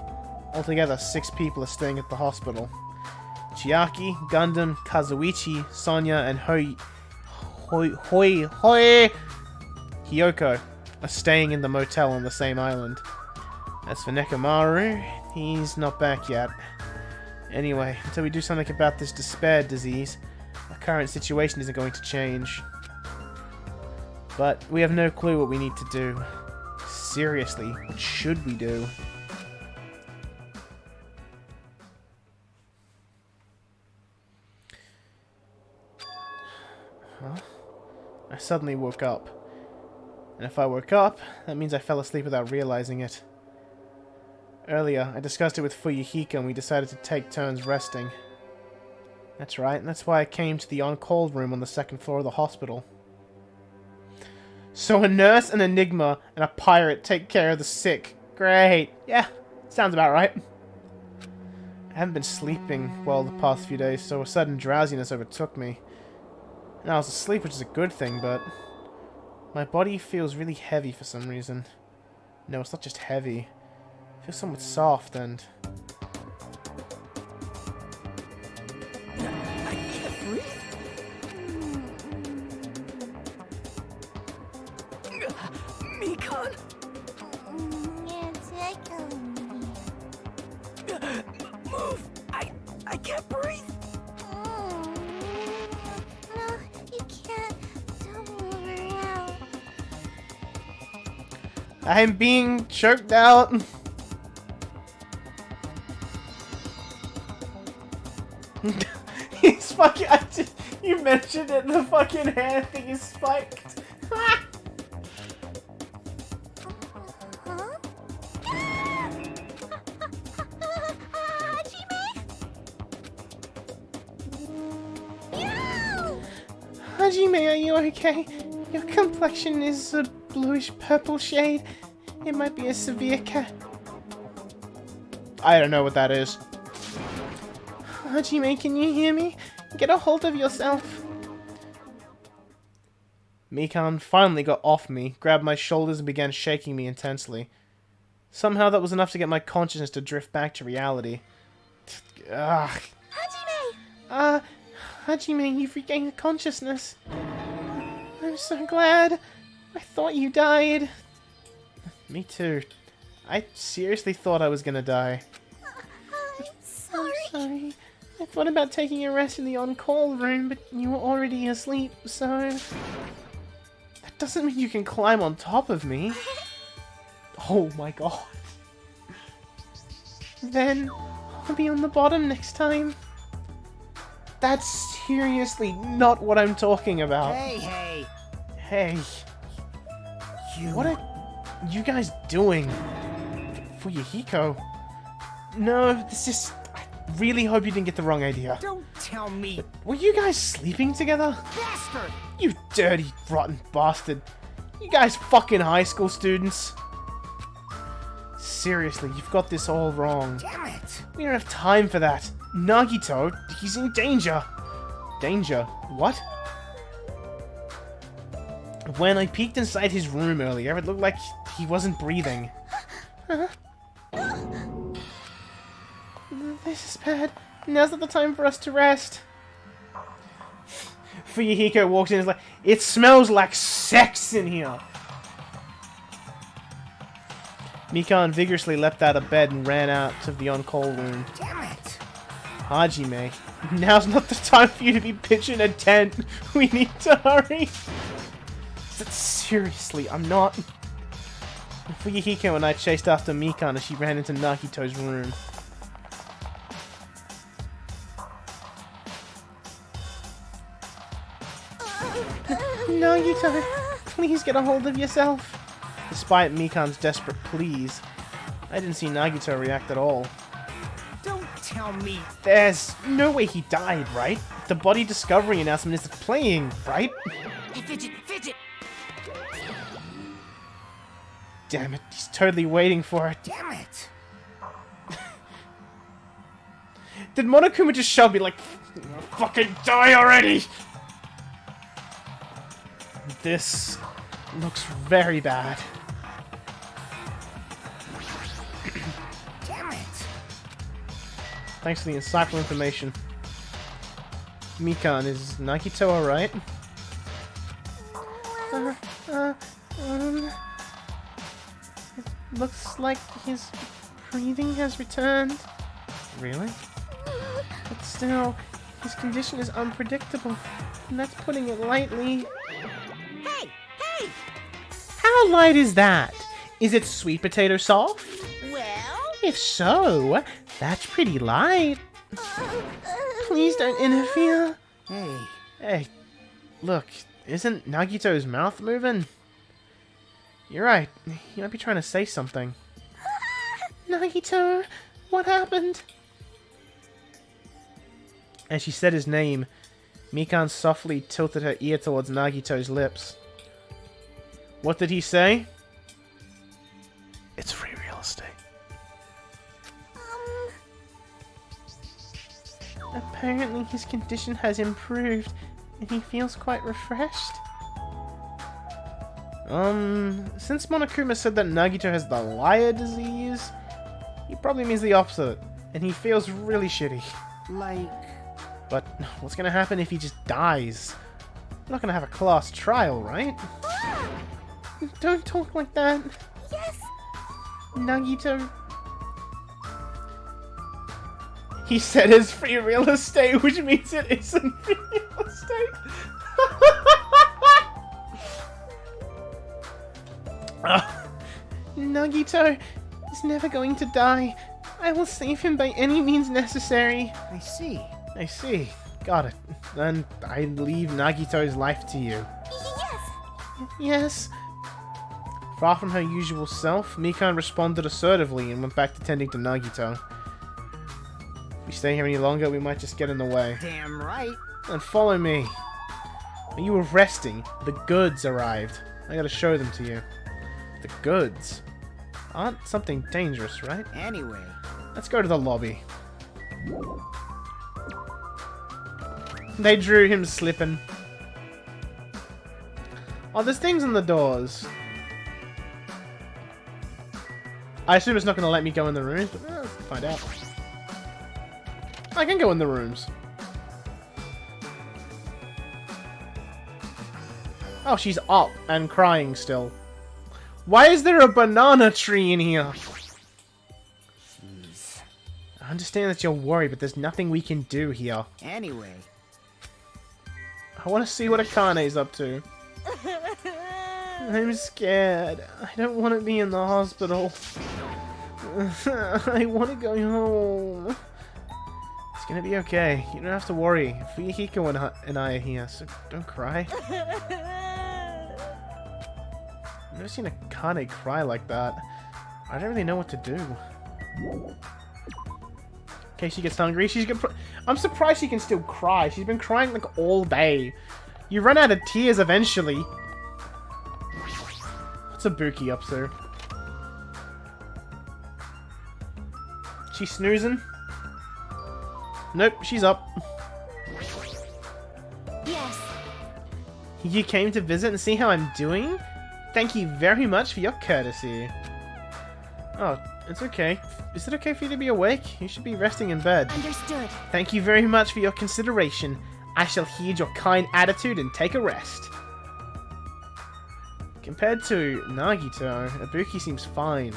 altogether 6 people are staying at the hospital. Chiaki, Gundam, Kazuichi, Sonya, and Hiyoko are staying in the motel on the same island. As for Nekomaru, he's not back yet. Anyway, until we do something about this despair disease, our current situation isn't going to change. But we have no clue what we need to do. Seriously, what should we do? Huh? I suddenly woke up. And if I woke up, that means I fell asleep without realizing it. Earlier, I discussed it with Fuyuhiko and we decided to take turns resting. That's right, and that's why I came to the on-call room on the 2nd floor of the hospital. So a nurse, an enigma, and a pirate take care of the sick. Great. Yeah, sounds about right. I haven't been sleeping well the past few days, so a sudden drowsiness overtook me. And I was asleep, which is a good thing, but my body feels really heavy for some reason. No, it's not just heavy. It feels somewhat soft and... I can't breathe. Mikan! It's echoing me. Move! I can't breathe! No, you can't. Don't move around. I'm being choked out. He's fucking... you mentioned it, the fucking hair thing is spiked. Huh? Hajime? No! Hajime, are you okay? Your complexion is a bluish purple shade. It might be a severe I don't know what that is. Hajime, can you hear me? Get a hold of yourself. Mikan finally got off me, grabbed my shoulders and began shaking me intensely. Somehow that was enough to get my consciousness to drift back to reality. Ugh. Hajime! Hajime, you've regained consciousness. I'm so glad. I thought you died. Me too. I seriously thought I was gonna die. I'm sorry. I'm sorry. I thought about taking a rest in the on-call room, but you were already asleep, so... That doesn't mean you can climb on top of me. Oh my god. Then, I'll be on the bottom next time. That's seriously not what I'm talking about. Hey! Hey. You... What are you guys doing? Fuyuhiko? No, this is... I really hope you didn't get the wrong idea. Don't tell me... Were you guys sleeping together? Bastard! You dirty, rotten bastard. You guys fucking high school students. Seriously, you've got this all wrong. Damn it! We don't have time for that. Nagito, he's in danger. Danger? What? When I peeked inside his room earlier, it looked like he wasn't breathing. This is bad. Now's not the time for us to rest. Fuyuhiko walks in and is like, it smells like sex in here. Mikan vigorously leapt out of bed and ran out of the on-call room. Damn it! Hajime, now's not the time for you to be pitching a tent. We need to hurry. Seriously, I'm not. Fuyuhiko and I chased after Mikan as she ran into Nagito's room. Nagito, please get a hold of yourself. Despite Mikan's desperate pleas, I didn't see Nagito react at all. Don't tell me. There's no way he died, right? The body discovery announcement is playing, right? Hey, Fidget, Fidget! Damn it, he's totally waiting for it. Damn it! Did Monokuma just shove me like, fucking die already? This looks very bad. Damn it! Thanks for the insightful information. Mikan, is Nagito alright? It looks like his breathing has returned. Really? But still, his condition is unpredictable, and that's putting it lightly. Hey, hey! How light is that? Is it sweet potato soft? Well, If so, that's pretty light. Please don't interfere. Hey, Hey, look, isn't Nagito's mouth moving? You're right, he might be trying to say something. Nagito, what happened? As she said his name, Mikan softly tilted her ear towards Nagito's lips. What did he say? It's free real estate. Apparently his condition has improved, and he feels quite refreshed. Since Monokuma said that Nagito has the liar disease, he probably means the opposite, and he feels really shitty. like... But what's gonna happen if he just dies? We're not gonna have a class trial, right? Don't talk like that. Yes. Nagito... He said it's free real estate, which means it isn't free real estate. Nagito is never going to die. I will save him by any means necessary. I see. I see. Got it. Then I leave Nagito's life to you. Yes. Yes. Far from her usual self, Mikan responded assertively and went back to tending to Nagito. If we stay here any longer, we might just get in the way. Damn right. Then follow me. Are you resting? The goods arrived. I gotta show them to you. The goods? Aren't something dangerous, right? Anyway. Let's go to the lobby. They drew him slipping. Oh, there's things on the doors. I assume it's not going to let me go in the rooms, but let's find out. I can go in the rooms. Oh, she's up and crying still. Why is there a banana tree in here? Jeez. I understand that you're worried, but there's nothing we can do here. Anyway. I want to see what Akane's up to. I'm scared. I don't want to be in the hospital. I want to go home. It's gonna be okay. You don't have to worry. Fuyuhiko and I are here, so don't cry. I've never seen Akane cry like that. I don't really know what to do. Okay, she gets hungry. I'm surprised she can still cry. She's been crying like all day. You run out of tears eventually. What's Ibuki up to? She snoozing? Nope, she's up. Yes. You came to visit and see how I'm doing? Thank you very much for your courtesy. Oh, it's okay. Is it okay for you to be awake? You should be resting in bed. Understood. Thank you very much for your consideration. I shall heed your kind attitude and take a rest. Compared to Nagito, Ibuki seems fine.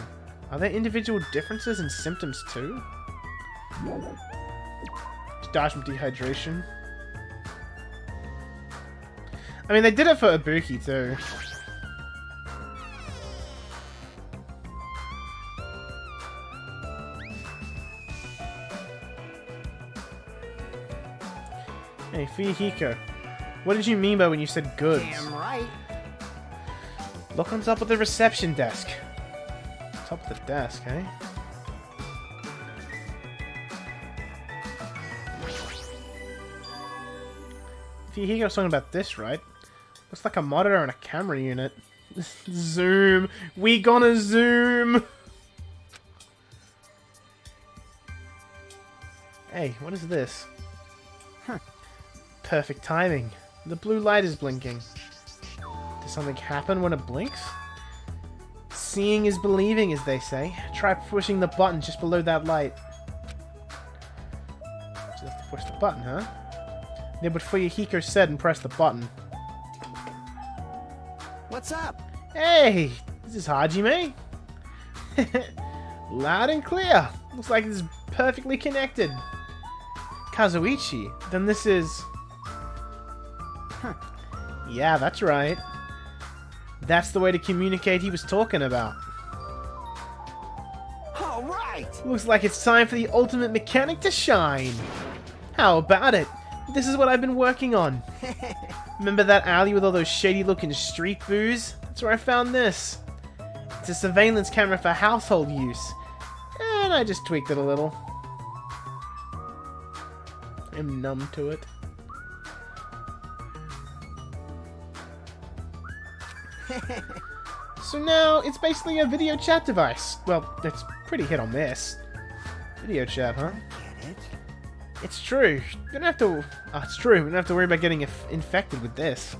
Are there individual differences in symptoms too? She died from dehydration. I mean, they did it for Ibuki too. Hey, Fuyuhiko. What did you mean by when you said goods? Damn right. Look on top of the reception desk. Top of the desk, eh? Fuyuhiko's talking about this, right? Looks like a monitor and a camera unit. Zoom! We gonna zoom! Hey, what is this? Huh. Perfect timing. The blue light is blinking. Does something happen when it blinks? Seeing is believing, as they say. Try pushing the button just below that light. Just have to push the button, huh? Did what Fuyuhiko said and press the button. What's up? Hey! This is Hajime. Loud and clear. Looks like this is perfectly connected. Kazuichi. Then this is... Huh. Yeah, that's right. That's the way to communicate he was talking about. All right. Looks like it's time for the ultimate mechanic to shine. How about it? This is what I've been working on. Remember that alley with all those shady-looking street booze? That's where I found this. It's a surveillance camera for household use. And I just tweaked it a little. I'm numb to it. So now, it's basically a video chat device. Well, it's pretty hit or miss. Video chat, huh? Get it? It's true. You don't have to... Oh, it's true. We don't have to worry about getting infected with this.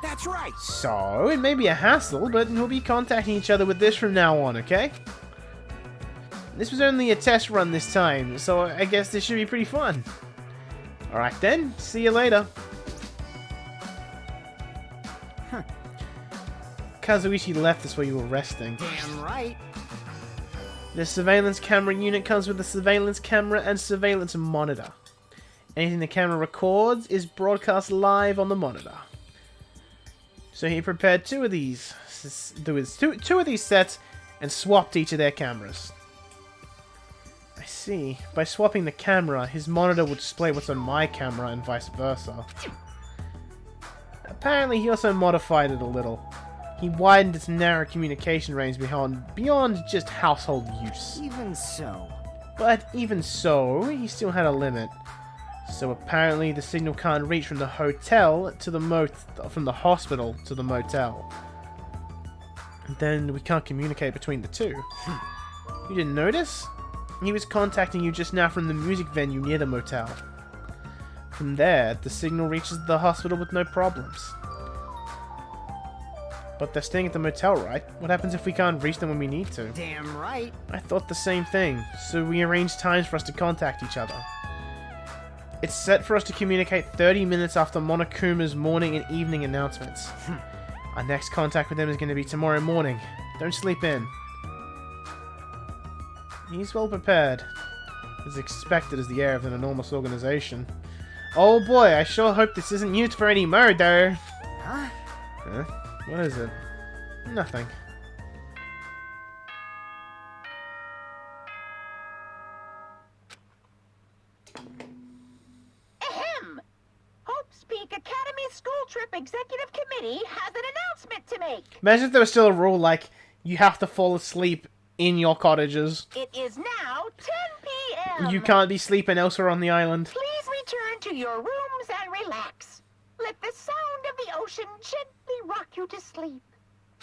That's right. So, it may be a hassle, but we'll be contacting each other with this from now on, okay? This was only a test run this time, so I guess this should be pretty fun. Alright then, see you later. Huh. Kazuichi left us while you were resting. Damn right. The surveillance camera unit comes with a surveillance camera and surveillance monitor. Anything the camera records is broadcast live on the monitor. So he prepared two of these sets and swapped each of their cameras. I see. By swapping the camera, his monitor will display what's on my camera and vice versa. Apparently he also modified it a little. He widened its narrow communication range beyond just household use. Even so. But even so, he still had a limit. So apparently the signal can't reach from the hotel to the from the hospital to the motel. And then we can't communicate between the two. You didn't notice? He was contacting you just now from the music venue near the motel. From there, the signal reaches the hospital with no problems. But they're staying at the motel, right? What happens if we can't reach them when we need to? Damn right. I thought the same thing, so we arranged times for us to contact each other. It's set for us to communicate 30 minutes after Monokuma's morning and evening announcements. Our next contact with them is going to be tomorrow morning. Don't sleep in. He's well prepared. As expected as the heir of an enormous organization. Oh boy, I sure hope this isn't used for any murder! Huh? Huh? What is it? Nothing. Ahem! Hope's Peak Academy School Trip Executive Committee has an announcement to make. Imagine if there was still a rule like, you have to fall asleep in your cottages. It is now 10 p.m. You can't be sleeping elsewhere on the island. Please return to your rooms and relax. Let the sound of the ocean gently rock you to sleep.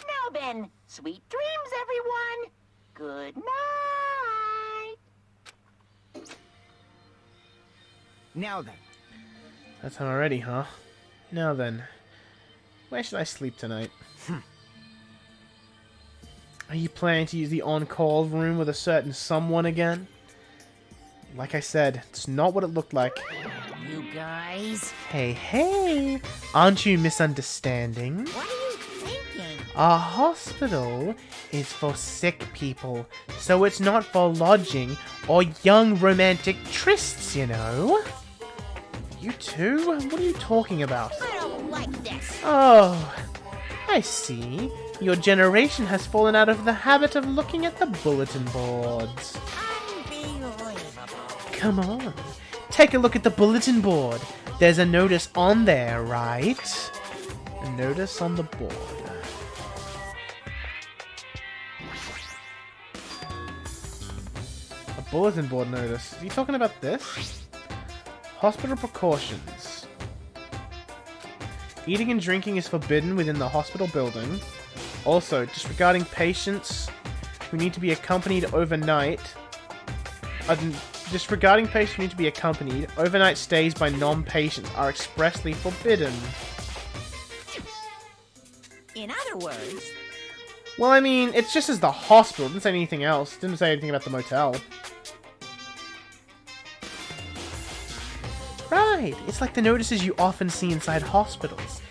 Now then, sweet dreams, everyone. Good night. Now then, That's time already, huh? Now then, where should I sleep tonight? Are you planning to use the on-call room with a certain someone again? Like I said, it's not what it looked like. You guys, Hey, aren't you misunderstanding? what are you thinking? Our hospital is for sick people, so it's not for lodging or young romantic trysts, you know? You two? What are you talking about? I don't like this. Oh, I see. Your generation has fallen out of the habit of looking at the bulletin boards. Unbelievable. Come on, take a look at the bulletin board. There's a notice on there, right? A notice on the board. A bulletin board notice. Are you talking about this? Hospital precautions. Eating and drinking is forbidden within the hospital building. Also, disregarding patients who need to be accompanied overnight. Disregarding patients who need to be accompanied, overnight stays by non-patients are expressly forbidden. In other words, Well, I mean, it's just as the hospital. It didn't say anything else. It didn't say anything about the motel. Right, it's like the notices you often see inside hospitals.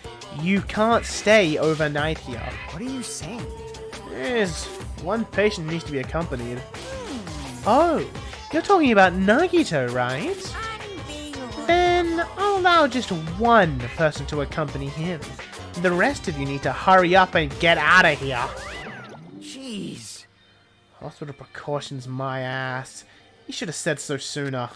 You can't stay overnight here. what are you saying? There's one patient who needs to be accompanied. Oh, you're talking about Nagito, right? unbelievable. Then I'll allow just one person to accompany him. The rest of you need to hurry up and get out of here. Jeez. Hospital precautions, my ass. You should have said so sooner.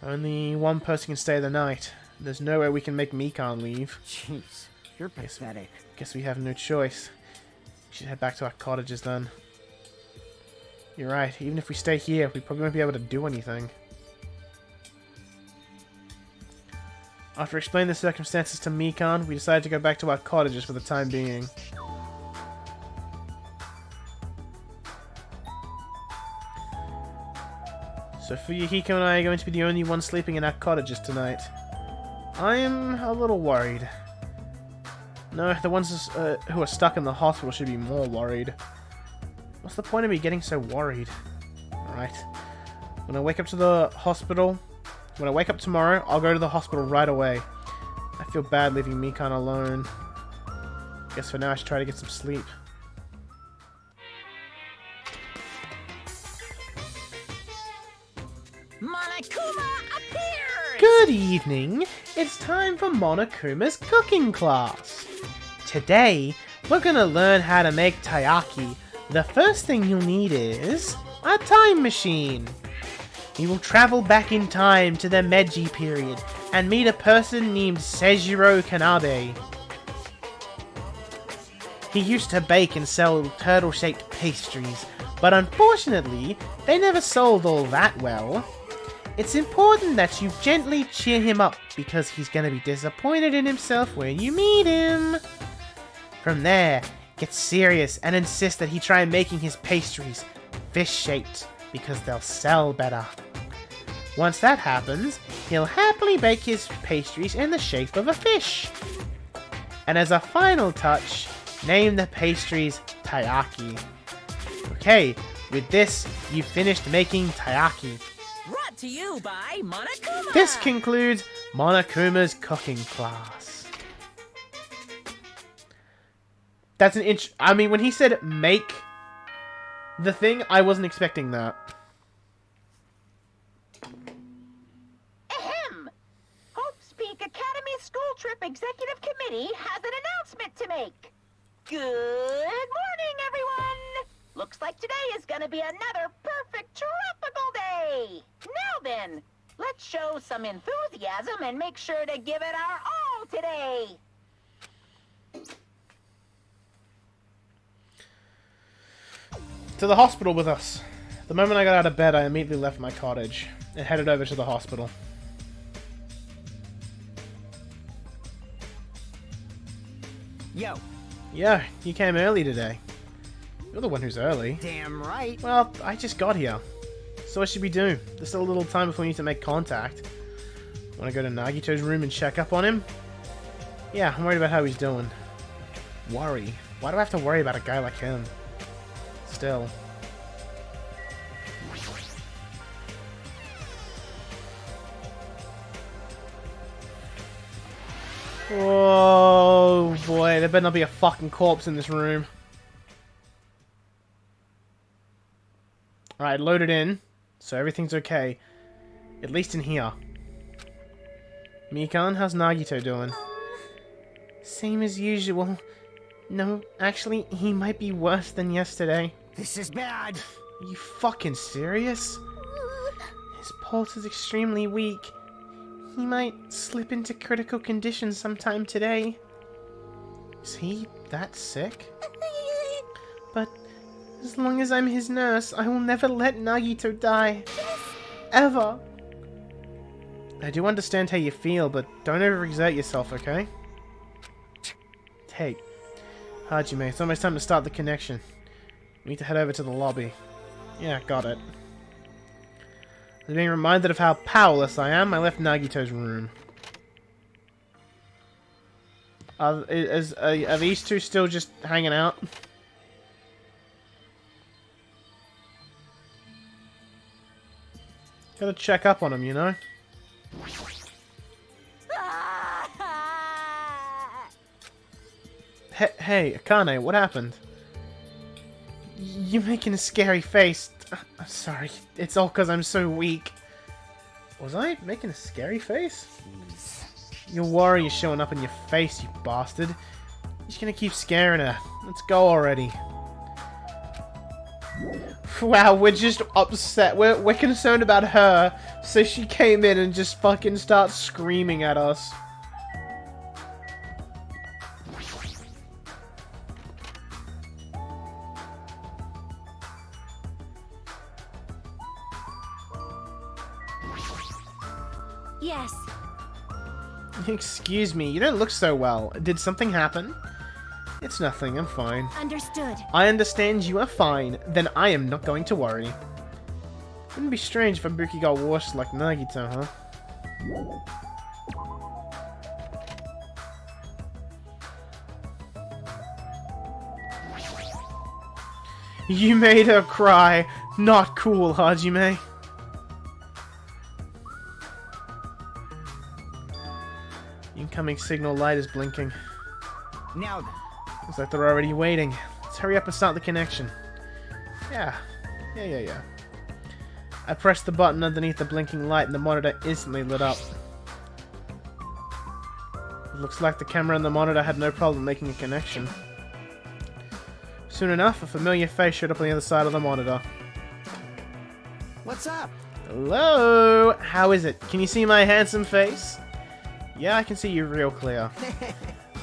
Only one person can stay the night. There's no way we can make Mikan leave. Jeez. You're pathetic. Guess we have no choice. We should head back to our cottages then. You're right, even if we stay here, we probably won't be able to do anything. After explaining the circumstances to Mikan, we decided to go back to our cottages for the time being. So Fuyuhiko and I are going to be the only ones sleeping in our cottages tonight. I am a little worried. No, the ones who are stuck in the hospital should be more worried. What's the point of me getting so worried? Alright. When I wake up tomorrow, I'll go to the hospital right away. I feel bad leaving Mikan alone. Guess for now I should try to get some sleep. Monokuma appears! Good evening! It's time for Monokuma's cooking class. Today, we're gonna learn how to make taiyaki. The first thing you'll need is a time machine. You will travel back in time to the Meiji period and meet a person named Seijiro Kanabe. He used to bake and sell turtle-shaped pastries, but unfortunately, they never sold all that well. It's important that you gently cheer him up because he's going to be disappointed in himself when you meet him. From there, get serious and insist that he try making his pastries fish-shaped because they'll sell better. Once that happens, he'll happily bake his pastries in the shape of a fish. And as a final touch, name the pastries taiyaki. Okay, with this, you've finished making taiyaki. Brought to you by Monokuma! This concludes Monokuma's cooking class. That's an inch. I mean, when he said make the thing, I wasn't expecting that. Ahem! Hope's Peak Academy School Trip Executive Committee has an announcement to make. Good morning, everyone! Looks like today is gonna be another perfect tropical day! Now then, let's show some enthusiasm and make sure to give it our all today! To the hospital with us. The moment I got out of bed, I immediately left my cottage and headed over to the hospital. Yo, Yeah, you came early today. You're the one who's early. Damn right. Well, I just got here. So what should we do? There's still a little time before we need to make contact. Want to go to Nagito's room and check up on him? Yeah, I'm worried about how he's doing. Worry? Why do I have to worry about a guy like him? Still. Oh boy, there better not be a fucking corpse in this room. Alright, load it in. So everything's okay. At least in here. Mikan, how's Nagito doing? Same as usual. No, actually, he might be worse than yesterday. This is bad. Are you fucking serious? His pulse is extremely weak. He might slip into critical condition sometime today. Is he that sick? But as long as I'm his nurse, I will never let Nagito die. Ever. I do understand how you feel, but don't overexert yourself, okay? Hey, Hajime, it's almost time to start the connection. We need to head over to the lobby. Yeah, got it. Being reminded of how powerless I am, I left Nagito's room. Are these two still just hanging out? Gotta check up on them, you know? Hey, Akane, what happened? You're making a scary face. I'm sorry. It's all because I'm so weak. Was I making a scary face? Your worry is showing up in your face, you bastard. You're just gonna keep scaring her. Let's go already. Wow, we're just upset. We're concerned about her, so she came in and just fucking starts screaming at us. Yes. Excuse me, you don't look so well. Did something happen? It's nothing, I'm fine. Understood. I understand you are fine, then I am not going to worry. Wouldn't be strange if Ibuki got worse like Nagito, huh? You made her cry. Not cool, Hajime. Incoming signal light is blinking. Now then. Looks like they're already waiting. Let's hurry up and start the connection. Yeah. I pressed the button underneath the blinking light and the monitor instantly lit up. It looks like the camera and the monitor had no problem making a connection. Soon enough, a familiar face showed up on the other side of the monitor. What's up? Hello! How is it? Can you see my handsome face? Yeah, I can see you real clear.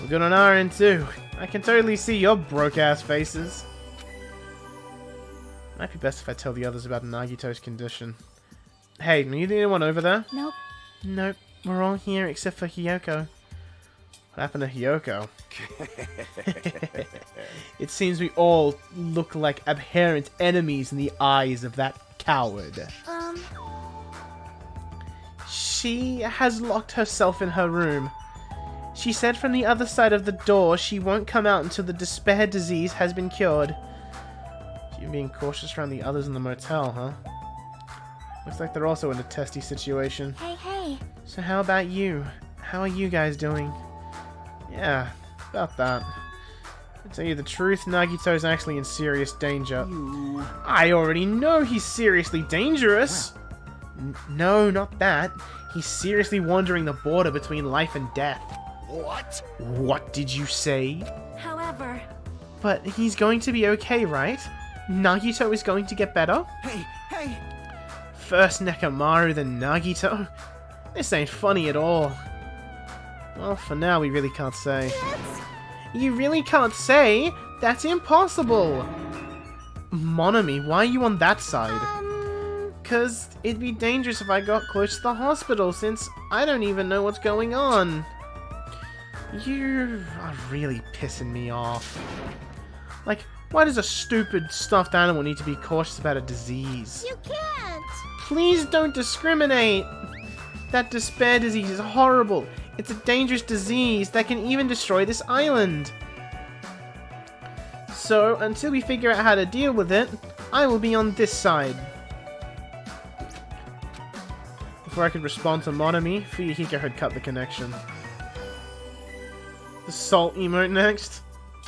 We're good on our end too. I can totally see your broke-ass faces. Might be best if I tell the others about Nagito's condition. Hey, are you the only one over there? Nope. Nope, we're all here except for Hiyoko. What happened to Hiyoko? It seems we all look like abhorrent enemies in the eyes of that coward. She has locked herself in her room. She said from the other side of the door she won't come out until the despair disease has been cured. You're being cautious around the others in the motel, huh? Looks like they're also in a testy situation. Hey. So how about you? How are you guys doing? Yeah, about that. To tell you the truth, Nagito's actually in serious danger. I already know he's seriously dangerous! No, not that. He's seriously wandering the border between life and death. What? What did you say? However... But he's going to be okay, right? Nagito is going to get better? Hey! First Nekomaru, then Nagito? This ain't funny at all. Well, for now, we really can't say. You really can't say? That's impossible! Monami, why are you on that side? Because it'd be dangerous if I got close to the hospital, since I don't even know what's going on. You are really pissing me off. Like, why does a stupid stuffed animal need to be cautious about a disease? You can't! Please don't discriminate! That despair disease is horrible. It's a dangerous disease that can even destroy this island. So, until we figure out how to deal with it, I will be on this side. Before I could respond to Monami, Fuyuhiko had cut the connection. The salt emote next.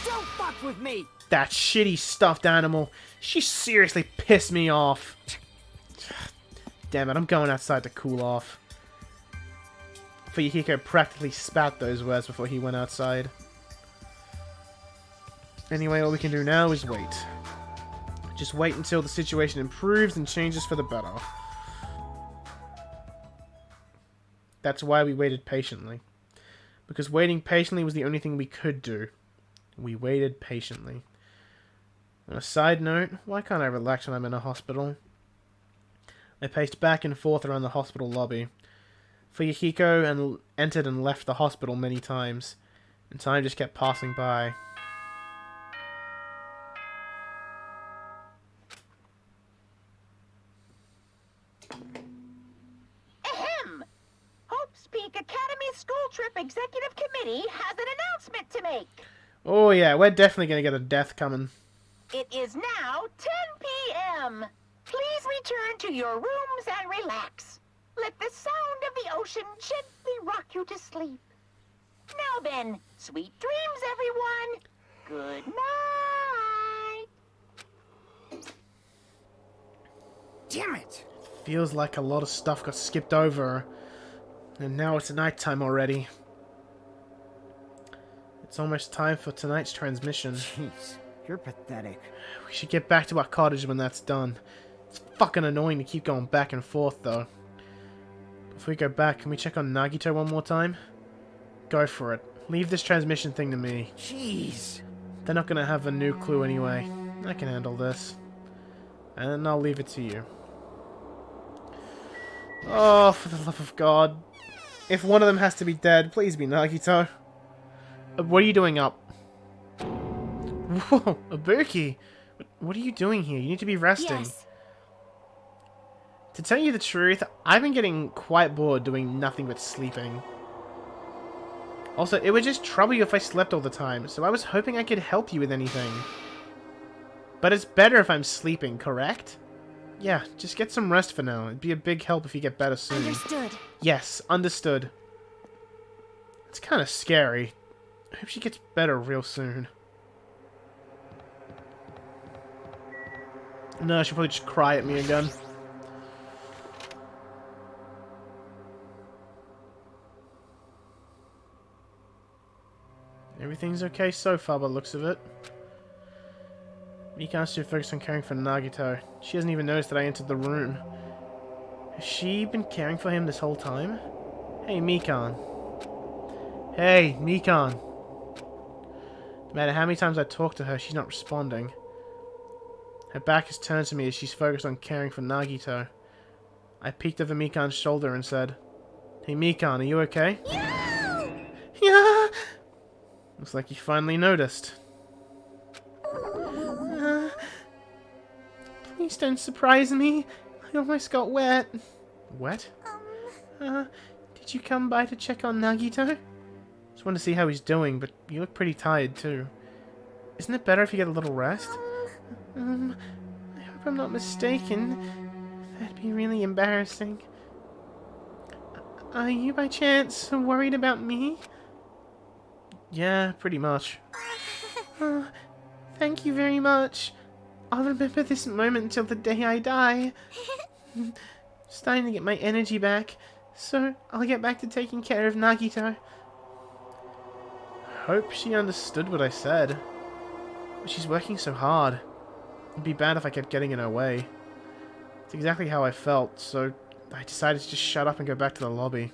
Don't fuck with me! That shitty stuffed animal. She seriously pissed me off. Damn it, I'm going outside to cool off. Fuyuhiko practically spat those words before he went outside. Anyway, all we can do now is wait. Just wait until the situation improves and changes for the better. That's why we waited patiently. Because waiting patiently was the only thing we could do. We waited patiently. On a side note, why can't I relax when I'm in a hospital? I paced back and forth around the hospital lobby. Fuyuhiko entered and left the hospital many times, and time just kept passing by. Ahem! Hope's Peak Academy School Trip Executive Committee has an announcement to make. Oh yeah, we're definitely gonna get a death coming. It is now 10 p.m. Please return to your rooms and relax. Let the sound of the ocean gently rock you to sleep. Now then, sweet dreams, everyone. Good night. Damn it! Feels like a lot of stuff got skipped over, and now it's nighttime already. It's almost time for tonight's transmission. Jeez, you're pathetic. We should get back to our cottage when that's done. It's fucking annoying to keep going back and forth, though. Before we go back, can we check on Nagito one more time? Go for it. Leave this transmission thing to me. Jeez. They're not gonna have a new clue anyway. I can handle this. And I'll leave it to you. Oh, for the love of God. If one of them has to be dead, please be Nagito. What are you doing up? Whoa, Ibuki! What are you doing here? You need to be resting. Yes. To tell you the truth, I've been getting quite bored doing nothing but sleeping. Also, it would just trouble you if I slept all the time, so I was hoping I could help you with anything. But it's better if I'm sleeping, correct? Yeah, just get some rest for now. It'd be a big help if you get better soon. Understood. Yes, understood. It's kind of scary. I hope she gets better real soon. No, she'll probably just cry at me again. Everything's okay so far by the looks of it. Mikan's still focused on caring for Nagito. She hasn't even noticed that I entered the room. Has she been caring for him this whole time? Hey, Mikan. Hey, Mikan. No matter how many times I talk to her, she's not responding. Her back is turned to me as she's focused on caring for Nagito. I peeked over Mikan's shoulder and said, Hey, Mikan, are you okay? Yeah! Looks like you finally noticed. Please don't surprise me. I almost got wet. Wet? Did you come by to check on Nagito? Just wanted to see how he's doing, but you look pretty tired too. Isn't it better if you get a little rest? I hope I'm not mistaken. That'd be really embarrassing. Are you by chance worried about me? Yeah, pretty much. Thank you very much. I'll remember this moment until the day I die. Starting to get my energy back, so I'll get back to taking care of Nagito. Hope she understood what I said. But she's working so hard. It'd be bad if I kept getting in her way. It's exactly how I felt, so I decided to just shut up and go back to the lobby.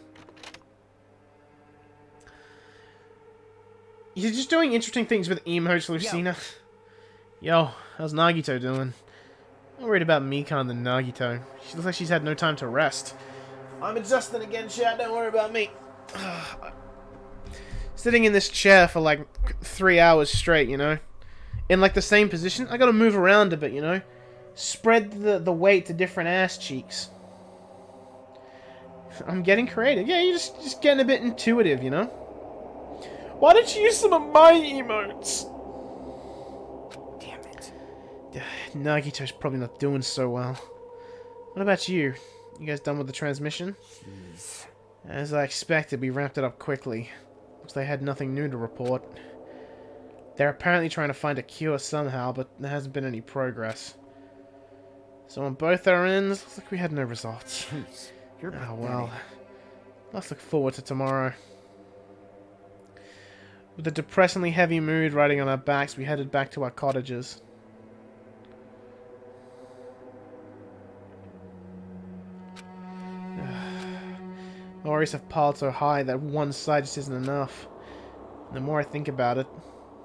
You're just doing interesting things with emotes, Lucina. Yo, how's Nagito doing? I'm worried about Mikan than Nagito. She looks like she's had no time to rest. I'm adjusting again, chat. Don't worry about me. Sitting in this chair for like 3 hours straight, you know? In like the same position. I gotta move around a bit, you know? Spread the weight to different ass cheeks. I'm getting creative. Yeah, you're just getting a bit intuitive, you know? Why don't you use some of my emotes? Damn it. Nagito's probably not doing so well. What about you? You guys done with the transmission? Jeez. As I expected, we wrapped it up quickly. Looks they had nothing new to report. They're apparently trying to find a cure somehow, but there hasn't been any progress. So on both our ends, looks like we had no results. Jeez. You're Oh well. Let's look forward to tomorrow. With a depressingly heavy mood riding on our backs, we headed back to our cottages. My worries have piled so high that one side just isn't enough. And the more I think about it,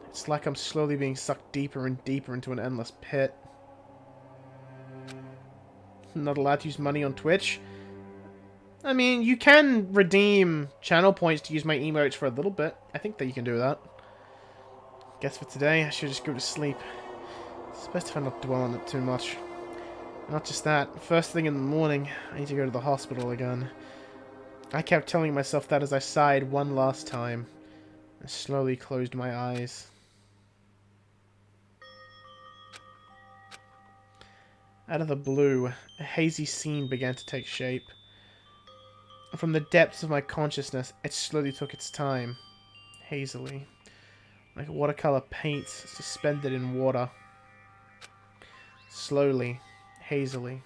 it's like I'm slowly being sucked deeper and deeper into an endless pit. I'm not allowed to use money on Twitch. I mean, you can redeem channel points to use my emotes for a little bit. I think that you can do that. Guess for today, I should just go to sleep. It's best if I not dwell on it too much. Not just that, first thing in the morning, I need to go to the hospital again. I kept telling myself that as I sighed one last time, and slowly closed my eyes. Out of the blue, a hazy scene began to take shape. From the depths of my consciousness, it slowly took its time, hazily, like watercolor paint suspended in water. Slowly, hazily.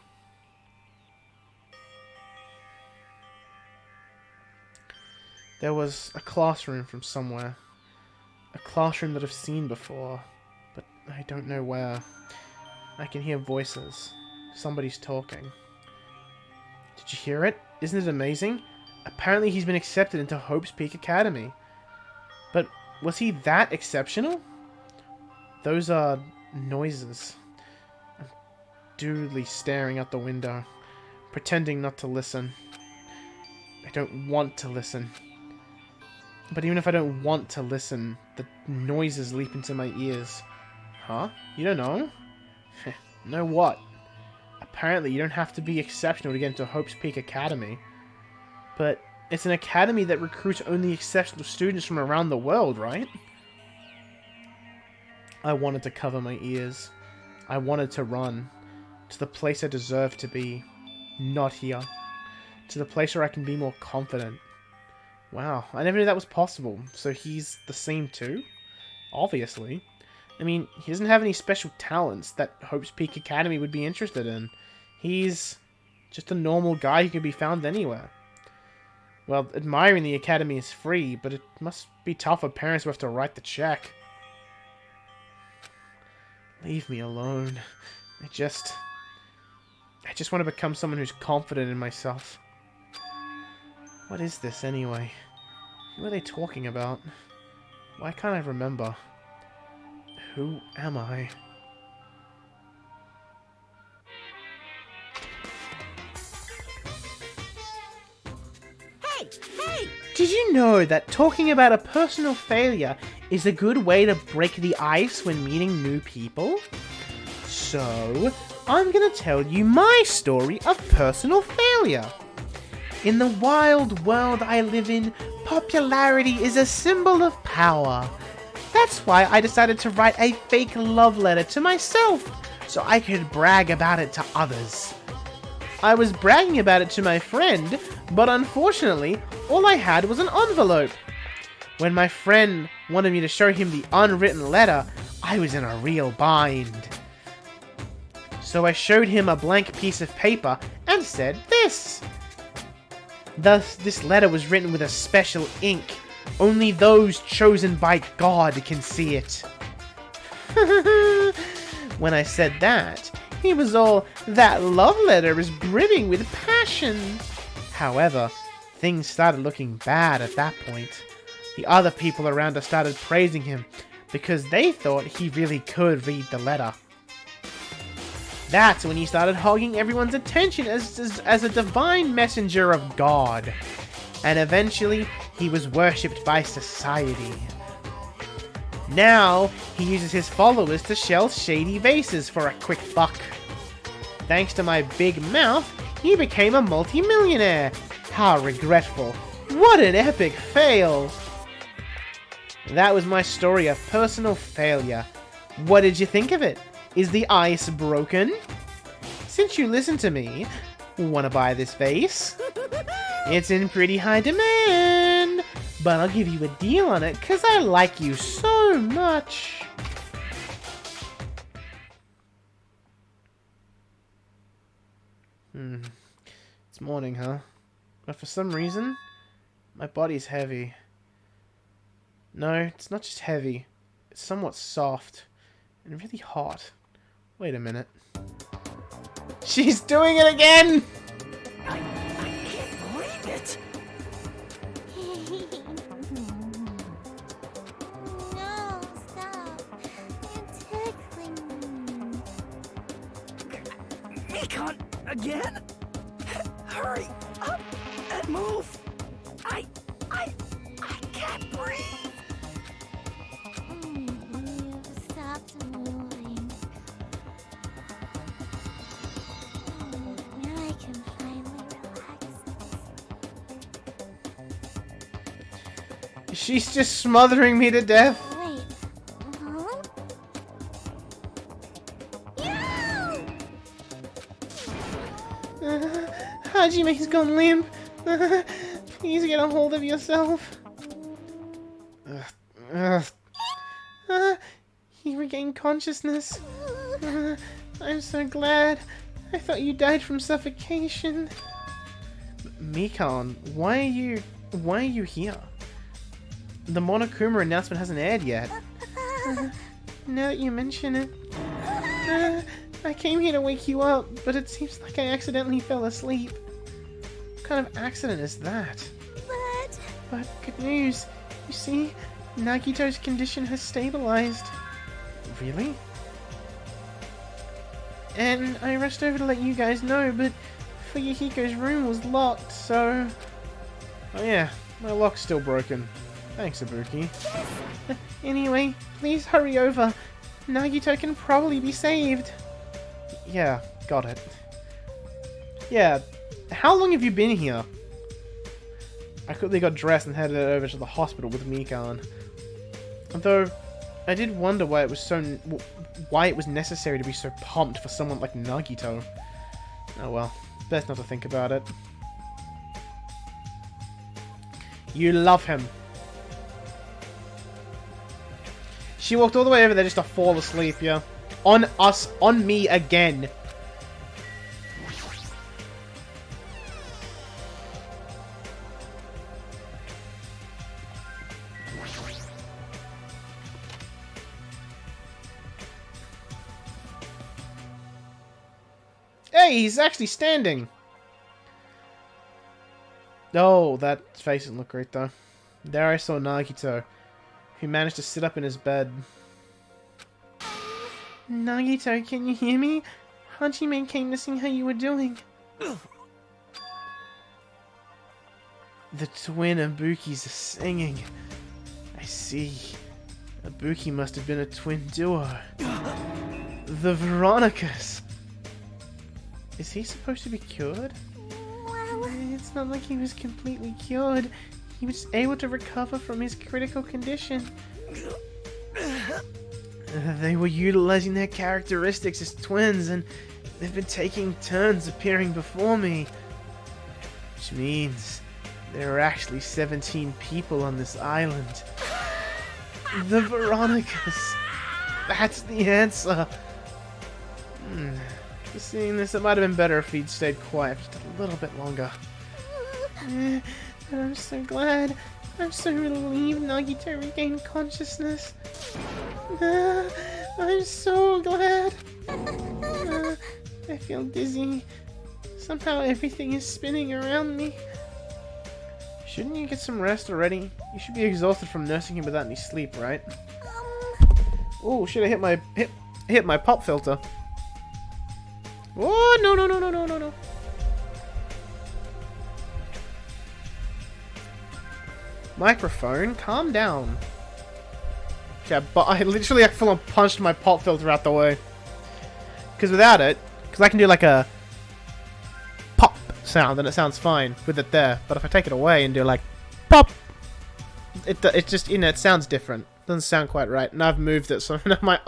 There was a classroom from somewhere. A classroom that I've seen before, but I don't know where. I can hear voices. Somebody's talking. Did you hear it? Isn't it amazing? Apparently he's been accepted into Hope's Peak Academy. But was he that exceptional? Those are noises. I'm dully staring out the window, pretending not to listen. I don't want to listen. But even if I don't want to listen, the noises leap into my ears. Huh? You don't know? Know what? Apparently you don't have to be exceptional to get into Hope's Peak Academy. But it's an academy that recruits only exceptional students from around the world, right? I wanted to cover my ears. I wanted to run. To the place I deserve to be. Not here. To the place where I can be more confident. Wow, I never knew that was possible. So he's the same too? Obviously. I mean, he doesn't have any special talents that Hope's Peak Academy would be interested in. He's just a normal guy who can be found anywhere. Well, admiring the academy is free, but it must be tough for parents who have to write the check. Leave me alone. I just want to become someone who's confident in myself. What is this, anyway? Who are they talking about? Why can't I remember? Who am I? Hey! Hey! Did you know that talking about a personal failure is a good way to break the ice when meeting new people? So, I'm gonna tell you my story of personal failure. In the wild world I live in, popularity is a symbol of power. That's why I decided to write a fake love letter to myself, so I could brag about it to others. I was bragging about it to my friend, but unfortunately, all I had was an envelope. When my friend wanted me to show him the unwritten letter, I was in a real bind. So I showed him a blank piece of paper and said this. Thus, this letter was written with a special ink. Only those chosen by God can see it. When I said that, he was all, "That love letter is brimming with passion." However, things started looking bad at that point. The other people around us started praising him because they thought he really could read the letter. That's when he started hogging everyone's attention as a divine messenger of God. and eventually he was worshipped by society. Now, he uses his followers to shell shady vases for a quick buck. Thanks to my big mouth, he became a multi-millionaire. How regretful. What an epic fail! That was my story of personal failure. What did you think of it? Is the ice broken? Since you listened to me, wanna buy this vase? It's in pretty high demand, but I'll give you a deal on it because I like you so much. It's morning, huh? But for some reason, my body's heavy. No, it's not just heavy. It's somewhat soft and really hot. Wait a minute. She's doing it again! I can't believe it! No, stop. You're tickling me. Econ, again? Hurry up and move! I can't breathe! You've stopped moving. Now I can finally relax. She's just smothering me to death. Wait. Huh? Hajime's gone limp. Please get a hold of yourself. He regained consciousness. I'm so glad. I thought you died from suffocation. Mikan, why are you here? The Monokuma announcement hasn't aired yet. Now that you mention it. I came here to wake you up, but it seems like I accidentally fell asleep. What kind of accident is that? But good news. You see, Nagito's condition has stabilized. Really? And I rushed over to let you guys know, but Fuyuhiko's room was locked, so... Oh yeah, my lock's still broken. Thanks, Ibuki. Anyway, please hurry over. Nagito can probably be saved. Yeah, got it. Yeah, how long have you been here? I quickly got dressed and headed over to the hospital with Mikan. Although, I did wonder why it was necessary to be so pumped for someone like Nagito. Oh well, best not to think about it. You love him. She walked all the way over there just to fall asleep, yeah. On us, on me again. Hey, he's actually standing. Oh, that face doesn't look great though. There I saw Nagito, who managed to sit up in his bed. Nagito, can you hear me? Hajime came to see how you were doing. The twin Ibukis are singing. I see. Ibuki must have been a twin duo. The Veronicas. Is he supposed to be cured? Well, It's not like he was completely cured. He was able to recover from his critical condition. They were utilizing their characteristics as twins, and they've been taking turns appearing before me. Which means there are actually 17 people on this island. The Veronicas. That's the answer. Seeing this, it might have been better if he'd stayed quiet just a little bit longer. But I'm so glad. I'm so relieved Nagito regained consciousness. I'm so glad. I feel dizzy. Somehow everything is spinning around me. Shouldn't you get some rest already? You should be exhausted from nursing him without any sleep, right? Oh, should I hit my pop filter? Oh, no. Microphone, calm down. Yeah, but I literally like, full on punched my pop filter out the way. Because without it, because I can do like a pop sound and it sounds fine with it there. But if I take it away and do like pop, it just, you know, it sounds different. Doesn't sound quite right. And I've moved it, so now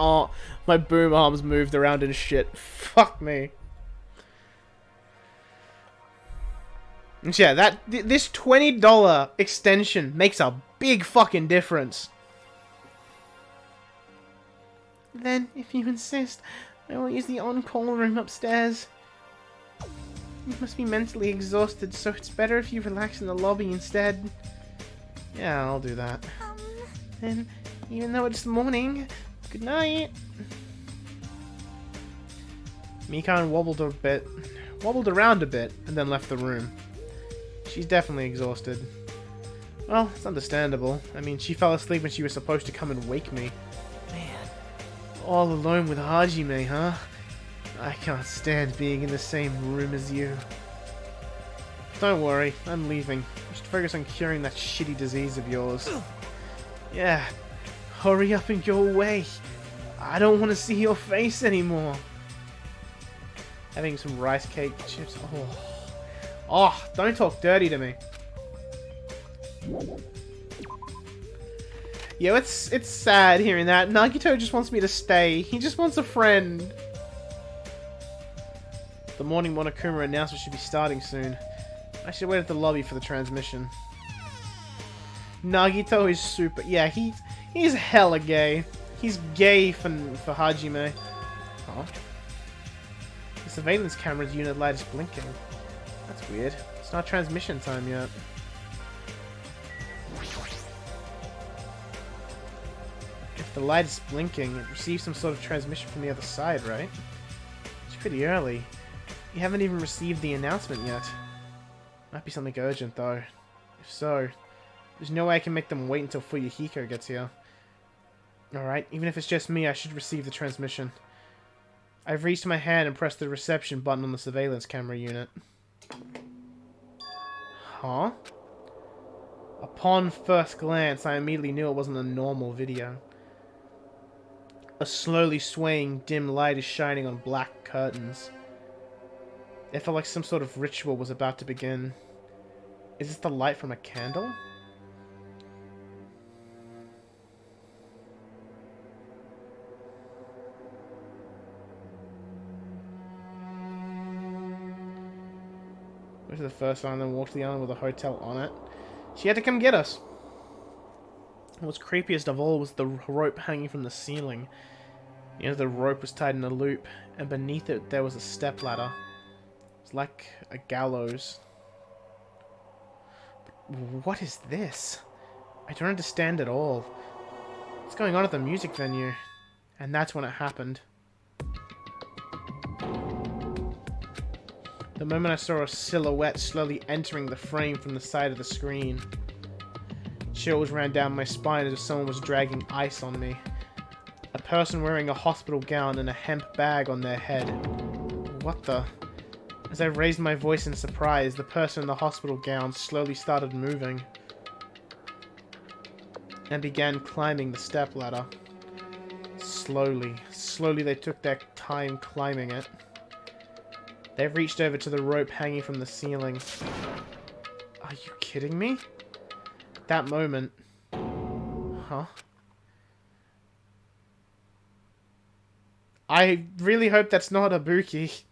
my boom arms moved around and shit. Fuck me. And yeah, this $20 extension makes a big fucking difference. Then, if you insist, I will use the on-call room upstairs. You must be mentally exhausted, so it's better if you relax in the lobby instead. Yeah, I'll do that. Then, even though it's morning, good night. Mikan wobbled around a bit, and then left the room. She's definitely exhausted. Well, it's understandable. I mean, she fell asleep when she was supposed to come and wake me. Man, all alone with Hajime, huh? I can't stand being in the same room as you. Don't worry, I'm leaving. Just focus on curing that shitty disease of yours. Yeah, hurry up and go away. I don't want to see your face anymore. Having some rice cake chips. Oh, don't talk dirty to me. Yo, it's sad hearing that. Nagito just wants me to stay. He just wants a friend. The morning Monokuma announcement should be starting soon. I should wait at the lobby for the transmission. Nagito is super... Yeah, he's hella gay. He's gay for Hajime. Huh? The surveillance camera's unit light is blinking. That's weird. It's not transmission time yet. If the light is blinking, it receives some sort of transmission from the other side, right? It's pretty early. You haven't even received the announcement yet. Might be something urgent, though. If so, there's no way I can make them wait until Fuyuhiko gets here. Alright, even if it's just me, I should receive the transmission. I've reached my hand and pressed the reception button on the surveillance camera unit. Huh? Upon first glance, I immediately knew it wasn't a normal video. A slowly swaying dim light is shining on black curtains. It felt like some sort of ritual was about to begin. Is this the light from a candle? Went to the first island, then walked to the island with a hotel on it. She had to come get us. What's creepiest of all was the rope hanging from the ceiling. You know, the rope was tied in a loop, and beneath it there was a stepladder. It's like a gallows. But what is this? I don't understand at all. What's going on at the music venue? And that's when it happened. The moment I saw a silhouette slowly entering the frame from the side of the screen. Chills ran down my spine as if someone was dragging ice on me. A person wearing a hospital gown and a hemp bag on their head. What the? As I raised my voice in surprise, the person in the hospital gown slowly started moving. And began climbing the stepladder. Slowly they took their time climbing it. They reached over to the rope hanging from the ceiling. Are you kidding me? At that moment... Huh? I really hope that's not Ibuki.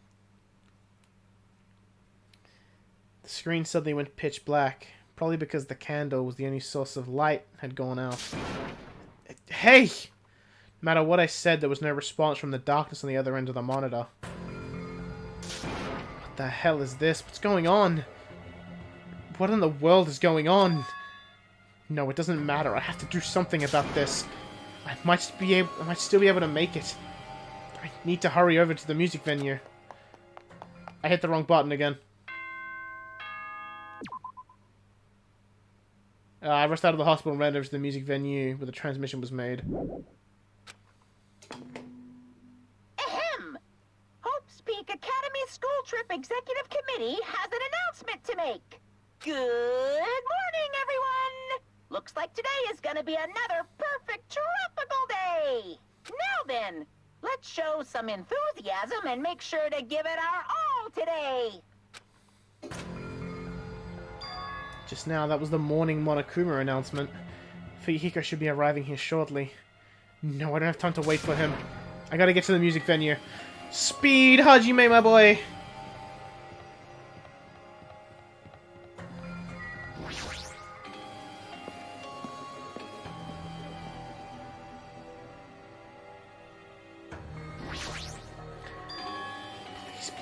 The screen suddenly went pitch black. Probably because the candle was the only source of light had gone out. Hey! No matter what I said, there was no response from the darkness on the other end of the monitor. What the hell is this? What's going on? What in the world is going on? No, it doesn't matter. I have to do something about this. I might still be able to make it. I need to hurry over to the music venue. I hit the wrong button again. I rushed out of the hospital and ran over to the music venue where the transmission was made. Ahem! Hope's Peak Academy School Trip Executive Committee has an announcement to make. Good morning, everyone! Looks like today is gonna be another perfect tropical day. Now then, let's show some enthusiasm and make sure to give it our all today. Just now, that was the morning Monokuma announcement. Fuyuhiko should be arriving here shortly. No, I don't have time to wait for him. I gotta get to the music venue. Speed, Hajime, my boy!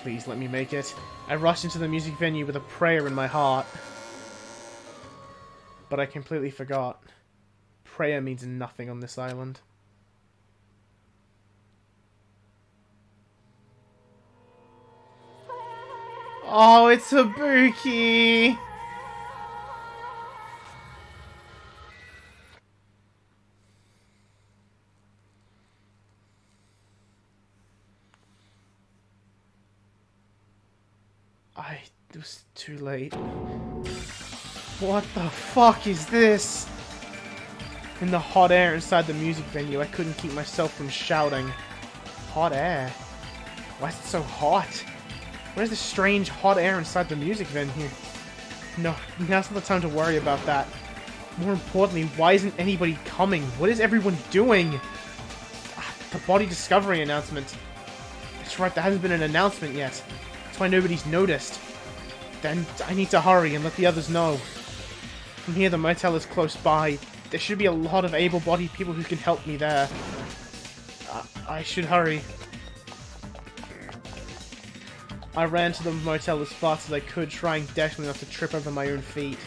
Please let me make it. I rushed into the music venue with a prayer in my heart. But I completely forgot. Prayer means nothing on this island. Oh, it's Ibuki! It was too late. What the fuck is this? In the hot air inside the music venue, I couldn't keep myself from shouting. Hot air? Why is it so hot? Where's the strange hot air inside the music venue? No, now's not the time to worry about that. More importantly, why isn't anybody coming? What is everyone doing? The body discovery announcement. That's right, there hasn't been an announcement yet. That's why nobody's noticed. Then I need to hurry and let the others know. From here, the motel is close by. There should be a lot of able-bodied people who can help me there. I should hurry. I ran to the motel as fast as I could, trying desperately not to trip over my own feet.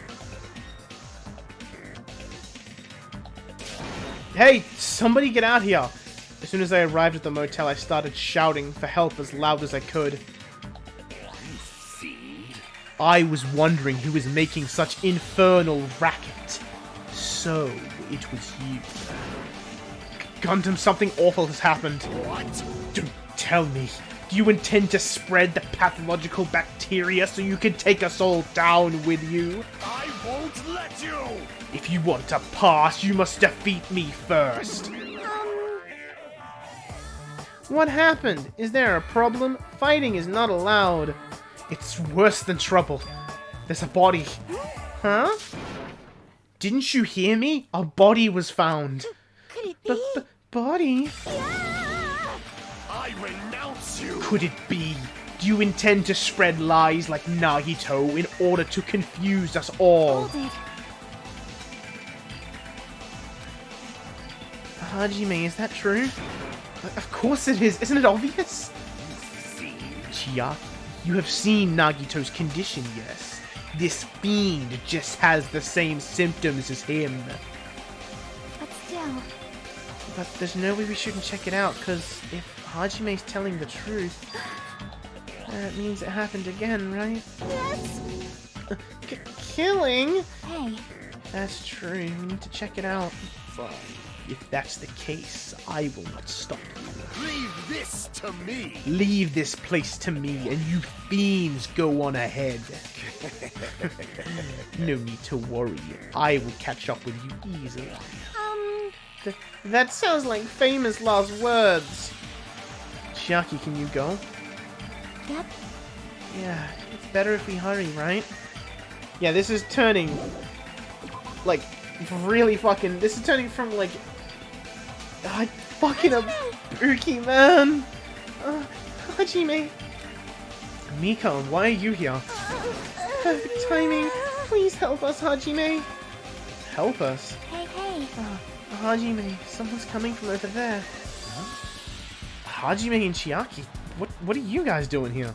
Hey, somebody get out here! As soon as I arrived at the motel, I started shouting for help as loud as I could. I was wondering who was making such infernal racket. So, it was you. Gundam, something awful has happened. What? Don't tell me. Do you intend to spread the pathological bacteria so you can take us all down with you? I won't let you! If you want to pass, you must defeat me first. What happened? Is there a problem? Fighting is not allowed. It's worse than trouble. There's a body. Huh? Didn't you hear me? A body was found. Could it be? Body? I renounce you! Could it be? Do you intend to spread lies like Nagito in order to confuse us all? Hold it. Hajime, is that true? Of course it is. Isn't it obvious? Chiaki, you have seen Nagito's condition, yes? This fiend just has the same symptoms as him. But still. But there's no way we shouldn't check it out, because if Hajime's telling the truth, that means it happened again, right? Yes. Killing? Hey. That's true. We need to check it out. But if that's the case, I will not stop you. Leave this to me! Leave this place to me, and you fiends go on ahead. No need to worry. I will catch up with you easily. That sounds like famous last words. Chiaki, can you go? Yep. Yeah, it's better if we hurry, right? Yeah, this is turning, like, really fucking... This is turning from, like... fucking Ibuki, man! Hajime! Miko, why are you here? Perfect timing! Please help us, Hajime! Help us? Hey, hey. Hajime, someone's coming from over there. Huh? Hajime and Chiaki, what are you guys doing here?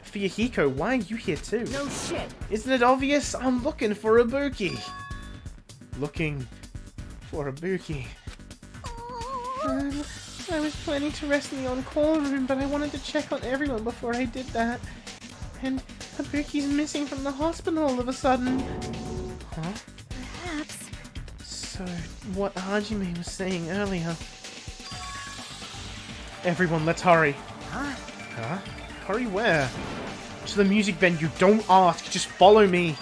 Fuyuhiko, why are you here too? No shit. Isn't it obvious? I'm looking for Ibuki. Looking for Ibuki. I was planning to rest in the on-call room, but I wanted to check on everyone before I did that. And Ibuki's missing from the hospital all of a sudden. Huh? Perhaps. So, what Hajime was saying earlier. Everyone, let's hurry. Huh? Huh? Hurry where? To the music venue. Don't ask, just follow me.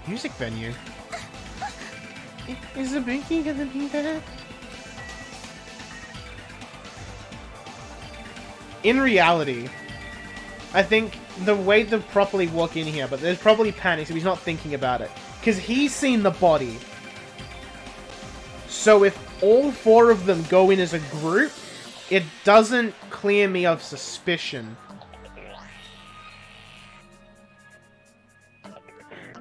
Music venue? Is Ibuki gonna be there? In reality, I think the way to properly walk in here, but there's probably panic, so he's not thinking about it. Because he's seen the body. So if all 4 of them go in as a group, it doesn't clear me of suspicion.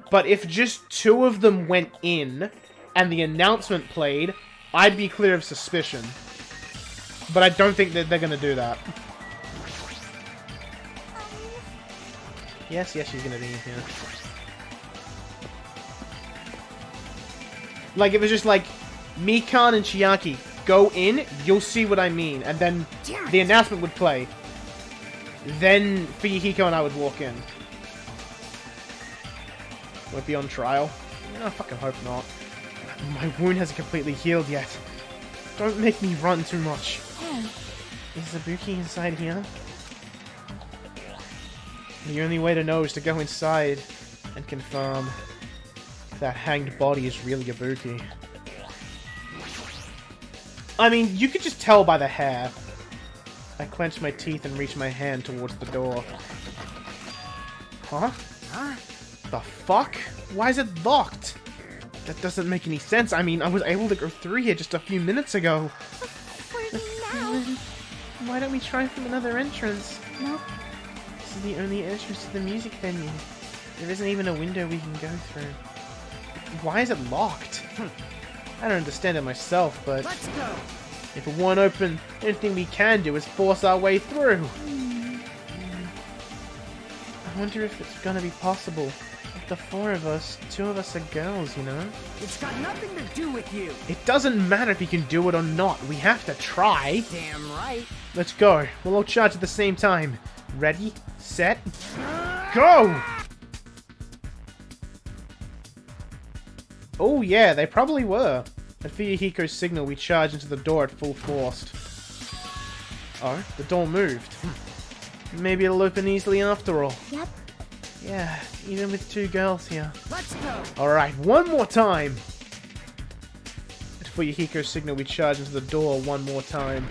But if just 2 of them went in, and the announcement played, I'd be clear of suspicion. But I don't think that they're gonna do that. Yes, she's gonna be in here. Like, if it's just like, Mikan and Chiaki, go in, you'll see what I mean. And then the announcement would play. Then Fuyuhiko and I would walk in. Will it be on trial? I fucking hope not. My wound hasn't completely healed yet. Don't make me run too much. Hey. Is Ibuki inside here? The only way to know is to go inside and confirm if that hanged body is really Ibuki. I mean, you could just tell by the hair. I clench my teeth and reach my hand towards the door. Huh? The fuck? Why is it locked? That doesn't make any sense. I mean, I was able to go through here just a few minutes ago. Where's he now? Why don't we try from another entrance? Nope. This is the only entrance to the music venue. There isn't even a window we can go through. Why is it locked? I don't understand it myself, but Let's go. if it won't open, anything we can do is force our way through. I wonder if it's gonna be possible. Of the 4 of us, 2 of us are girls, you know? It's got nothing to do with you. It doesn't matter if you can do it or not. We have to try. Damn right. Let's go. We'll all charge at the same time. Ready, set, go! Oh yeah, they probably were. At Fuyuhiko's signal, we charge into the door at full force. Oh, the door moved. Maybe it'll open easily after all. Yep. Yeah, even with 2 girls here. Let's go. Alright, one more time! At Fuyuhiko's signal, we charge into the door one more time.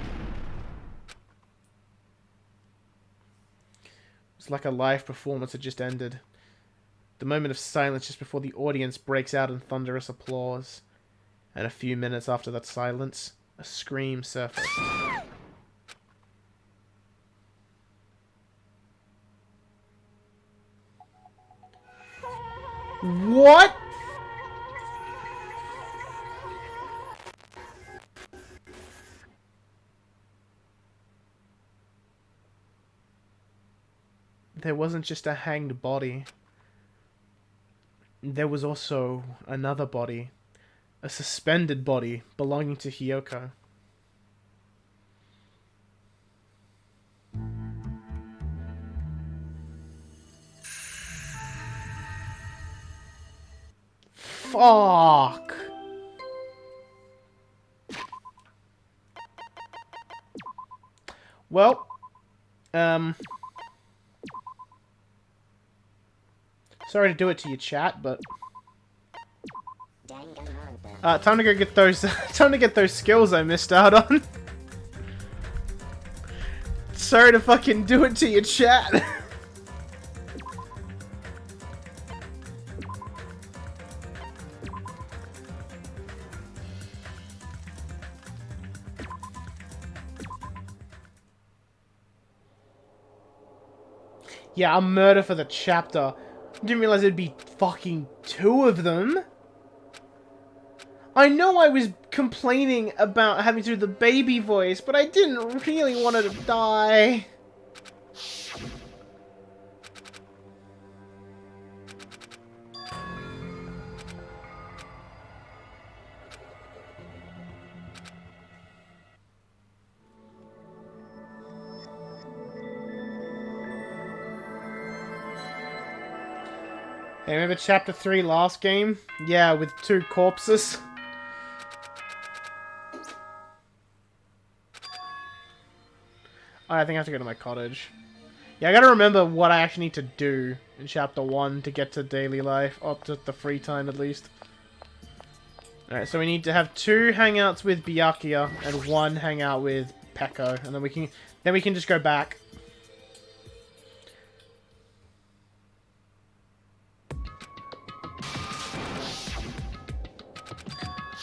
It's like a live performance had just ended. The moment of silence just before the audience breaks out in thunderous applause. And a few minutes after that silence, a scream surfaced. What? There wasn't just a hanged body. There was also another body. A suspended body belonging to Hiyoko. Fuck. Well, sorry to do it to you, chat, but time to go get those. Time to get those skills I missed out on. Sorry to fucking do it to you, chat. Yeah, I'll murder for the chapter. Didn't realize it'd be fucking 2 of them. I know I was complaining about having to do the baby voice, but I didn't really want her to die. Hey, remember Chapter 3 last game? Yeah, with 2 corpses. I think I have to go to my cottage. Yeah, I gotta remember what I actually need to do in Chapter 1 to get to daily life, or to the free time at least. Alright, so we need to have 2 hangouts with Byakuya and 1 hangout with Peko, and then we can just go back.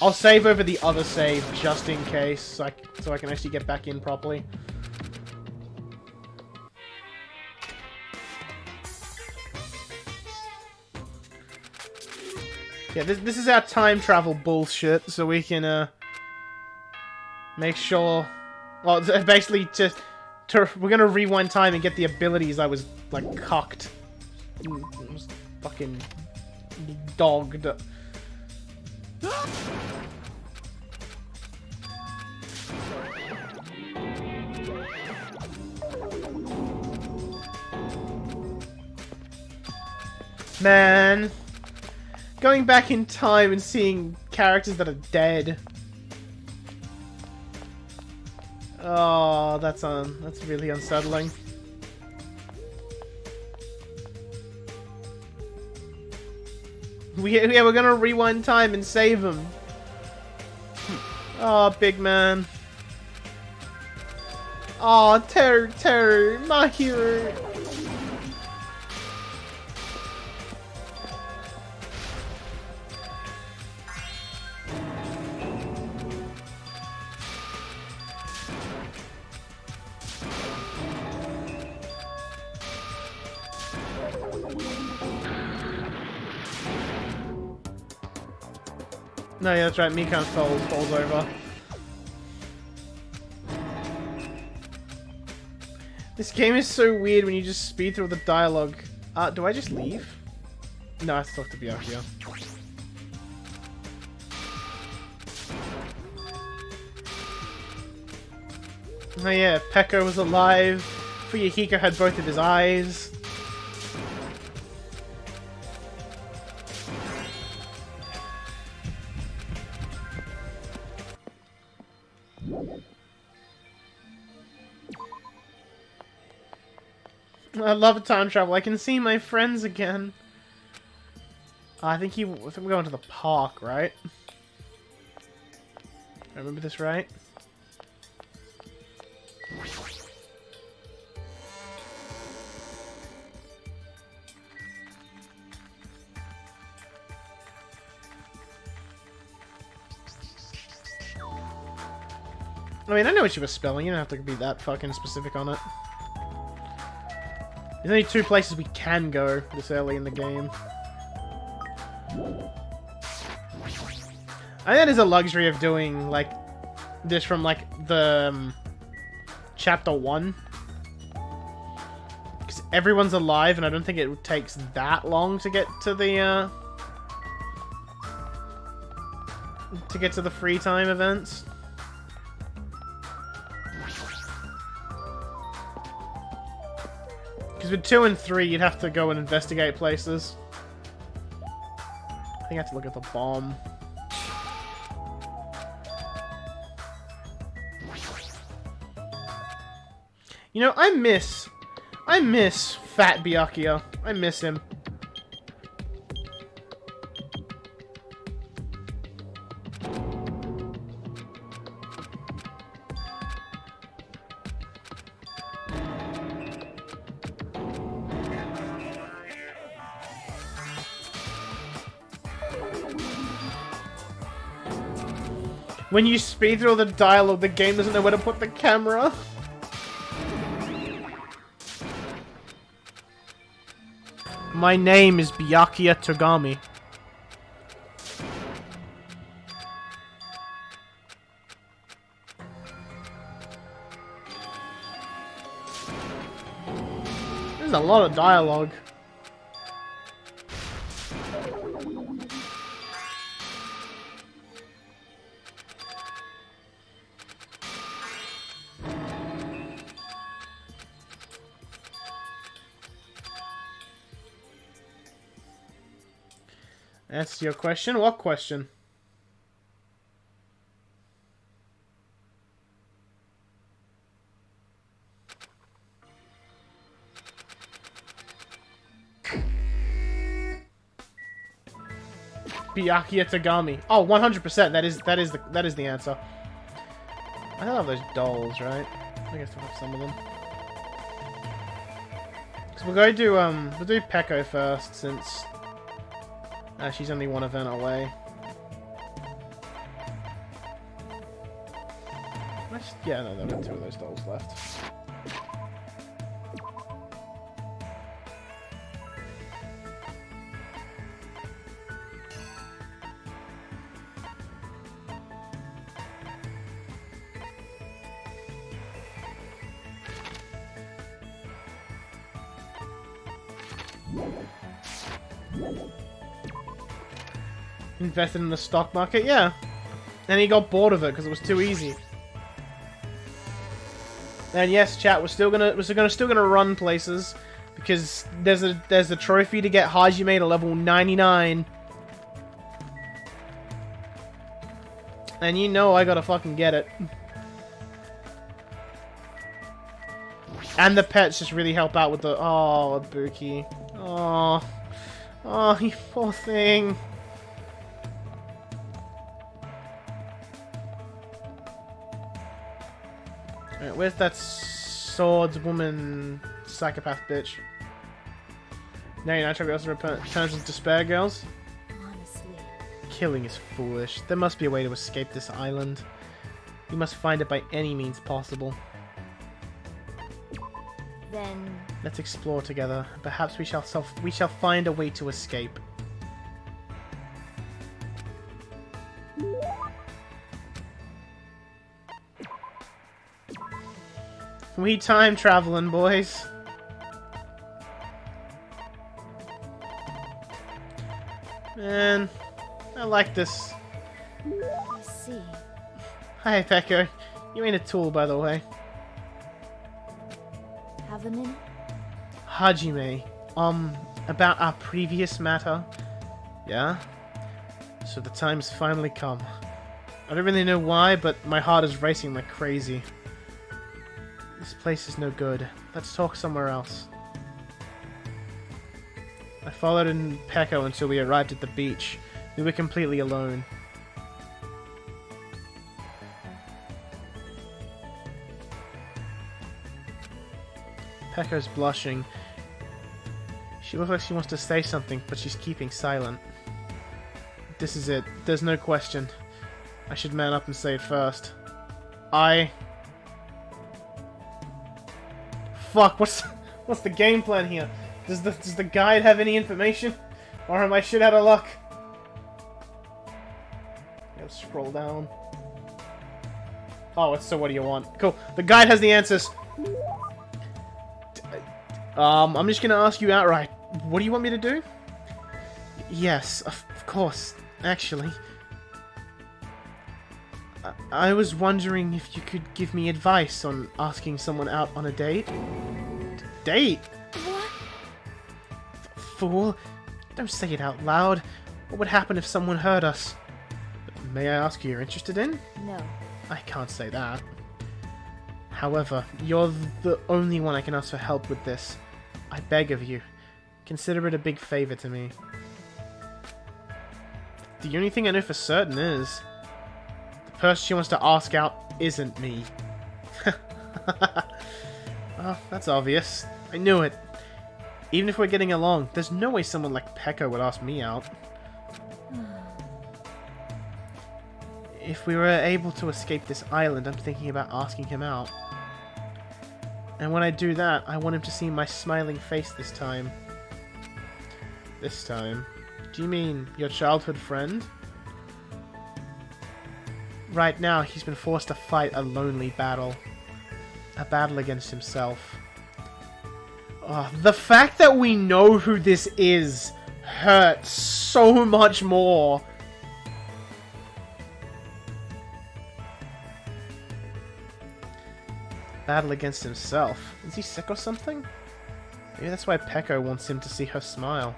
I'll save over the other save just in case, so I can actually get back in properly. Yeah, this is our time travel bullshit, so we can make sure. Well, basically, we're gonna rewind time and get the abilities I was like cucked, fucking dogged. Man, going back in time and seeing characters that are dead. Oh, that's really unsettling. Yeah, we're gonna rewind time and save him. Oh, big man. Oh, Terry, my hero. No, yeah, that's right. Mikan falls over. This game is so weird when you just speed through the dialogue. Do I just leave? No, I have to talk to Byakuya. Oh yeah, Peko was alive. Fuyuhiko had both of his eyes. I love time travel. I can see my friends again. I think we're going to the park, right? I remember this right? I mean, I know what you were spelling. You don't have to be that fucking specific on it. There's only 2 places we can go this early in the game. I think that is a luxury of doing, like, this from, like, the Chapter 1. Because everyone's alive, and I don't think it takes that long to get to the, free time events. Because with 2 and 3, you'd have to go and investigate places. I think I have to look at the bomb. You know, I miss Fat Byakuya. I miss him. When you speed through the dialogue, the game doesn't know where to put the camera. My name is Byakuya Togami. There's a lot of dialogue. That's your question? What question? Byakuya Tagami. Oh, 100%. That is the answer. I don't have those dolls, right? I guess we'll have some of them. So we'll do Peko first, since she's only one event away. Yeah, no, there were 2 of those dolls left. Invested in the stock market? Yeah. And he got bored of it because it was too easy. And yes, chat, we're still gonna run places because there's a trophy to get Hajime to level 99. And you know I gotta fucking get it. And the pets just really help out with the Ibuki. Oh, you poor thing. Alright, where's that swordswoman psychopath bitch? Now you're not trying to also turns into despair girls? Honestly. Killing is foolish. There must be a way to escape this island. We must find it by any means possible. Then Let's explore together. Perhaps we shall find a way to escape. We time traveling, boys. Man, I like this. I see. Hi, Peko. You ain't a tool, by the way. Have a minute? Hajime, about our previous matter? Yeah? So the time's finally come. I don't really know why, but my heart is racing like crazy. This place is no good. Let's talk somewhere else. I followed in Peko until we arrived at the beach. We were completely alone. Peko's blushing. She looks like she wants to say something, but she's keeping silent. This is it. There's no question. I should man up and say it first. Fuck, what's the game plan here? Does the guide have any information? Or am I shit out of luck? Let's scroll down. Oh, it's so what do you want? Cool. The guide has the answers. I'm just gonna ask you outright. What do you want me to do? Yes, of course. Actually, I was wondering if you could give me advice on asking someone out on a date. Date? What? Fool! Don't say it out loud. What would happen if someone heard us? May I ask who you're interested in? No. I can't say that. However, you're the only one I can ask for help with this. I beg of you, consider it a big favor to me. The only thing I know for certain is, the person she wants to ask out isn't me. Well, that's obvious. I knew it. Even if we're getting along, there's no way someone like Peko would ask me out. If we were able to escape this island, I'm thinking about asking him out. And when I do that, I want him to see my smiling face this time. This time? Do you mean your childhood friend? Right now, he's been forced to fight a lonely battle. A battle against himself. Oh, the fact that we know who this is hurts so much more. Battle against himself. Is he sick or something? Maybe that's why Peko wants him to see her smile.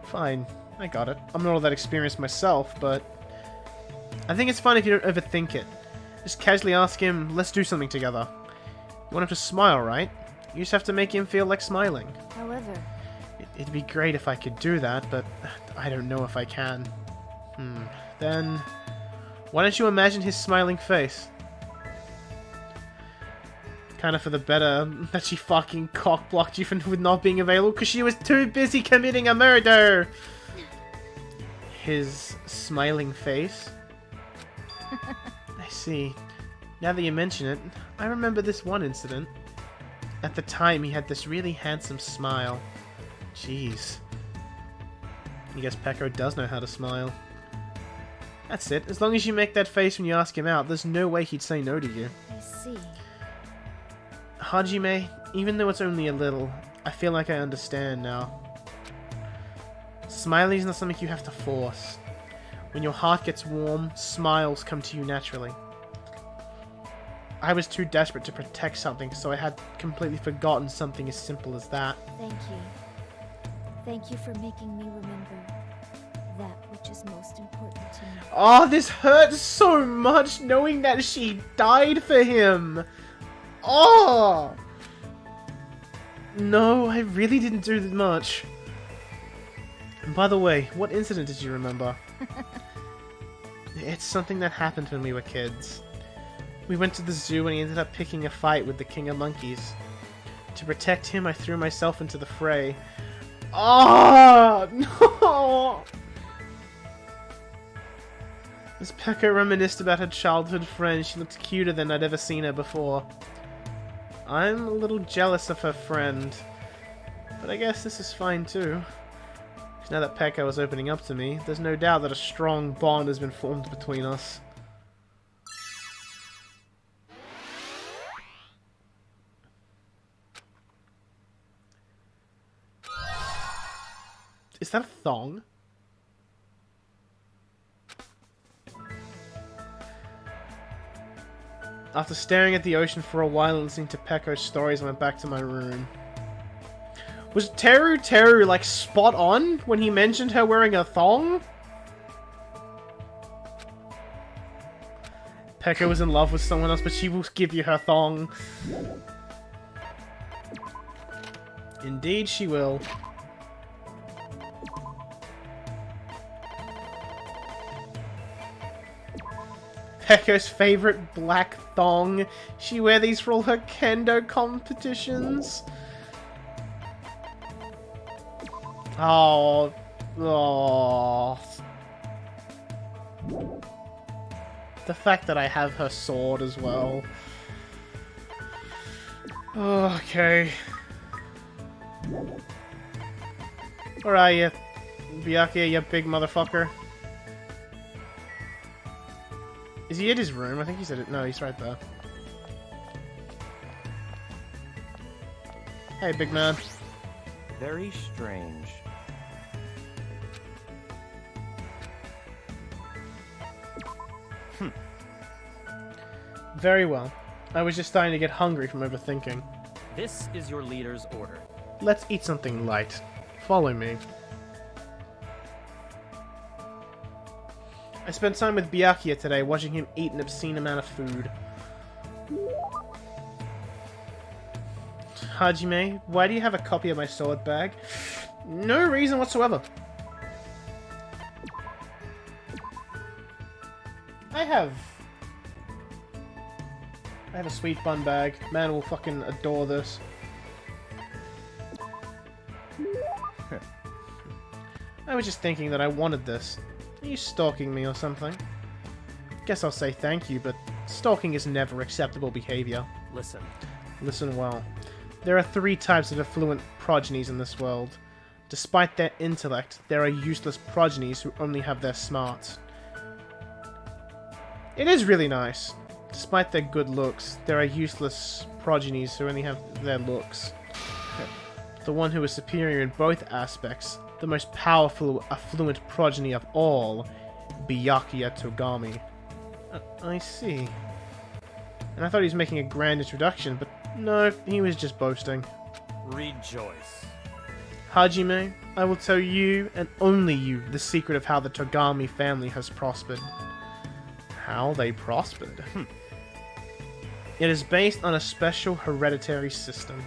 Fine, I got it. I'm not all that experienced myself, but I think it's fine if you don't overthink it. Just casually ask him, let's do something together. You want him to smile, right? You just have to make him feel like smiling. However, It'd be great if I could do that, but I don't know if I can. Then, why don't you imagine his smiling face? Kinda for the better that she fucking cock-blocked you for not being available because she was too busy committing a murder! His smiling face? I see. Now that you mention it, I remember this one incident. At the time, he had this really handsome smile. Jeez. I guess Peko does know how to smile. That's it. As long as you make that face when you ask him out, there's no way he'd say no to you. I see. Hajime, even though it's only a little, I feel like I understand now. Smiling is not something you have to force. When your heart gets warm, smiles come to you naturally. I was too desperate to protect something, so I had completely forgotten something as simple as that. Thank you. Thank you for making me remember that which is most important to me. Oh, this hurts so much knowing that she died for him! Oh! No, I really didn't do much. And by the way, what incident did you remember? It's something that happened when we were kids. We went to the zoo and he ended up picking a fight with the king of monkeys. To protect him, I threw myself into the fray. Oh, no! As Peko reminisced about her childhood friend, she looked cuter than I'd ever seen her before. I'm a little jealous of her friend, but I guess this is fine too. 'Cause now that Peko is opening up to me, there's no doubt that a strong bond has been formed between us. Is that a thong? After staring at the ocean for a while and listening to Peko's stories, I went back to my room. Was Teru like spot on when he mentioned her wearing a thong? Peko was in love with someone else, but she will give you her thong. Indeed she will. Peko's favorite black thong. She wear these for all her kendo competitions. Oh. Oh. The fact that I have her sword as well. Okay. Where are you, Byakuya, you big motherfucker? Is he at his room? I think he said it. No, he's right there. Hey, big man. Very strange. Very well. I was just starting to get hungry from overthinking. This is your leader's order. Let's eat something light. Follow me. I spent time with Byakuya today, watching him eat an obscene amount of food. Hajime, why do you have a copy of my sword bag? No reason whatsoever. I have a sweet bun bag. Man will fucking adore this. I was just thinking that I wanted this. Are you stalking me or something? Guess I'll say thank you, but stalking is never acceptable behavior. Listen. Listen well. There are 3 types of affluent progenies in this world. Despite their intellect, there are useless progenies who only have their smarts. It is really nice. Despite their good looks, there are useless progenies who only have their looks. The one who is superior in both aspects, the most powerful affluent progeny of all, Byakuya Togami. I see. And I thought he was making a grand introduction, but no, he was just boasting. Rejoice. Hajime, I will tell you, and only you, the secret of how the Togami family has prospered. How they prospered? It is based on a special hereditary system.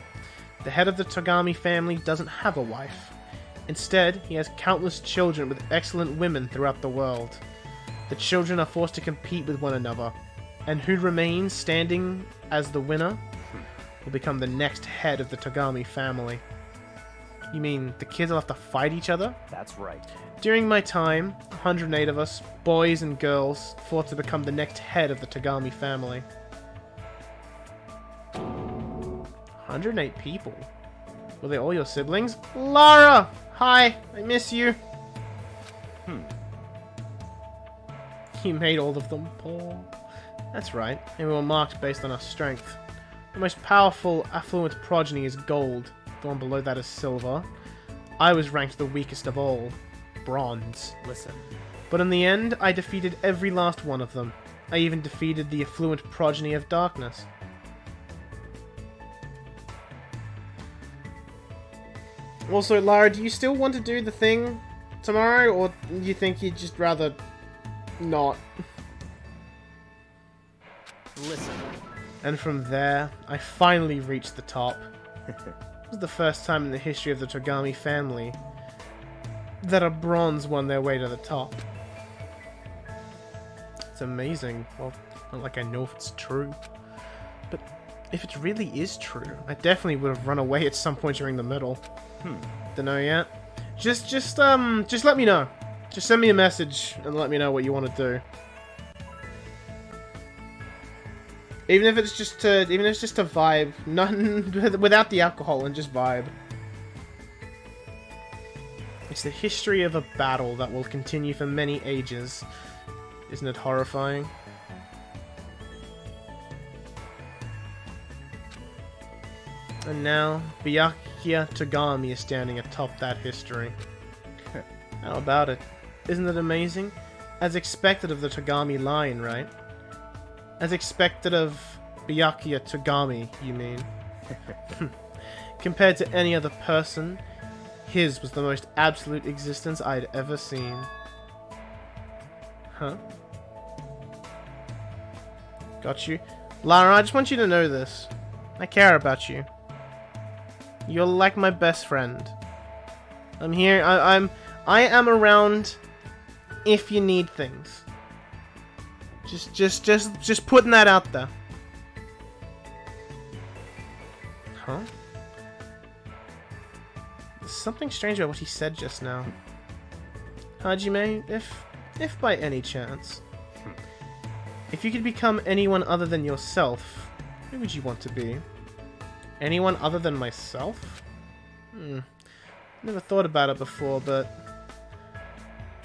The head of the Togami family doesn't have a wife. Instead, he has countless children with excellent women throughout the world. The children are forced to compete with one another, and who remains standing as the winner will become the next head of the Togami family. You mean the kids will have to fight each other? That's right. During my time, 108 of us, boys and girls, fought to become the next head of the Togami family. 108 people? Were they all your siblings? Lara! Hi, I miss you. You made all of them, Paul. That's right, and we were marked based on our strength. The most powerful, affluent progeny is gold. The one below that is silver. I was ranked the weakest of all. Bronze. Listen. But in the end, I defeated every last one of them. I even defeated the affluent progeny of darkness. Also, Lara, do you still want to do the thing tomorrow, or do you think you'd just rather not? Listen. And from there, I finally reached the top. It was the first time in the history of the Togami family that a bronze won their way to the top. It's amazing. Well, not like I know if it's true. But if it really is true, I definitely would have run away at some point during the middle. Don't know yet. Just let me know. Just send me a message and let me know what you want to do. Even if it's just to vibe, none without the alcohol and just vibe. It's the history of a battle that will continue for many ages. Isn't it horrifying? And now, Byakuya Togami is standing atop that history. How about it? Isn't it amazing? As expected of the Togami line, right? As expected of Byakuya Togami, you mean? Compared to any other person, his was the most absolute existence I'd ever seen. Huh? Got you. Lara, I just want you to know this. I care about you. You're like my best friend. I'm here. I am around if you need things. Just putting that out there. Huh? There's something strange about what he said just now. Hajime, if by any chance, if you could become anyone other than yourself, who would you want to be? Anyone other than myself? Never thought about it before, but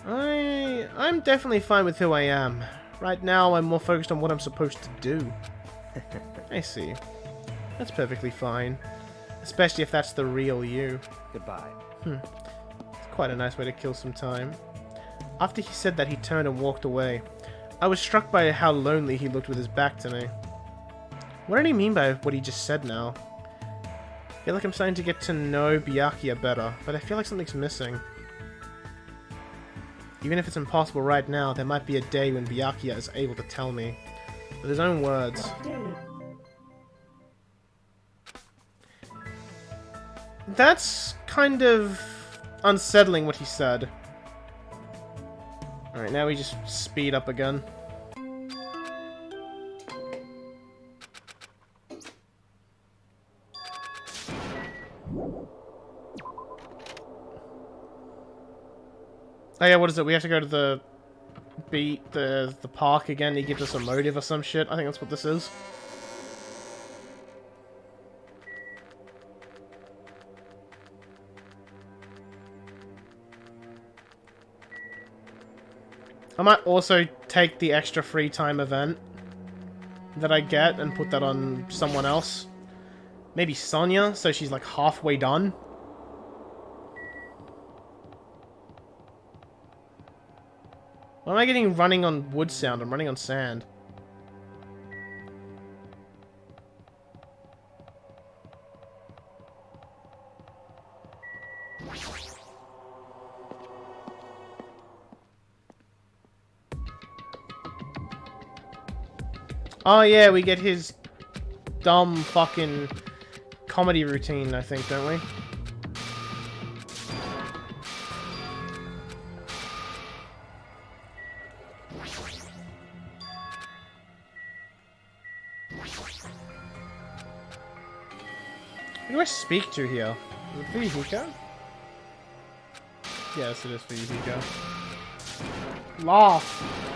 I'm definitely fine with who I am. Right now, I'm more focused on what I'm supposed to do. I see. That's perfectly fine. Especially if that's the real you. Goodbye. It's quite a nice way to kill some time. After he said that, he turned and walked away. I was struck by how lonely he looked with his back to me. What did he mean by what he just said now? I feel like I'm starting to get to know Byakuya better, but I feel like something's missing. Even if it's impossible right now, there might be a day when Byakuya is able to tell me. With his own words. That's kind of unsettling what he said. Alright, now we just speed up again. Oh yeah, what is it? We have to go to the park again. He gives us a motive or some shit. I think that's what this is. I might also take the extra free time event that I get and put that on someone else. Maybe Sonya, so she's like halfway done. Why am I getting running on wood sound? I'm running on sand. Oh yeah, we get his dumb fucking comedy routine, I think, don't we? Who do I speak to here? Is it for Yuhiko? Yes, it is for Yuhiko. Laugh!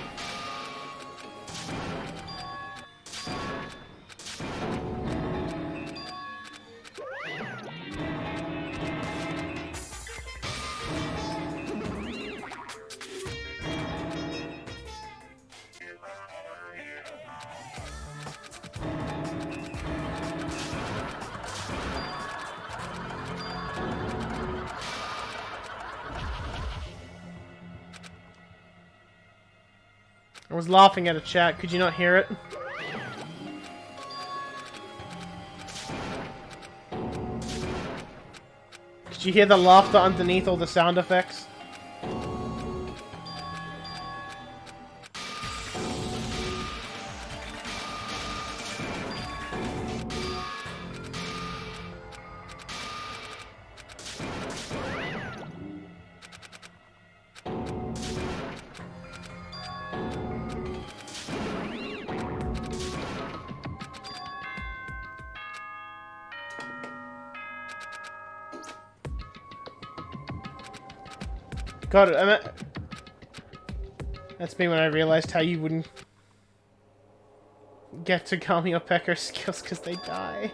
I was laughing at a chat. Could you not hear it? Could you hear the laughter underneath all the sound effects? God, that's me when I realized how you wouldn't get to Kami or Pecker skills because they die.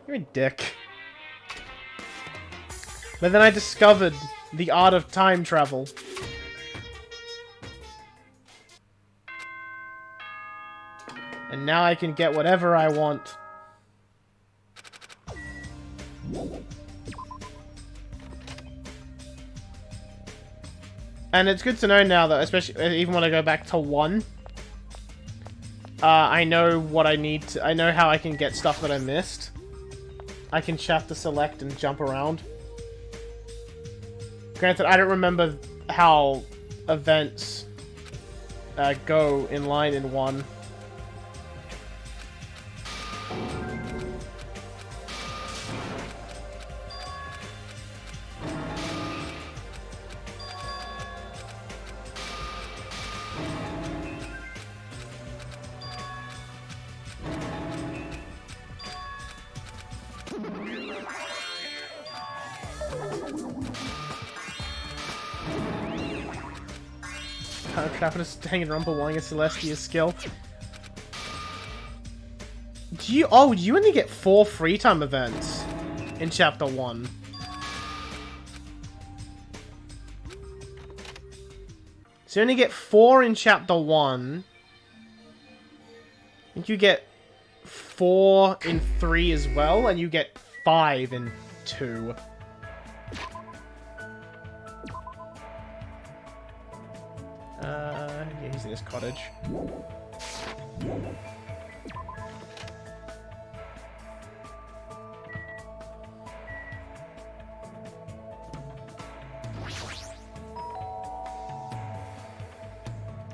You're a dick. But then I discovered the art of time travel. And now I can get whatever I want. And it's good to know now that, especially even when I go back to 1, I know what I need to, I know how I can get stuff that I missed. I can chapter select and jump around. Granted, I don't remember how events go in line in 1. Danganronpa wanting a Celestia skill. Do you only get 4 free time events in chapter 1? So you only get 4 in chapter 1. I think you get 4 in 3 as well, and you get 5 in 2. Yeah, he's in his cottage.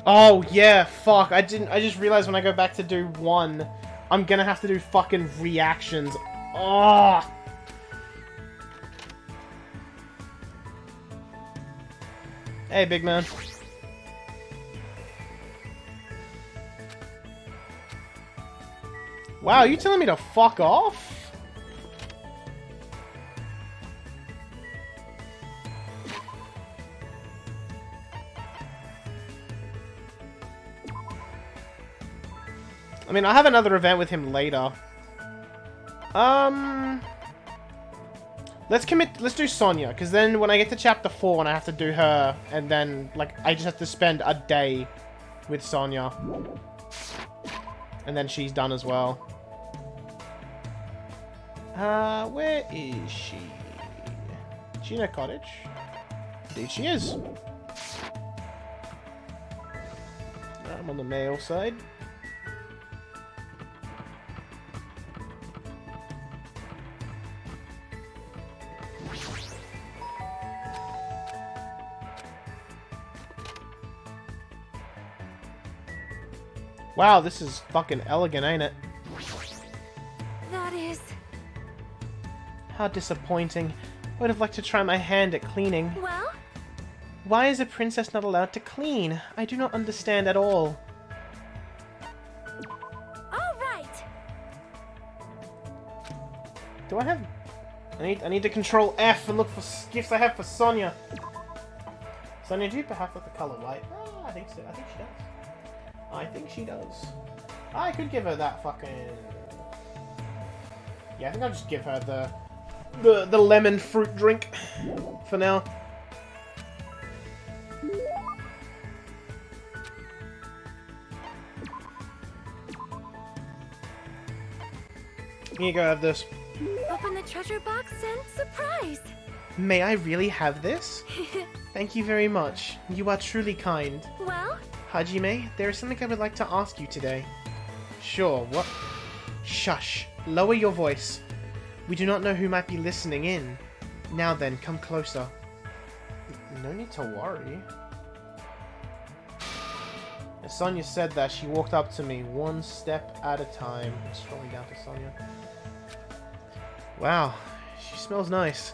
Oh, yeah, fuck. I just realized when I go back to do 1, I'm gonna have to do fucking reactions. Oh! Hey, big man. Wow, you telling me to fuck off? I mean, I'll have another event with him later. Let's do Sonya, because then when I get to chapter 4 and I have to do her, and then, like, I just have to spend a day with Sonya. And then she's done as well. Where is she? Is she in her cottage? Indeed she is. I'm on the male side. Wow, this is fucking elegant, ain't it? That is... How disappointing. I would have liked to try my hand at cleaning. Well? Why is a princess not allowed to clean? I do not understand at all. All right. do I have... I need to control F and look for gifts I have for Sonya. Sonya, do you perhaps like the color white? Oh, I think so. I think she does. I think she does. I could give her that fucking... Yeah, I think I'll just give her the lemon fruit drink for now. Here you go, have this. Open the treasure box and surprise! May I really have this? Thank you very much. You are truly kind. Well? Hajime, there is something I would like to ask you today. Sure, what? Shush. Lower your voice. We do not know who might be listening in. Now then, come closer. No need to worry. As Sonya said that, she walked up to me one step at a time. I'm scrolling down to Sonya. Wow, she smells nice.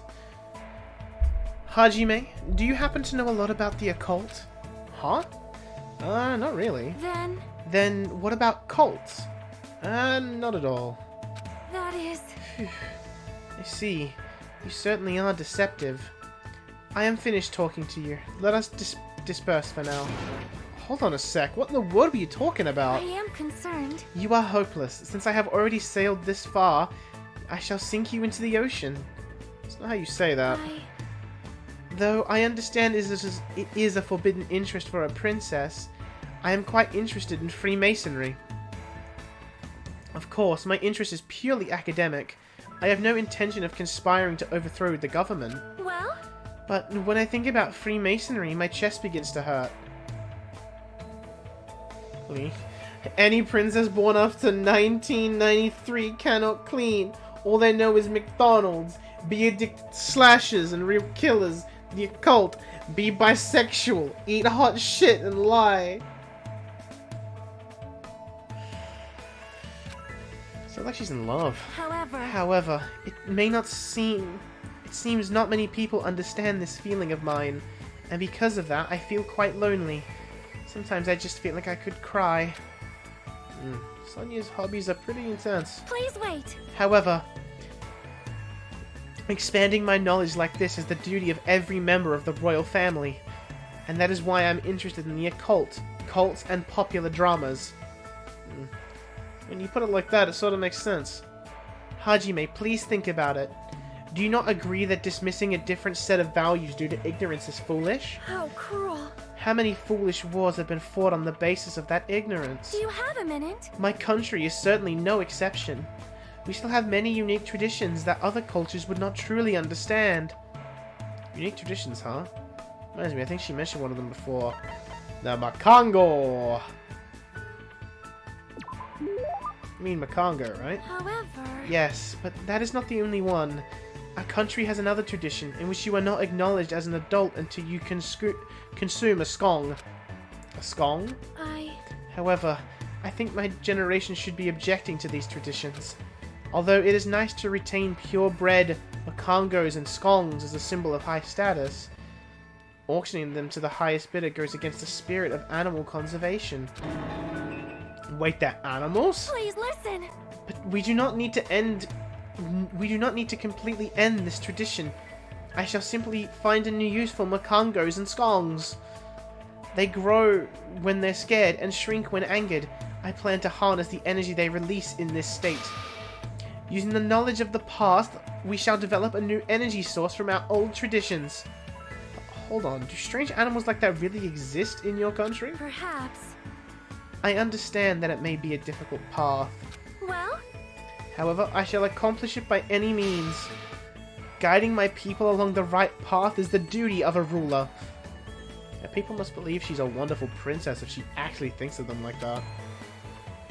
Hajime, do you happen to know a lot about the occult? Huh? Not really. Then what about cults? Not at all. That is... Phew. I see. You certainly are deceptive. I am finished talking to you. Let us disperse for now. Hold on a sec. What in the world were you talking about? I am concerned. You are hopeless. Since I have already sailed this far, I shall sink you into the ocean. That's not how you say that. Though I understand it is a forbidden interest for a princess, I am quite interested in Freemasonry. Of course, my interest is purely academic. I have no intention of conspiring to overthrow the government. Well? But when I think about Freemasonry, my chest begins to hurt. Any princess born after 1993 cannot clean. All they know is McDonald's, be addicted to slashers and real killers, the occult, be bisexual, eat hot shit and lie. Sounds like she's in love. However, it seems not many people understand this feeling of mine, and because of that, I feel quite lonely. Sometimes I just feel like I could cry. Sonya's hobbies are pretty intense. Please wait. However, expanding my knowledge like this is the duty of every member of the royal family, and that is why I'm interested in the occult, cults, and popular dramas. When you put it like that, it sort of makes sense. Hajime, please think about it. Do you not agree that dismissing a different set of values due to ignorance is foolish? How cruel. How many foolish wars have been fought on the basis of that ignorance? Do you have a minute? My country is certainly no exception. We still have many unique traditions that other cultures would not truly understand. Unique traditions, huh? Reminds me, I think she mentioned one of them before. The Makongo! You mean Makongo, right? However... Yes, but that is not the only one. Our country has another tradition in which you are not acknowledged as an adult until you consume a skong. A skong? However, I think my generation should be objecting to these traditions. Although it is nice to retain purebred Makongos and skongs as a symbol of high status, auctioning them to the highest bidder goes against the spirit of animal conservation. Wait, they're animals? Please listen! But we do not need to completely end this tradition. I shall simply find a new use for Makongos and skongs. They grow when they're scared and shrink when angered. I plan to harness the energy they release in this state. Using the knowledge of the past, we shall develop a new energy source from our old traditions. Hold on, do strange animals like that really exist in your country? Perhaps. I understand that it may be a difficult path. Well? However, I shall accomplish it by any means. Guiding my people along the right path is the duty of a ruler. And people must believe she's a wonderful princess if she actually thinks of them like that.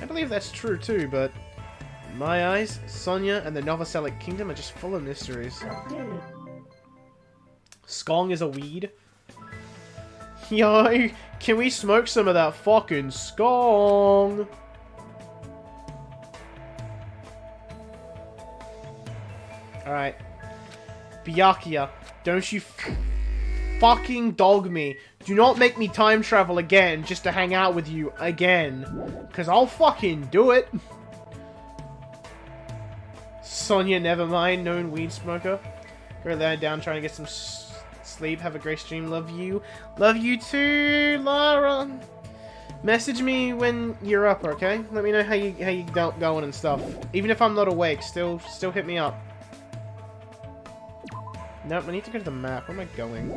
I believe that's true too, but in my eyes, Sonya and the Novoselic Kingdom are just full of mysteries. Skong is a weed. Yo, can we smoke some of that fucking skong? Alright. Byakuya, don't you fucking dog me. Do not make me time travel again just to hang out with you again. Because I'll fucking do it. Sonia, never mind, known weed smoker. Go lay down, trying to get some sleep. Have a great stream. Love you. Love you too, Lara. Message me when you're up, okay? Let me know how you going and stuff. Even if I'm not awake, still hit me up. Nope, I need to go to the map. Where am I going?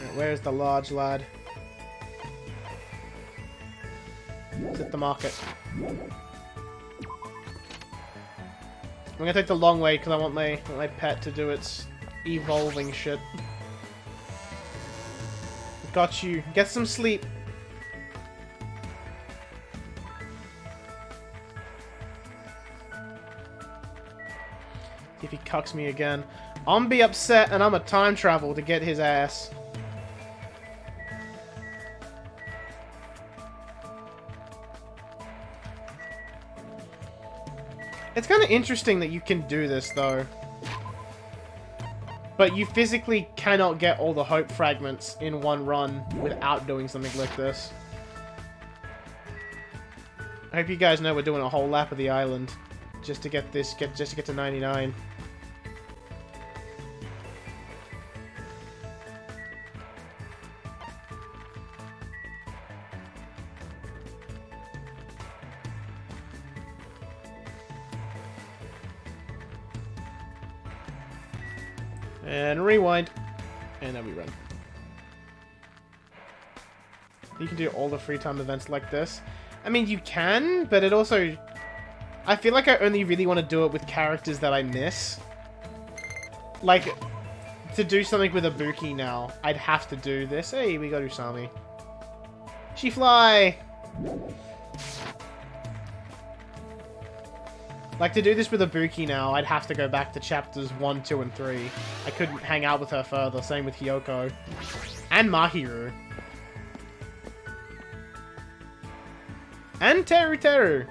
Right, where's the large lad? It's at the market. I'm gonna take the long way because I want my pet to do its evolving shit. Got you. Get some sleep. If he cucks me again, I'm be upset and I'm a time travel to get his ass. It's kind of interesting that you can do this, though. But you physically cannot get all the hope fragments in one run without doing something like this. I hope you guys know we're doing a whole lap of the island just to get this, just to get to 99. And rewind. And then we run. You can do all the free time events like this. I mean, you can, but it also... I feel like I only really want to do it with characters that I miss. Like, to do something with Ibuki now, I'd have to do this. Hey, we got Usami. She fly! Like, to do this with Ibuki now, I'd have to go back to chapters 1, 2, and 3. I couldn't hang out with her further. Same with Hiyoko. And Mahiru. And Teru Teru.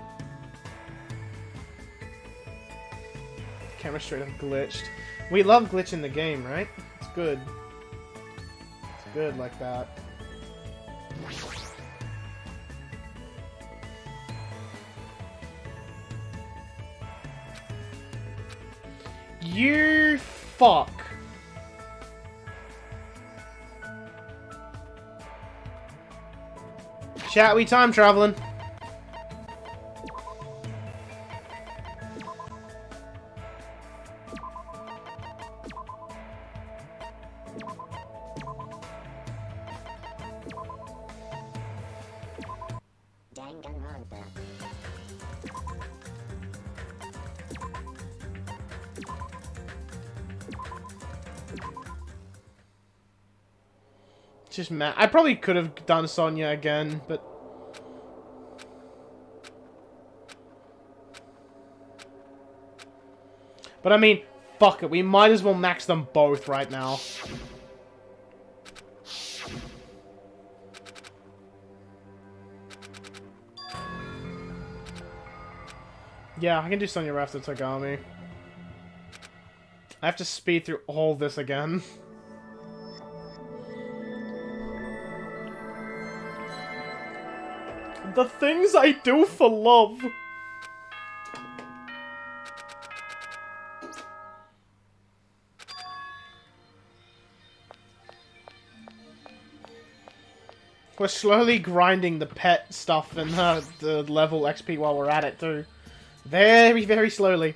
Camera straight up glitched. We love glitch in the game, right? It's good. It's good like that. You fuck. Chat, we time traveling. Danganronpa. Just mad. I probably could have done Sonya again, but... But I mean, fuck it. We might as well max them both right now. Yeah, I can do Sonya after Togami. I have to speed through all this again. The things I do for love. We're slowly grinding the pet stuff and the level XP while we're at it too. Very, very slowly.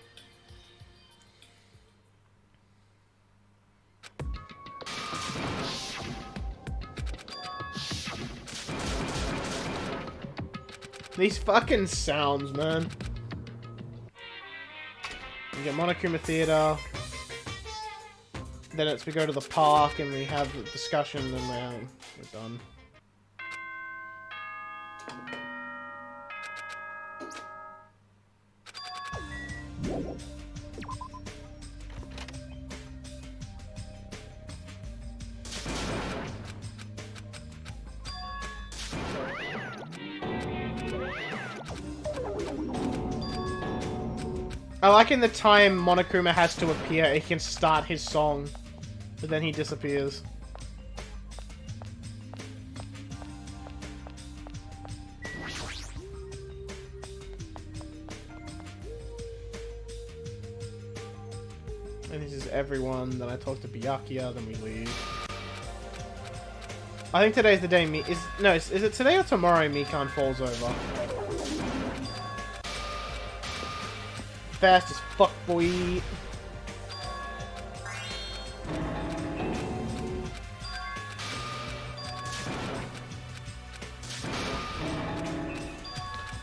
These fucking sounds, man. We get Monokuma Theater. Then we go to the park and we have a discussion and we're done. I like in the time Monokuma has to appear, he can start his song, but then he disappears. And this is everyone. Then I talk to Byakuya, then we leave. I think today's the day is it today or tomorrow Mikan falls over? Fast as fuck, boy.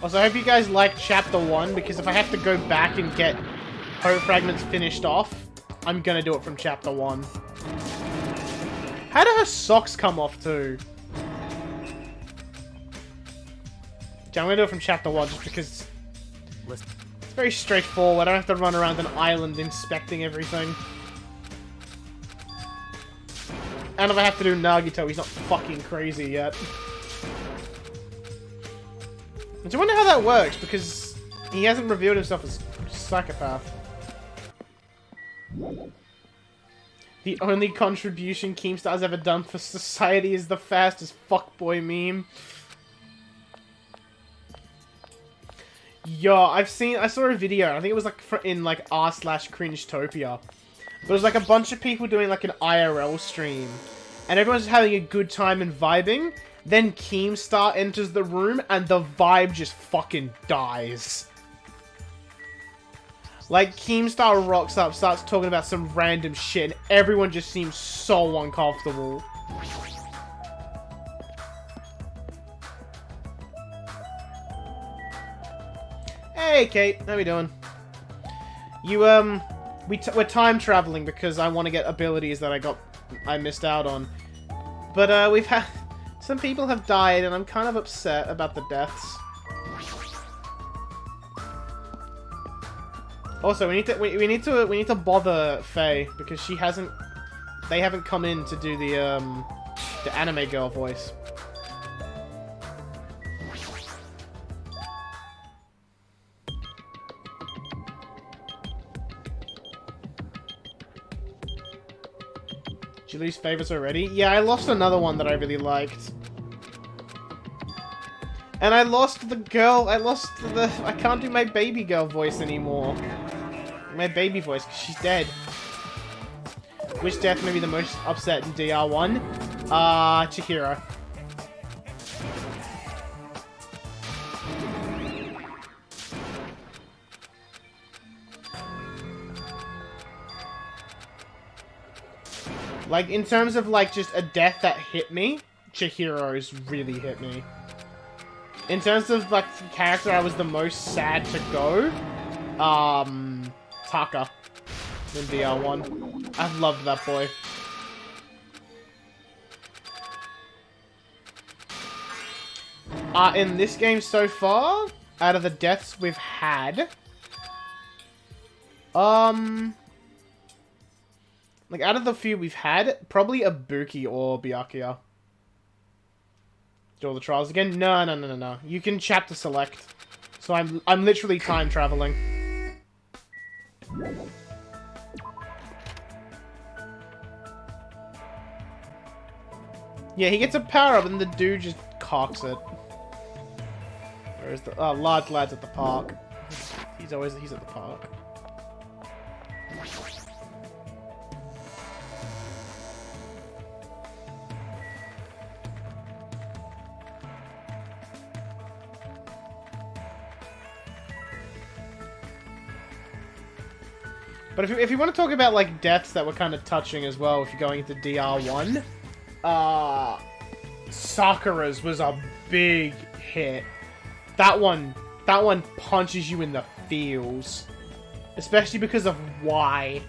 Also, I hope you guys like Chapter 1, because if I have to go back and get Hope Fragments finished off, I'm gonna do it from Chapter 1. How do her socks come off, too? Okay, I'm gonna do it from Chapter 1, just because it's very straightforward. I don't have to run around an island inspecting everything. And if I have to do Nagito, he's not fucking crazy yet. I do wonder how that works, because he hasn't revealed himself as a psychopath. The only contribution Keemstar's ever done for society is the fastest fuckboy meme. Yo, I saw a video, I think it was like in like r/cringetopia. There was like a bunch of people doing like an IRL stream, and everyone's having a good time and vibing. Then Keemstar enters the room, and the vibe just fucking dies. Like, Keemstar rocks up, starts talking about some random shit, and everyone just seems so uncomfortable. Hey, Kate. How we doing? You, we're time traveling because I want to get abilities that I missed out on. But, we've had... Some people have died, and I'm kind of upset about the deaths. Also, we need to bother Faye, because they haven't come in to do the anime girl voice. Did you lose favorites already? Yeah, I lost another one that I really liked. And I lost the girl, I can't do my baby girl voice anymore. My baby voice, because she's dead. Which death made me the most upset in DR1? Chihiro. Like, in terms of, like, just a death that hit me, Chihiro's really hit me. In terms of, like, the character I was the most sad to go, Taka in DR1. I've loved that boy. In this game so far, out of the deaths we've had, like, out of the few we've had, probably Ibuki or Byakuya. Do all the trials again? No. You can chapter select. So I'm literally time traveling. Yeah, he gets a power up and the dude just cocks it. Where's the large lad's at the park? He's at the park. But if you want to talk about, like, deaths that were kind of touching as well, if you're going into DR1, Sakura's was a big hit. That one punches you in the feels. Especially because of why.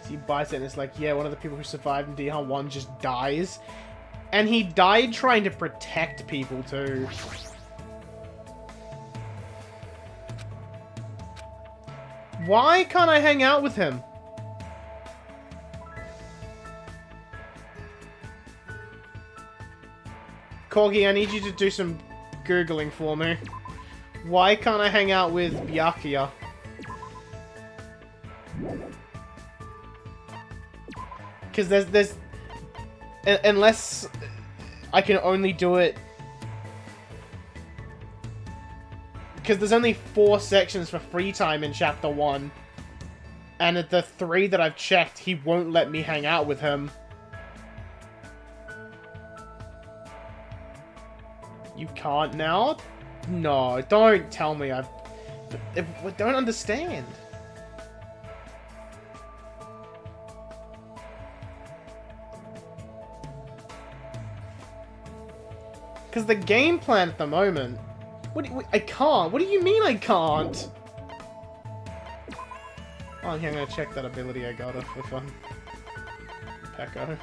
He buys it and it's like, yeah, one of the people who survived in DR1 just dies. And he died trying to protect people too. Why can't I hang out with him? Corgi, I need you to do some Googling for me. Why can't I hang out with Byakuya? Because there's... Unless I can only do it... Because there's only 4 sections for free time in Chapter 1. And at the 3 that I've checked, he won't let me hang out with him. You can't now? No, don't tell me I don't understand. Because the game plan at the moment... I can't. What do you mean I can't? Oh, yeah, I'm gonna check that ability I got for fun. Pekko.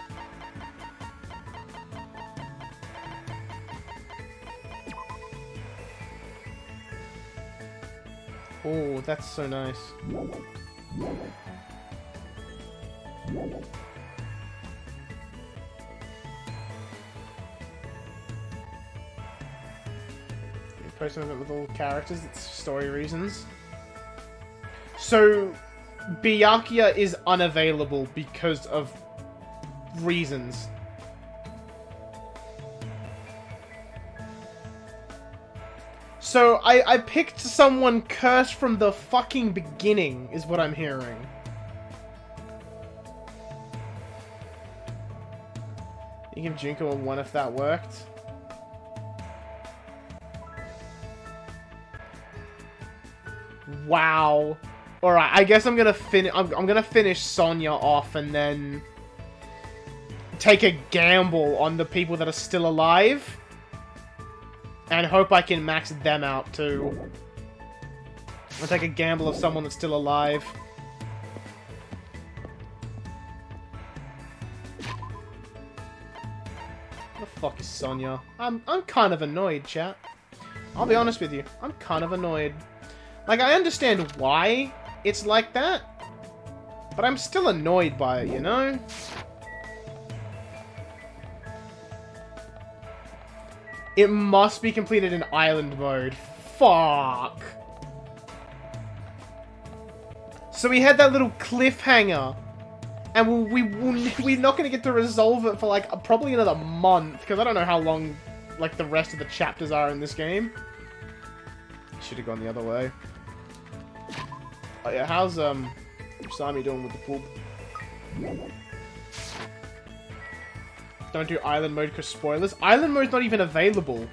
Oh, that's so nice. Posting with all characters, it's story reasons. So, Byakuya is unavailable because of reasons. So, I picked someone cursed from the fucking beginning, is what I'm hearing. You give Junko a 1 if that worked. Wow. Alright, I guess I'm gonna finish Sonya off and then take a gamble on the people that are still alive. And hope I can max them out too. I'll take a gamble of someone that's still alive. What the fuck is Sonya? I'm kind of annoyed, chat. I'll be honest with you. I'm kind of annoyed. Like, I understand why it's like that, but I'm still annoyed by it, you know? It must be completed in island mode. Fuck. So we had that little cliffhanger, and we're not going to get to resolve it for, like, probably another month, because I don't know how long, like, the rest of the chapters are in this game. Should have gone the other way. Oh yeah, how's Sami doing with the poop? Don't do island mode because spoilers. Island mode's not even available.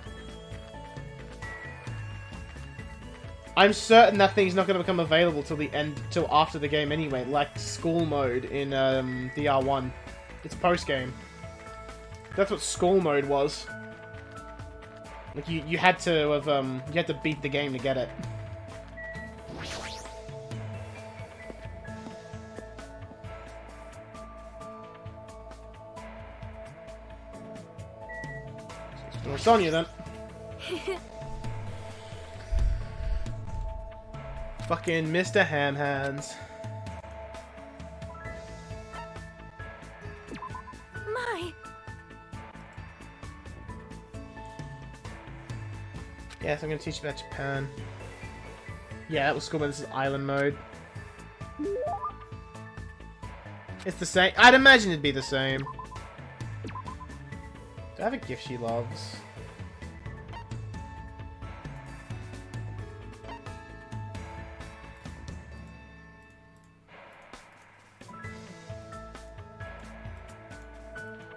I'm certain that thing's not going to become available till after the game anyway, like school mode in DR1. It's post game. That's what school mode was. Like you had to have you had to beat the game to get it. Sonya then. Fucking Mr. Ham Hands. My. Yes, I'm gonna teach you about Japan. Yeah, that was cool, but this is island mode. It's the same. I'd imagine it'd be the same. Do I have a gift she loves?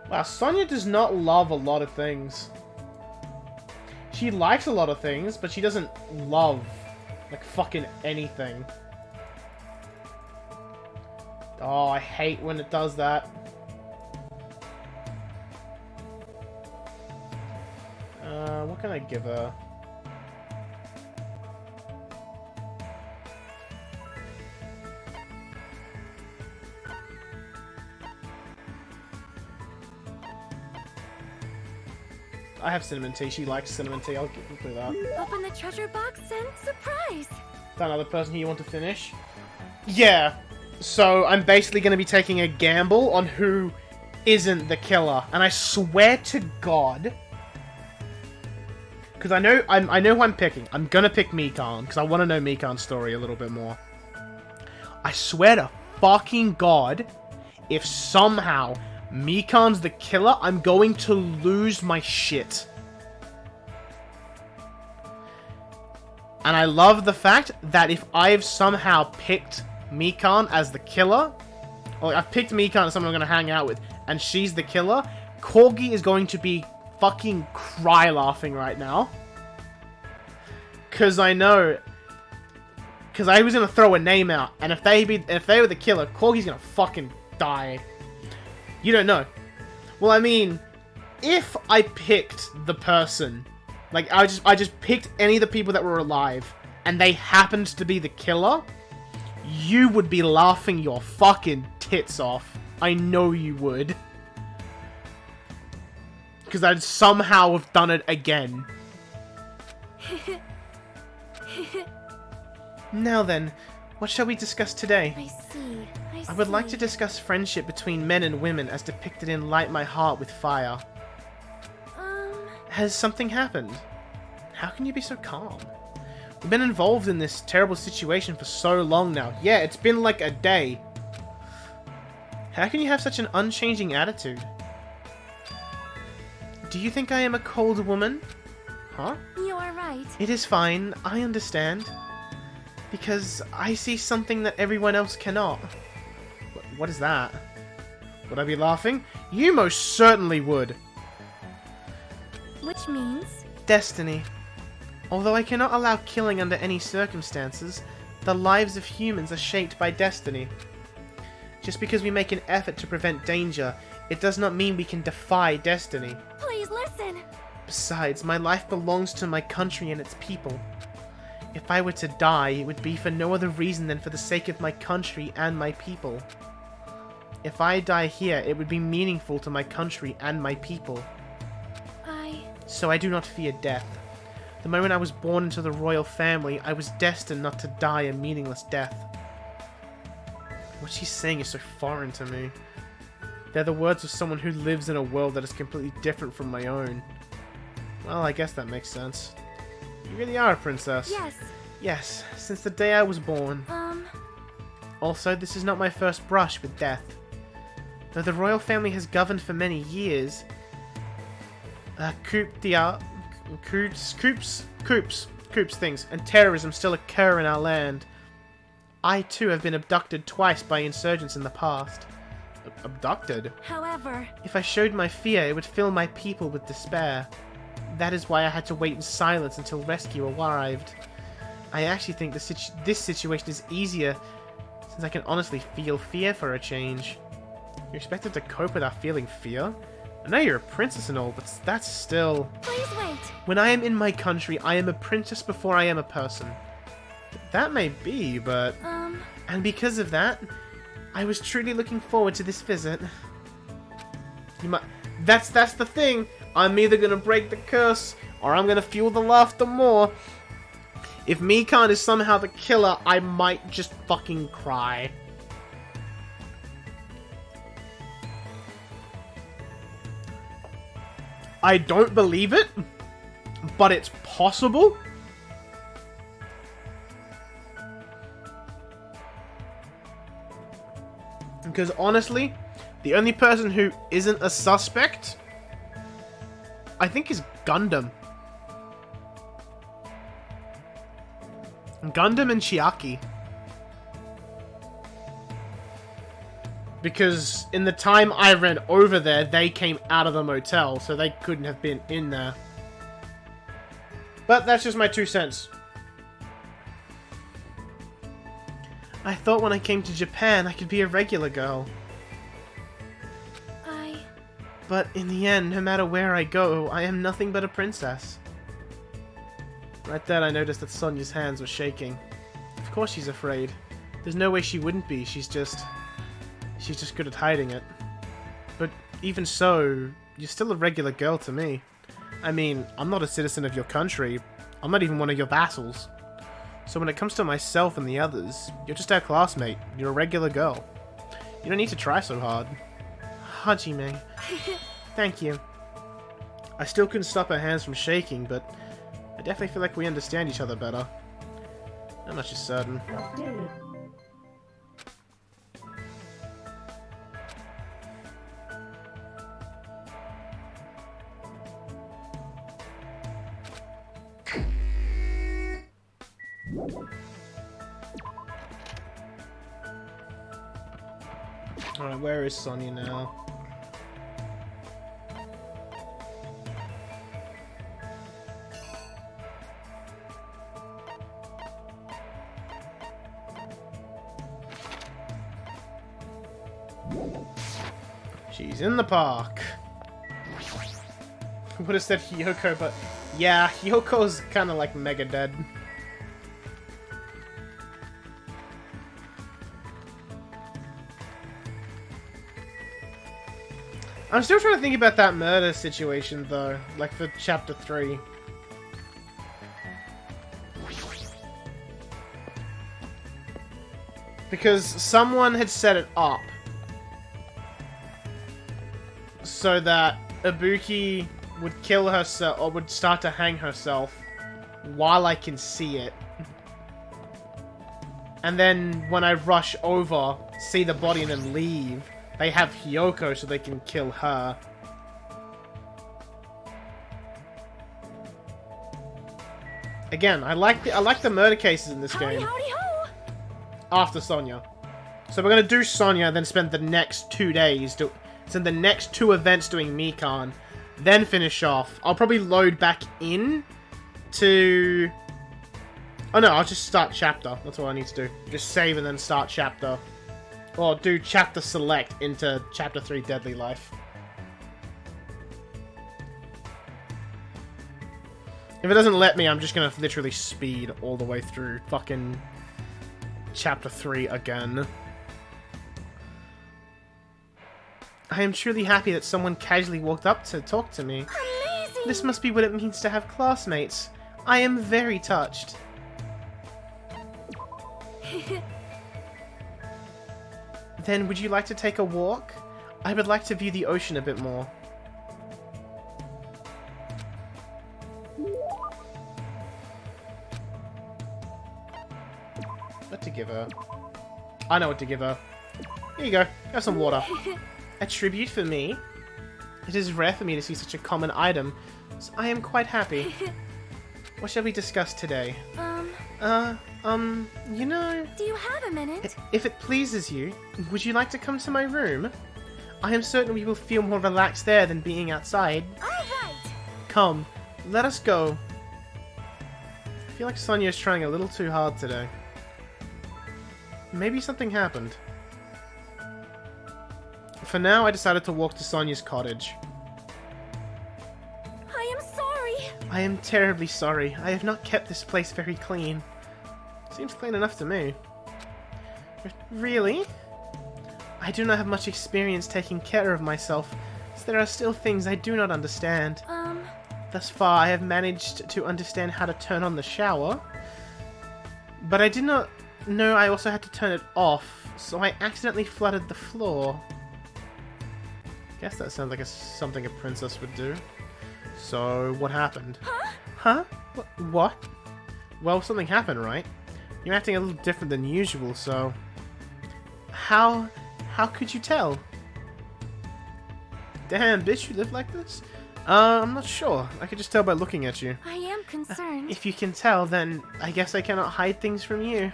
Wow, Sonya does not love a lot of things. She likes a lot of things, but she doesn't love, like, fucking anything. Oh, I hate when it does that. What can I give her? I have cinnamon tea. She likes cinnamon tea. I'll do that. Open the treasure box and surprise. Is that another person here you want to finish? Yeah. So I'm basically going to be taking a gamble on who isn't the killer. And I swear to God Because I know who I'm picking. I'm gonna pick Mikan, because I want to know Mikan's story a little bit more. I swear to fucking God, if somehow Mikan's the killer, I'm going to lose my shit. And I love the fact that if I've somehow picked Mikan as the killer, or I've picked Mikan as someone I'm going to hang out with, and she's the killer, Corgi is going to be fucking cry laughing right now. Because I know... Because I was going to throw a name out, and if they were the killer, Corgi's going to fucking die. You don't know. Well, I mean, if I picked the person, like, I just picked any of the people that were alive, and they happened to be the killer, you would be laughing your fucking tits off. I know you would. Because I'd somehow have done it again. Now then, what shall we discuss today? I see. I would like to discuss friendship between men and women as depicted in Light My Heart with Fire. Has something happened? How can you be so calm? We've been involved in this terrible situation for so long now. Yeah, it's been like a day. How can you have such an unchanging attitude? Do you think I am a cold woman? Huh? You are right. It is fine, I understand. Because I see something that everyone else cannot. What is that? Would I be laughing? You most certainly would. Which means? Destiny. Although I cannot allow killing under any circumstances, the lives of humans are shaped by destiny. Just because we make an effort to prevent danger, it does not mean we can defy destiny. Please listen. Besides, my life belongs to my country and its people. If I were to die, it would be for no other reason than for the sake of my country and my people. If I die here, it would be meaningful to my country and my people. So I do not fear death. The moment I was born into the royal family, I was destined not to die a meaningless death. What she's saying is so foreign to me. They're the words of someone who lives in a world that is completely different from my own. Well, I guess that makes sense. You really are a princess. Yes. Yes, since the day I was born. Also, this is not my first brush with death. Though the royal family has governed for many years, coups things, and terrorism still occur in our land. I too have been abducted twice by insurgents in the past. Abducted? However, if I showed my fear, it would fill my people with despair. That is why I had to wait in silence until rescue arrived. I actually think this situation is easier, since I can honestly feel fear for a change. You're expected to cope without feeling fear? I know you're a princess and all, but that's still... Please wait. When I am in my country, I am a princess before I am a person. That may be, but... And because of that, I was truly looking forward to this visit. You might... That's the thing. I'm either gonna break the curse, or I'm gonna fuel the laughter more. If Mikan is somehow the killer, I might just fucking cry. I don't believe it, but it's possible. Because honestly, the only person who isn't a suspect, I think, is Gundam. Gundam and Chiaki. Because in the time I ran over there, they came out of the motel, so they couldn't have been in there. But that's just my 2 cents. I thought when I came to Japan, I could be a regular girl. But in the end, no matter where I go, I am nothing but a princess. Right then, I noticed that Sonia's hands were shaking. Of course she's afraid. There's no way she wouldn't be. She's just good at hiding it. But even so, you're still a regular girl to me. I mean, I'm not a citizen of your country. I'm not even one of your vassals. So when it comes to myself and the others, you're just our classmate. You're a regular girl. You don't need to try so hard. Hajime. Thank you. I still couldn't stop her hands from shaking, but I definitely feel like we understand each other better. That much is certain. Alright, where is Sonya now? She's in the park. Would have said Hyoko, but yeah, Hyoko's kind of like mega dead. I'm still trying to think about that murder situation though, like for chapter 3. Because someone had set it up so that Ibuki would kill herself, or would start to hang herself while I can see it. And then when I rush over, see the body and then leave, they have Hyoko so they can kill her. Again, I like the murder cases in this game. Howdy ho! After Sonya. So we're gonna do Sonya, then spend the next 2 days spend the next 2 events doing Mikan, then finish off. I'll probably load back in to... Oh no, I'll just start chapter. That's all I need to do. Just save and then start chapter. Or do chapter select into chapter 3 Deadly Life. If it doesn't let me, I'm just gonna literally speed all the way through fucking chapter 3 again. I am truly happy that someone casually walked up to talk to me. Amazing! This must be what it means to have classmates. I am very touched. Then, would you like to take a walk? I would like to view the ocean a bit more. What to give her? I know what to give her. Here you go. Have some water. A tribute for me? It is rare for me to see such a common item, so I am quite happy. What shall we discuss today? You know... Do you have a minute? If it pleases you, would you like to come to my room? I am certain we will feel more relaxed there than being outside. Alright! Come, let us go. I feel like Sonya's trying a little too hard today. Maybe something happened. For now, I decided to walk to Sonya's cottage. I am sorry! I am terribly sorry. I have not kept this place very clean. Seems clean enough to me. Really? I do not have much experience taking care of myself, so there are still things I do not understand. Thus far, I have managed to understand how to turn on the shower, but I did not know I also had to turn it off, so I accidentally flooded the floor. Guess that sounds like something a princess would do. So, what happened? Huh? What? Well, something happened, right? You're acting a little different than usual, so... How could you tell? Damn, bitch, you live like this? I'm not sure. I could just tell by looking at you. I am concerned. If you can tell, then I guess I cannot hide things from you.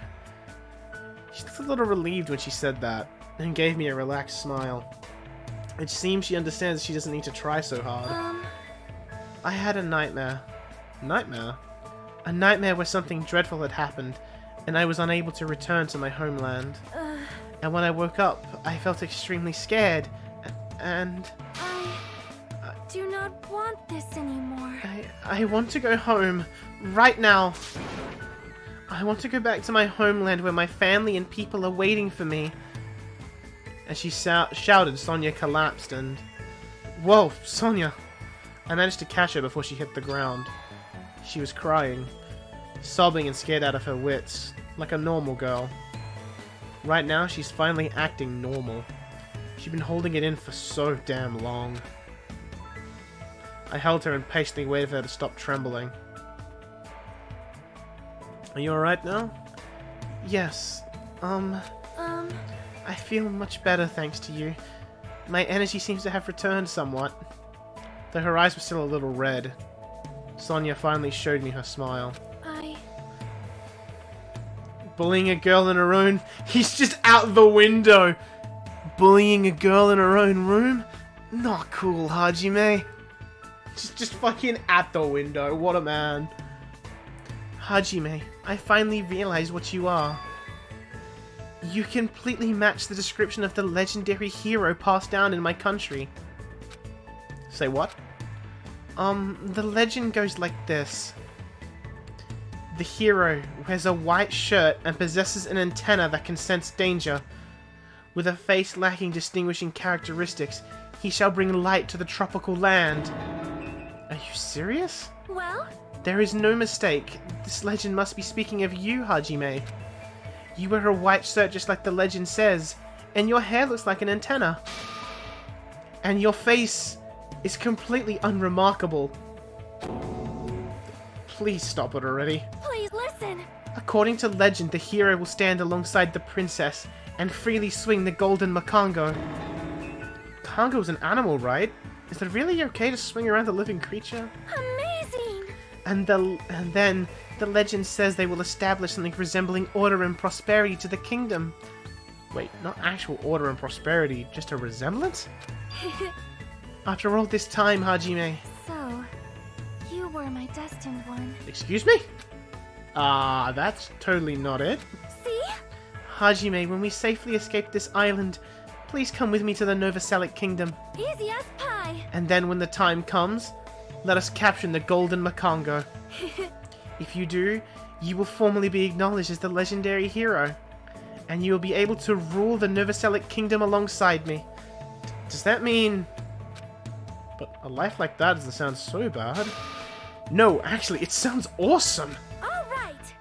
She looked a little relieved when she said that, and gave me a relaxed smile. It seems she understands she doesn't need to try so hard. I had a nightmare. Nightmare? A nightmare where something dreadful had happened, and I was unable to return to my homeland. And when I woke up, I felt extremely scared, and... I do not want this anymore. I want to go home, right now. I want to go back to my homeland where my family and people are waiting for me. As she shouted, Sonya collapsed and... Whoa, Sonya! I managed to catch her before she hit the ground. She was crying, sobbing and scared out of her wits, like a normal girl. Right now, she's finally acting normal. She'd been holding it in for so damn long. I held her and patiently waited for her to stop trembling. Are you alright now? Yes. I feel much better thanks to you. My energy seems to have returned somewhat. Though her eyes were still a little red. Sonia finally showed me her smile. Bullying a girl in her own... He's just out the window! Bullying a girl in her own room? Not cool, Hajime. Just fucking at the window. What a man. Hajime, I finally realized what you are. You completely match the description of the legendary hero passed down in my country. Say what? The legend goes like this. The hero wears a white shirt and possesses an antenna that can sense danger. With a face lacking distinguishing characteristics, he shall bring light to the tropical land. Are you serious? Well? There is no mistake. This legend must be speaking of you, Hajime. You wear a white shirt just like the legend says, and your hair looks like an antenna. And your face is completely unremarkable. Please stop it already. Please listen. According to legend, the hero will stand alongside the princess and freely swing the golden makango. Makango is an animal, right? Is it really okay to swing around a living creature? Amazing! And then the legend says they will establish something resembling order and prosperity to the kingdom. Wait, not actual order and prosperity, just a resemblance? After all this time, Hajime. So, you were my destined one. Excuse me? That's totally not it. See? Hajime, when we safely escape this island, please come with me to the Novoselic Kingdom. Easy as pie. And then when the time comes, let us capture the Golden Makango. If you do, you will formally be acknowledged as the legendary hero. And you will be able to rule the Novoselic Kingdom alongside me. Does that mean... But a life like that doesn't sound so bad. No, actually, it sounds awesome! Alright!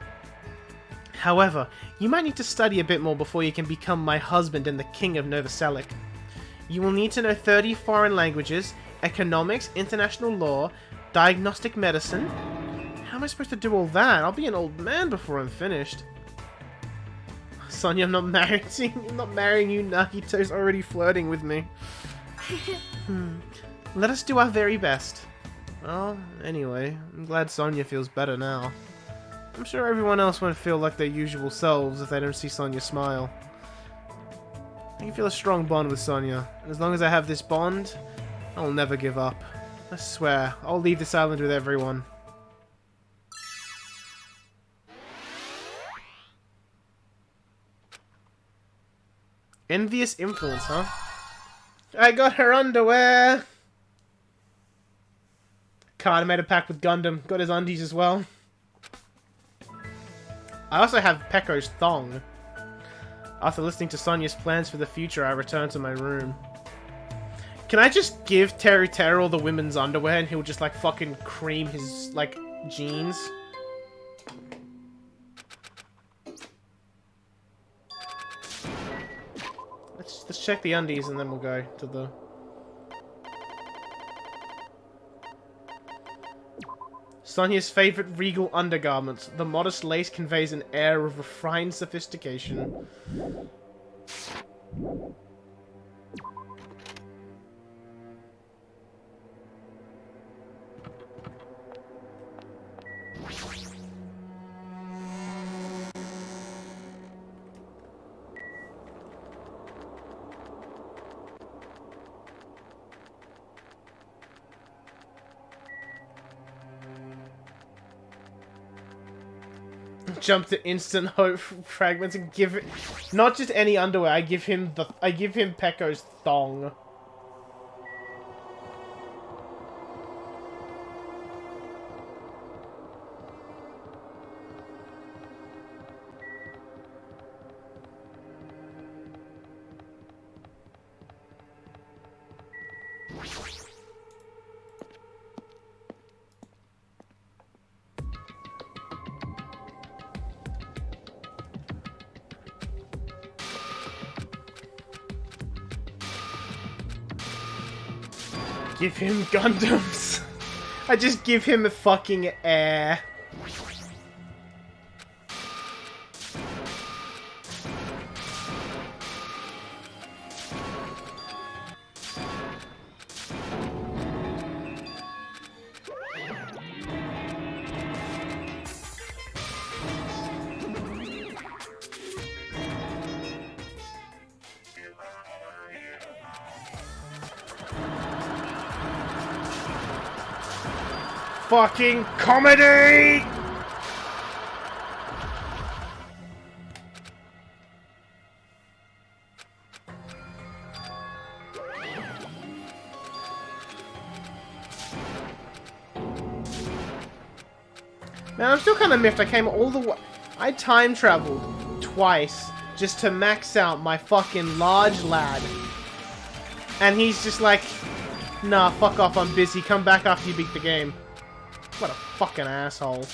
However, you might need to study a bit more before you can become my husband and the king of Novoselic. You will need to know 30 foreign languages, economics, international law, diagnostic medicine. How am I supposed to do all that? I'll be an old man before I'm finished. Sonia, I'm not marrying you. Nagito's already flirting with me. Let us do our very best. Well, anyway, I'm glad Sonia feels better now. I'm sure everyone else won't feel like their usual selves if they don't see Sonia smile. I can feel a strong bond with Sonia, and as long as I have this bond, I'll never give up. I swear, I'll leave this island with everyone. Envious influence, huh? I got her underwear! Carter made a pact with Gundam. Got his undies as well. I also have Pekko's thong. After listening to Sonia's plans for the future, I returned to my room. Can I just give Teru all the women's underwear and he'll just like fucking cream his like jeans? Let's check the undies and then we'll go to the... Sonia's favorite regal undergarments. The modest lace conveys an air of refined sophistication. Jump to instant hope fragments and give it not just any underwear. I give him Pekko's thong. Give him Gundams. I just give him a fucking air. fucking comedy! Man, I'm still kind of miffed. I came all the way... I time traveled twice just to max out my fucking large lad. And he's just like, nah, fuck off, I'm busy. Come back after you beat the game. What a fucking asshole.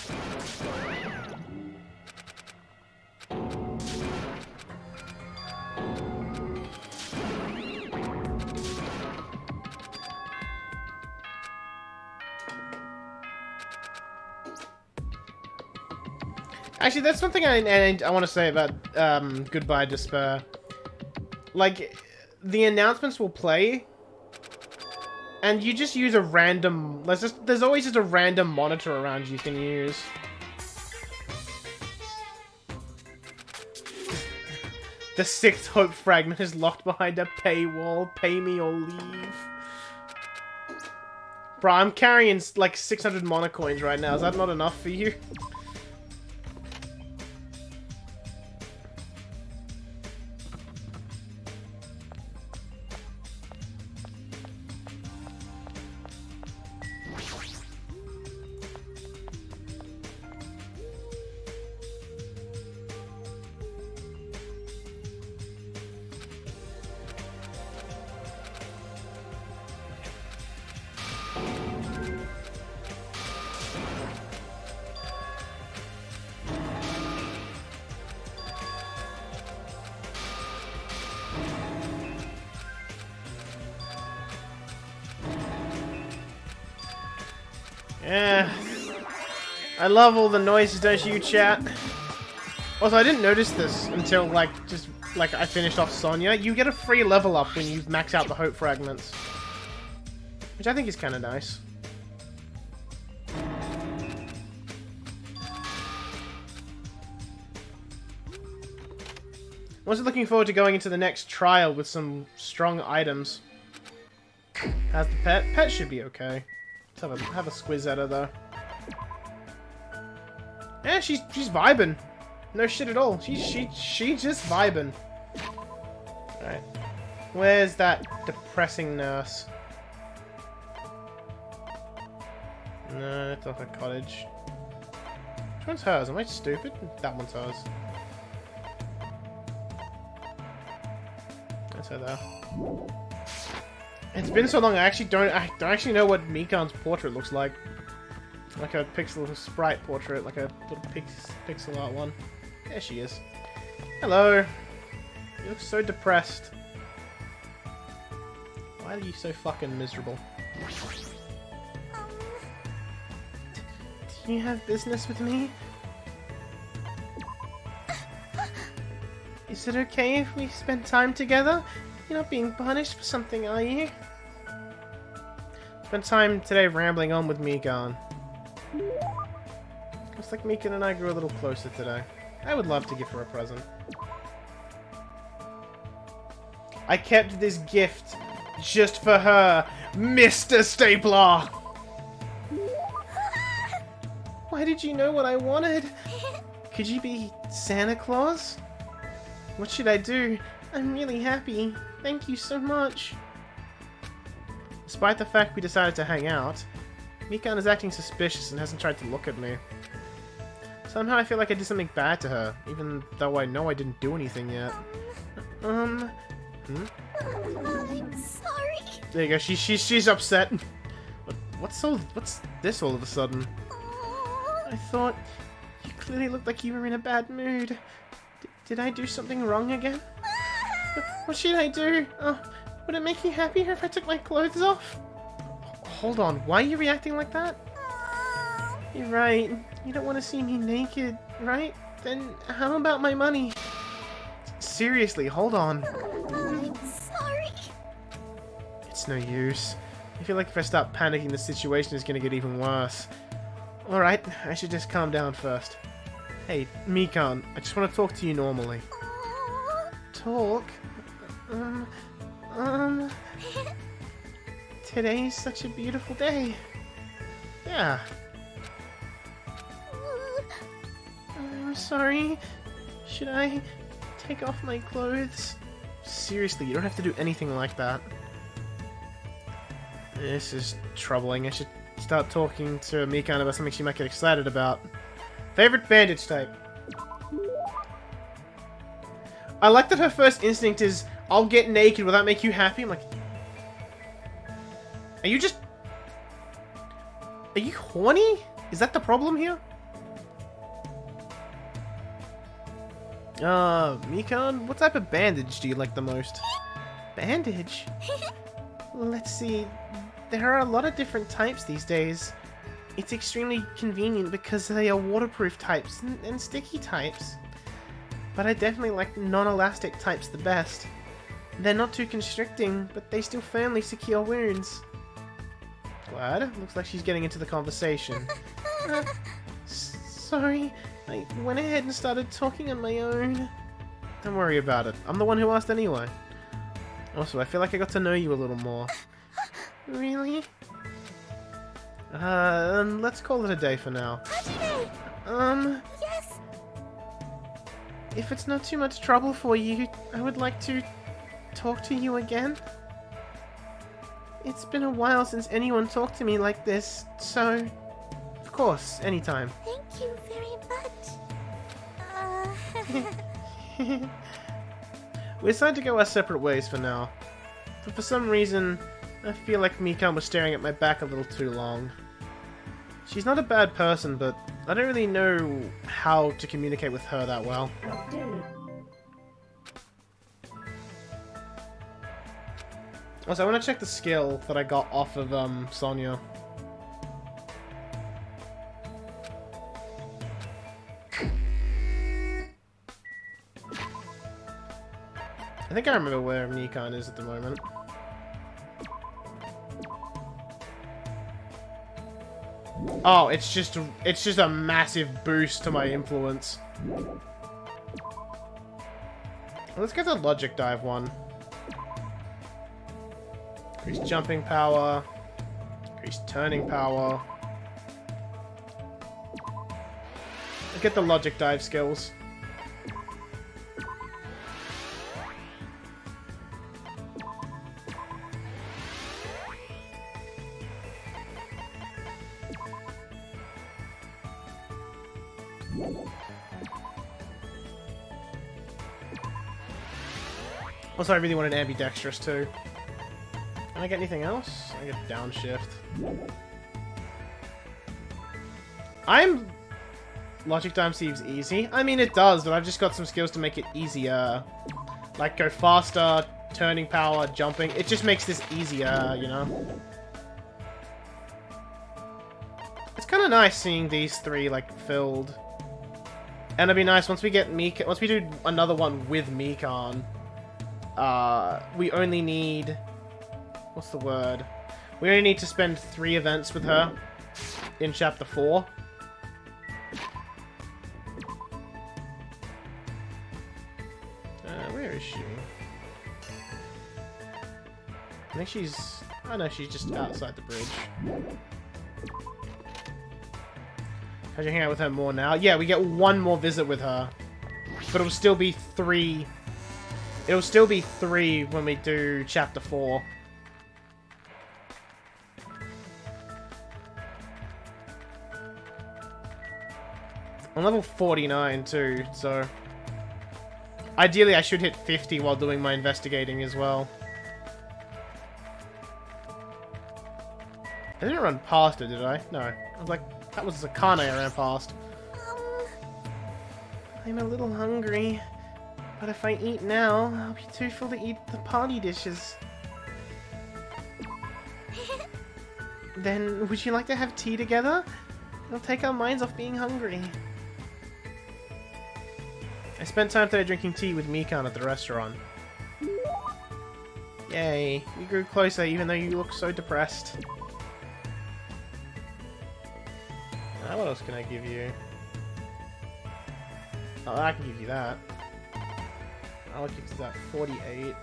Actually, that's one thing I want to say about Goodbye Despair. Like, the announcements will play, and you just use a random... There's always just a random monitor around you can use. The 6th Hope fragment is locked behind a paywall. Pay me or leave. Bro, I'm carrying like 600 mana coins right now. Is that not enough for you? Yeah. I love all the noises, don't you, chat? Also, I didn't notice this until, like, I finished off Sonya. You get a free level up when you max out the Hope Fragments. Which I think is kind of nice. I'm also looking forward to going into the next trial with some strong items. How's the pet? Pet should be okay. Let's have a squiz at her, though. Yeah, she's vibing. No shit at all. She's just vibing. Alright. Where's that depressing nurse? No, it's off a cottage. Which one's hers? Am I stupid? That one's hers. That's her there. It's been so long. I don't actually know what Mikan's portrait looks like. Like a pixel sprite portrait, like a little pixel art one. There she is. Hello. You look so depressed. Why are you so fucking miserable? Do you have business with me? Is it okay if we spend time together? You're not being punished for something, are you? Spent time today rambling on with Mikan. Looks like Mikan and I grew a little closer today. I would love to give her a present. I kept this gift just for her, Mr. Stapler! Why did you know what I wanted? Could you be Santa Claus? What should I do? I'm really happy. Thank you so much. Despite the fact we decided to hang out, Mikan is acting suspicious and hasn't tried to look at me. Somehow I feel like I did something bad to her, even though I know I didn't do anything yet. Hmm? I'm sorry. There you go, she's upset. What's this all of a sudden? I thought you clearly looked like you were in a bad mood. Did I do something wrong again? What should I do? Would it make you happier if I took my clothes off? Hold on, why are you reacting like that? You're right. You don't want to see me naked, right? Then how about my money? Seriously, hold on. I'm sorry. It's no use. I feel like if I start panicking, the situation is going to get even worse. Alright, I should just calm down first. Hey, Mikan, I just want to talk to you normally. Talk? Today's such a beautiful day. Yeah, I'm sorry. Should I take off my clothes? Seriously, you don't have to do anything like that. This is troubling. I should start talking to Mikan about something she might get excited about. Favorite bandage type? I like that her first instinct is, I'll get naked, will that make you happy? I'm like... Are you just... Are you horny? Is that the problem here? Mikan, what type of bandage do you like the most? Bandage? Let's see. There are a lot of different types these days. It's extremely convenient because they are waterproof types and sticky types. But I definitely like non-elastic types the best. They're not too constricting, but they still firmly secure wounds. Glad. Looks like she's getting into the conversation. Sorry, I went ahead and started talking on my own. Don't worry about it. I'm the one who asked anyway. Also, I feel like I got to know you a little more. Really? Let's call it a day for now. Yes. If it's not too much trouble for you, I would like to talk to you again. It's been a while since anyone talked to me like this, so... Of course, anytime. Thank you very much. We decided to go our separate ways for now. But for some reason, I feel like Mikan was staring at my back a little too long. She's not a bad person, but I don't really know how to communicate with her that well. Also, I want to check the skill that I got off of Sonya. I think I remember where Mikan is at the moment. Oh, it's just a massive boost to my influence. Let's get the logic dive one. Increased jumping power. Increased turning power. Let's get the logic dive skills. Also, I really wanted ambidextrous too. Can I get anything else? I get downshift. Logic dive seems easy. I mean, it does, but I've just got some skills to make it easier. Like, go faster, turning power, jumping. It just makes this easier, you know? It's kind of nice seeing these three, like, filled. And it'd be nice once we get once we do another one with Mikan. We only need... What's the word? We only need to spend 3 events with her in Chapter 4. Where is she? I think she's... Oh no, she's just outside the bridge. Can you hang out with her more now? Yeah, we get 1 more visit with her. But it'll still be 3... It'll still be 3 when we do Chapter 4. I'm level 49 too, so... Ideally I should hit 50 while doing my investigating as well. I didn't run past it, did I? No. I was like, that was Zakane I ran past. I'm a little hungry. But if I eat now, I'll be too full to eat the party dishes. Then, would you like to have tea together? It'll take our minds off being hungry. I spent time today drinking tea with Mikan at the restaurant. Yay, we grew closer even though you look so depressed. What else can I give you? Oh, I can give you that. I'll give you that 48.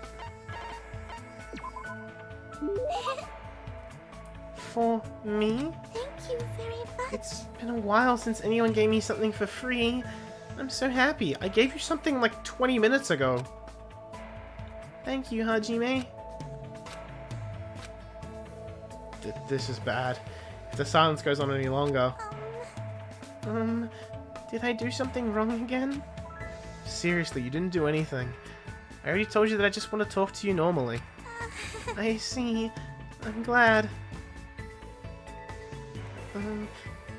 For me? Thank you very much. It's been a while since anyone gave me something for free. I'm so happy. I gave you something like 20 minutes ago. Thank you, Hajime. This is bad. If the silence goes on any longer. Did I do something wrong again? Seriously, you didn't do anything. I already told you that I just want to talk to you normally. I see. I'm glad.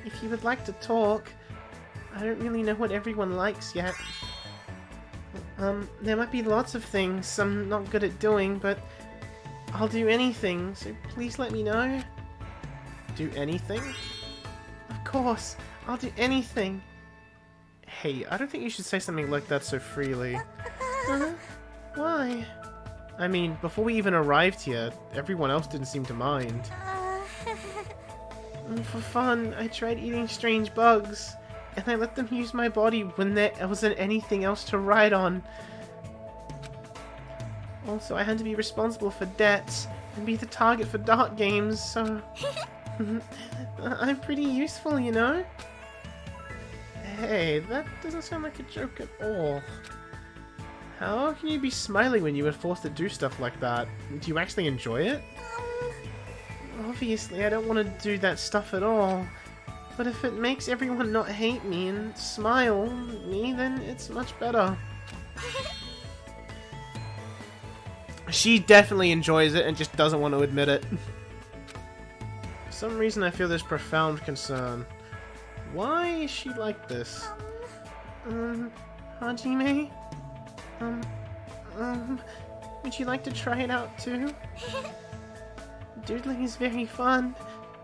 If you would like to talk, I don't really know what everyone likes yet. There might be lots of things I'm not good at doing, but I'll do anything, so please let me know. Do anything? Of course, I'll do anything. Hey, I don't think you should say something like that so freely. Why? I mean, before we even arrived here, everyone else didn't seem to mind. For fun, I tried eating strange bugs, and I let them use my body when there wasn't anything else to ride on. Also, I had to be responsible for debts and be the target for dark games, so... I'm pretty useful, you know? Hey, that doesn't sound like a joke at all. How can you be smiling when you were forced to do stuff like that? Do you actually enjoy it? Obviously, I don't want to do that stuff at all. But if it makes everyone not hate me and smile at me, then it's much better. She definitely enjoys it and just doesn't want to admit it. For some reason, I feel this profound concern. Why is she like this? Hajime? Would you like to try it out too? Doodling is very fun.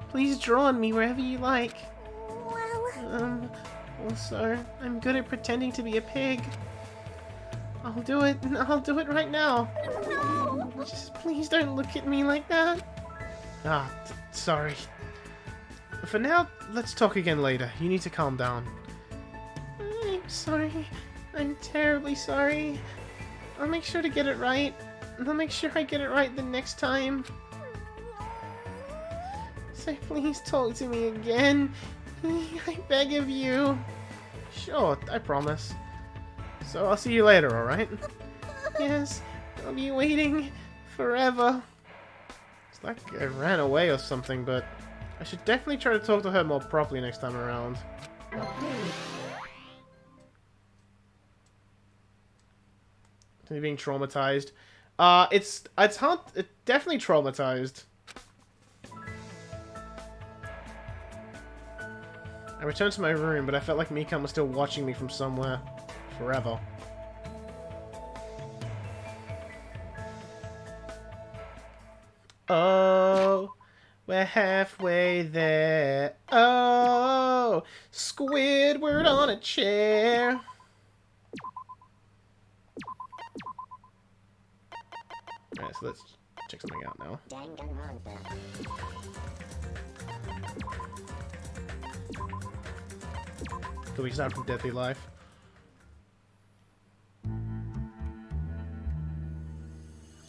Please draw on me wherever you like. Well... Also, I'm good at pretending to be a pig. I'll do it. I'll do it right now. No! Just please don't look at me like that. Sorry. For now, let's talk again later. You need to calm down. I'm sorry. I'm terribly sorry. I'll make sure to get it right. I'll make sure I get it right the next time. So please talk to me again. I beg of you. Sure, I promise. So I'll see you later, alright? Yes, I'll be waiting forever. It's like I ran away or something, but I should definitely try to talk to her more properly next time around. Are being traumatized? It's hard. It's definitely traumatized. I returned to my room, but I felt like Mikan was still watching me from somewhere. Forever. Oh, we're halfway there. Oh, Squidward on a chair. Alright, so let's check something out now. Danganronpa. 2 weeks out from Deadly Life.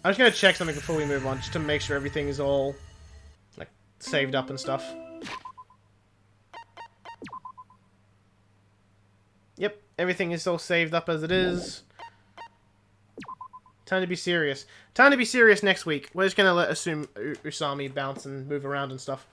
I'm just gonna check something before we move on, just to make sure everything is all, like, saved up and stuff. Yep, everything is all saved up as it is. Time to be serious. Time to be serious next week. We're just gonna let Usami bounce and move around and stuff.